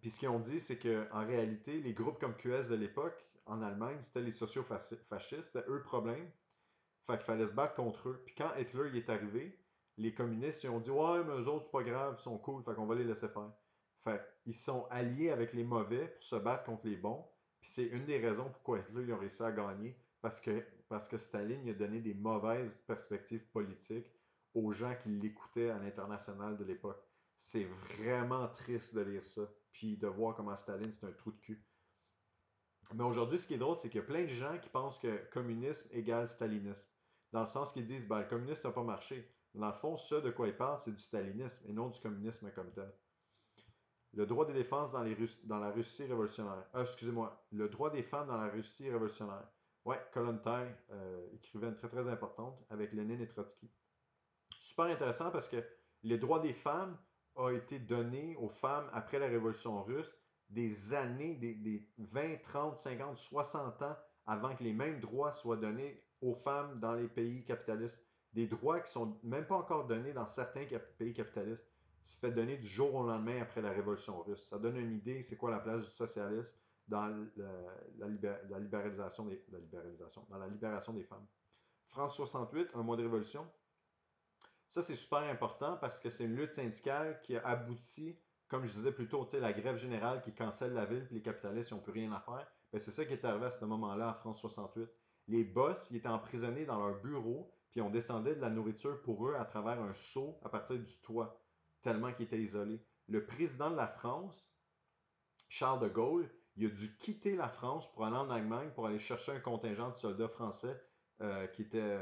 Puis ce qu'ils ont dit, c'est qu'en réalité, les groupes comme QS de l'époque, en Allemagne, c'était les socio-fascistes, c'était eux le problème. Fait qu'il fallait se battre contre eux. Puis quand Hitler y est arrivé, les communistes ils ont dit ouais, mais eux autres, c'est pas grave, ils sont cool, fait qu'on va les laisser faire. Fait qu'ils sont alliés avec les mauvais pour se battre contre les bons. Puis c'est une des raisons pourquoi Hitler ils ont réussi à gagner. Parce que Staline il a donné des mauvaises perspectives politiques aux gens qui l'écoutaient à l'international de l'époque. C'est vraiment triste de lire ça. Puis de voir comment Staline, c'est un trou de cul. Mais aujourd'hui, ce qui est drôle, c'est qu'il y a plein de gens qui pensent que communisme égale stalinisme. Dans le sens qu'ils disent, ben, le communisme n'a pas marché. Mais dans le fond, ce de quoi ils parlent, c'est du stalinisme et non du communisme comme tel. Le droit des défenses dans la Russie révolutionnaire. Excusez-moi. Le droit des femmes dans la Russie révolutionnaire. Ouais, Kollontai écrivait une très très importante avec Lénine et Trotsky. Super intéressant parce que les droits des femmes ont été donnés aux femmes après la révolution russe des années, des 20, 30, 50, 60 ans avant que les mêmes droits soient donnés aux femmes dans les pays capitalistes. Des droits qui sont même pas encore donnés dans certains pays capitalistes. C'est fait donner du jour au lendemain après la Révolution russe. Ça donne une idée, c'est quoi la place du socialisme dans la libéralisation dans la libération des femmes. France 68, un mois de révolution. Ça, c'est super important parce que c'est une lutte syndicale qui a abouti, comme je disais plus tôt, la grève générale qui cancelle la ville, puis les capitalistes n'ont plus rien à faire. Ben, c'est ça qui est arrivé à ce moment-là en France 68. Les boss, ils étaient emprisonnés dans leur bureau, puis on descendait de la nourriture pour eux à travers un seau à partir du toit, tellement qu'ils étaient isolés. Le président de la France, Charles de Gaulle, il a dû quitter la France pour aller en Allemagne pour aller chercher un contingent de soldats français qui était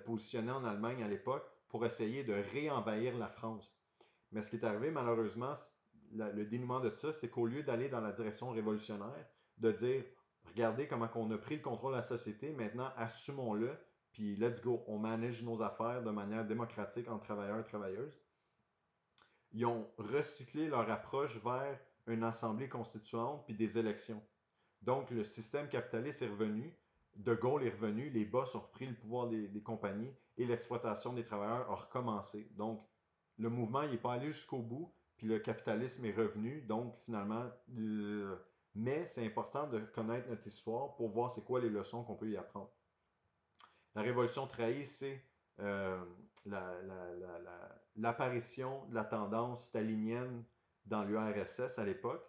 positionné en Allemagne à l'époque pour essayer de réenvahir la France. Mais ce qui est arrivé, malheureusement, le dénouement de ça, c'est qu'au lieu d'aller dans la direction révolutionnaire, de dire, regardez comment on a pris le contrôle de la société, maintenant assumons-le, puis let's go, on manage nos affaires de manière démocratique entre travailleurs et travailleuses, ils ont recyclé leur approche vers une assemblée constituante puis des élections. Donc, le système capitaliste est revenu, De Gaulle est revenu, les boss ont repris le pouvoir des compagnies et l'exploitation des travailleurs a recommencé. Donc, le mouvement n'est pas allé jusqu'au bout, puis le capitalisme est revenu. Donc, finalement, mais c'est important de connaître notre histoire pour voir c'est quoi les leçons qu'on peut y apprendre. La révolution trahie, c'est euh, l'apparition de la tendance stalinienne dans l'URSS à l'époque,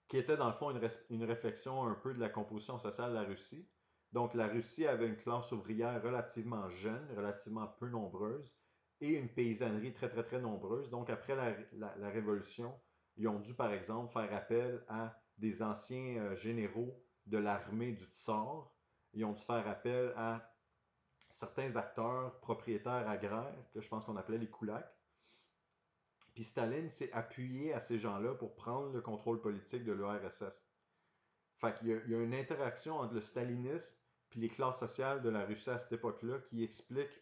qui était dans le fond une réflexion un peu de la composition sociale de la Russie. Donc la Russie avait une classe ouvrière relativement jeune, relativement peu nombreuse, et une paysannerie très très très nombreuse. Donc après la Révolution, ils ont dû par exemple faire appel à des anciens généraux de l'armée du Tsar. Ils ont dû faire appel à certains acteurs propriétaires agraires, que je pense qu'on appelait les kulaks. Puis Staline s'est appuyé à ces gens-là pour prendre le contrôle politique de l'URSS. Fait qu'il y a une interaction entre le stalinisme et les classes sociales de la Russie à cette époque-là qui explique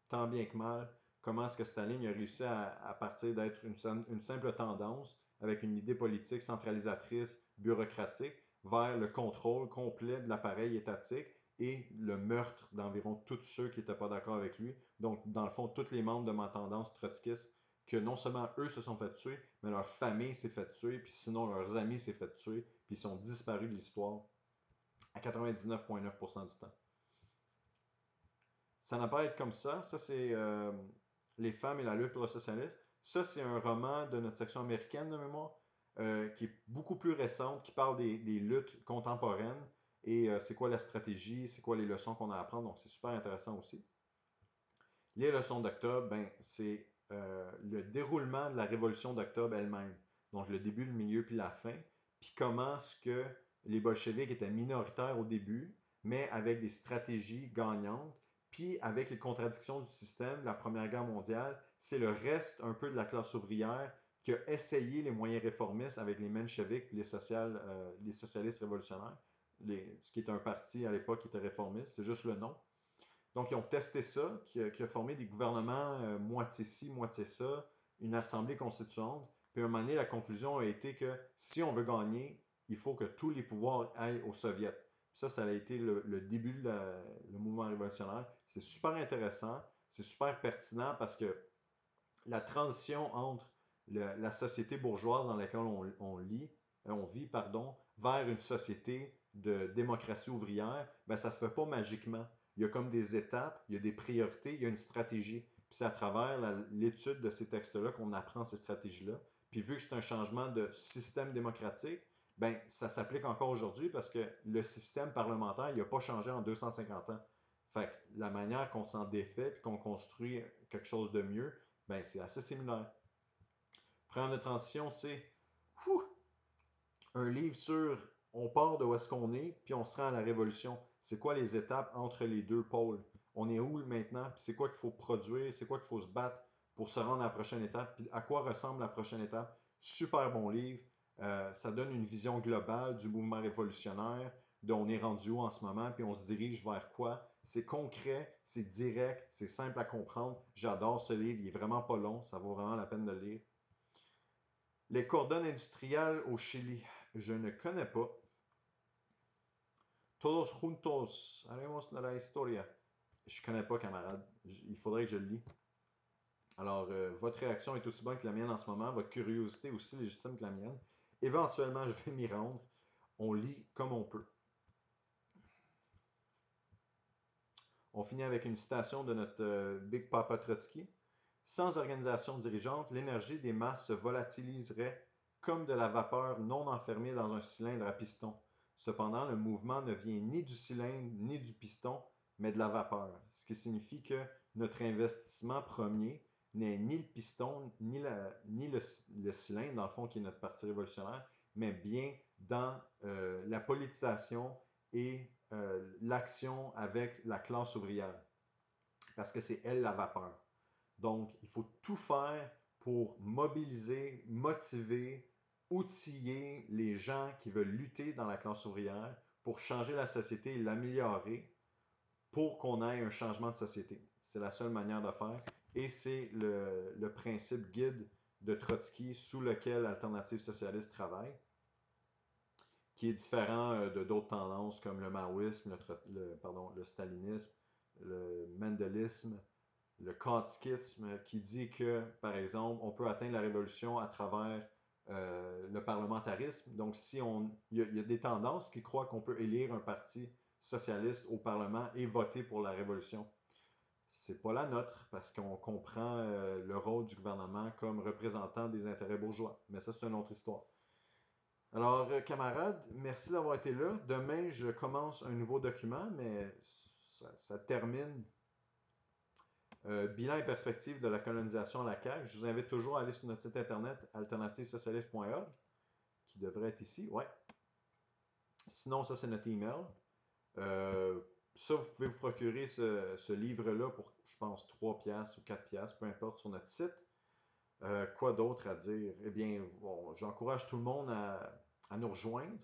tant bien que mal comment est-ce que Staline a réussi à partir d'être une simple tendance avec une idée politique centralisatrice, bureaucratique, vers le contrôle complet de l'appareil étatique et le meurtre d'environ tous ceux qui n'étaient pas d'accord avec lui. Donc, dans le fond, tous les membres de ma tendance trotskiste, que non seulement eux se sont fait tuer, mais leur famille s'est fait tuer, puis sinon leurs amis s'est fait tuer, puis ils sont disparus de l'histoire à 99,9% du temps. Ça n'a pas à être comme ça. Ça, c'est Les femmes et la lutte pour le socialisme. Ça, c'est un roman de notre section américaine de mémoire, qui est beaucoup plus récente, qui parle des luttes contemporaines et c'est quoi la stratégie, c'est quoi les leçons qu'on a à apprendre. Donc, c'est super intéressant aussi. Les leçons d'octobre, ben, c'est le déroulement de la révolution d'octobre elle-même. Donc, le début, le milieu, puis la fin. Puis comment est-ce que les bolcheviks étaient minoritaires au début, mais avec des stratégies gagnantes. Puis, avec les contradictions du système, la Première Guerre mondiale, c'est le reste un peu de la classe ouvrière qui a essayé les moyens réformistes avec les mencheviks, les socialistes révolutionnaires, ce qui est un parti à l'époque qui était réformiste, c'est juste le nom. Donc, ils ont testé ça, qui a formé des gouvernements moitié ci, moitié ça, une assemblée constituante. Puis à un moment donné, la conclusion a été que si on veut gagner, il faut que tous les pouvoirs aillent aux soviets. Ça a été le début le mouvement révolutionnaire. C'est super intéressant, c'est super pertinent parce que la transition entre la société bourgeoise dans laquelle on vit, vers une société de démocratie ouvrière, ben, ça ne se fait pas magiquement. Il y a comme des étapes, il y a des priorités, il y a une stratégie. Puis c'est à travers l'étude de ces textes-là qu'on apprend ces stratégies-là. Puis vu que c'est un changement de système démocratique, ben, ça s'applique encore aujourd'hui parce que le système parlementaire, il n'a pas changé en 250 ans. Fait que la manière qu'on s'en défait puis qu'on construit quelque chose de mieux, ben, c'est assez similaire. Première de transition, c'est un livre sur on part de où est-ce qu'on est, puis on se rend à la révolution. C'est quoi les étapes entre les deux pôles? On est où maintenant? Puis c'est quoi qu'il faut produire? C'est quoi qu'il faut se battre pour se rendre à la prochaine étape? Puis à quoi ressemble la prochaine étape? Super bon livre. Ça donne une vision globale du mouvement révolutionnaire, dont on est rendu où en ce moment, puis on se dirige vers quoi. C'est concret, c'est direct, c'est simple à comprendre. J'adore ce livre, il est vraiment pas long, ça vaut vraiment la peine de le lire. Les cordons industriels au Chili, je ne connais pas. Todos juntos, haremos la historia. Je connais pas, camarade. Il faudrait que je le lis. Alors, votre réaction est aussi bonne que la mienne en ce moment. Votre curiosité aussi légitime que la mienne. Éventuellement, je vais m'y rendre. On lit comme on peut. On finit avec une citation de notre Big Papa Trotsky. Sans organisation dirigeante, l'énergie des masses se volatiliserait comme de la vapeur non enfermée dans un cylindre à piston. Cependant, le mouvement ne vient ni du cylindre ni du piston, mais de la vapeur. Ce qui signifie que notre investissement premier n'est ni le piston, ni le cylindre, dans le fond, qui est notre parti révolutionnaire, mais bien dans la politisation et l'action avec la classe ouvrière. Parce que c'est elle la vapeur. Donc, il faut tout faire pour mobiliser, motiver, outiller les gens qui veulent lutter dans la classe ouvrière pour changer la société et l'améliorer pour qu'on ait un changement de société. C'est la seule manière de faire. Et c'est le principe guide de Trotsky sous lequel l'alternative socialiste travaille, qui est différent de d'autres tendances comme le maoïsme, le stalinisme, le mendelisme, le kantisme qui dit que, par exemple, on peut atteindre la révolution à travers le parlementarisme. Donc, il y a des tendances qui croient qu'on peut élire un parti socialiste au Parlement et voter pour la révolution. C'est pas la nôtre, parce qu'on comprend le rôle du gouvernement comme représentant des intérêts bourgeois. Mais ça, c'est une autre histoire. Alors, camarades, merci d'avoir été là. Demain, je commence un nouveau document, mais ça termine bilan et perspective de la colonisation à la CAQ. Je vous invite toujours à aller sur notre site internet alternativesocialiste.org, qui devrait être ici. Ouais. Sinon, ça, c'est notre email. Ça, vous pouvez vous procurer ce livre-là pour, je pense, 3 piastres ou 4 piastres, peu importe, sur notre site. Quoi d'autre à dire? Eh bien, bon, j'encourage tout le monde à nous rejoindre.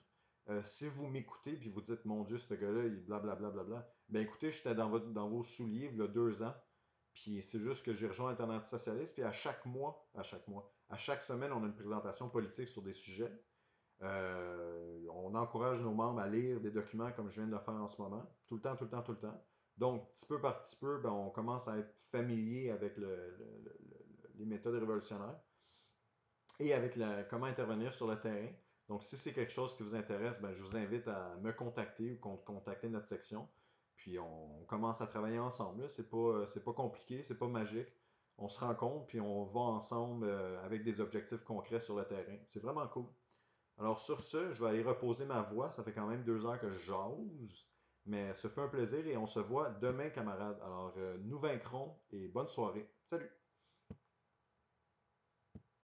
Si vous m'écoutez puis vous dites, mon Dieu, ce gars-là, il blablabla, bla, ben écoutez, j'étais dans vos souliers il y a 2 ans. Puis c'est juste que j'ai rejoint Alternative Socialiste. Puis à chaque semaine, on a une présentation politique sur des sujets. On encourage nos membres à lire des documents comme je viens de le faire en ce moment. Tout le temps, tout le temps, tout le temps. Donc, petit peu par petit peu, ben, on commence à être familier avec les méthodes révolutionnaires et avec comment intervenir sur le terrain. Donc, si c'est quelque chose qui vous intéresse, ben, je vous invite à me contacter ou contacter notre section. Puis, on commence à travailler ensemble. C'est pas compliqué, c'est pas magique. On se rencontre, puis on va ensemble avec des objectifs concrets sur le terrain. C'est vraiment cool. Alors, sur ce, je vais aller reposer ma voix. Ça fait quand même 2 heures que je jase. Mais ce fait un plaisir et on se voit demain, camarades. Alors, nous vaincrons et bonne soirée. Salut!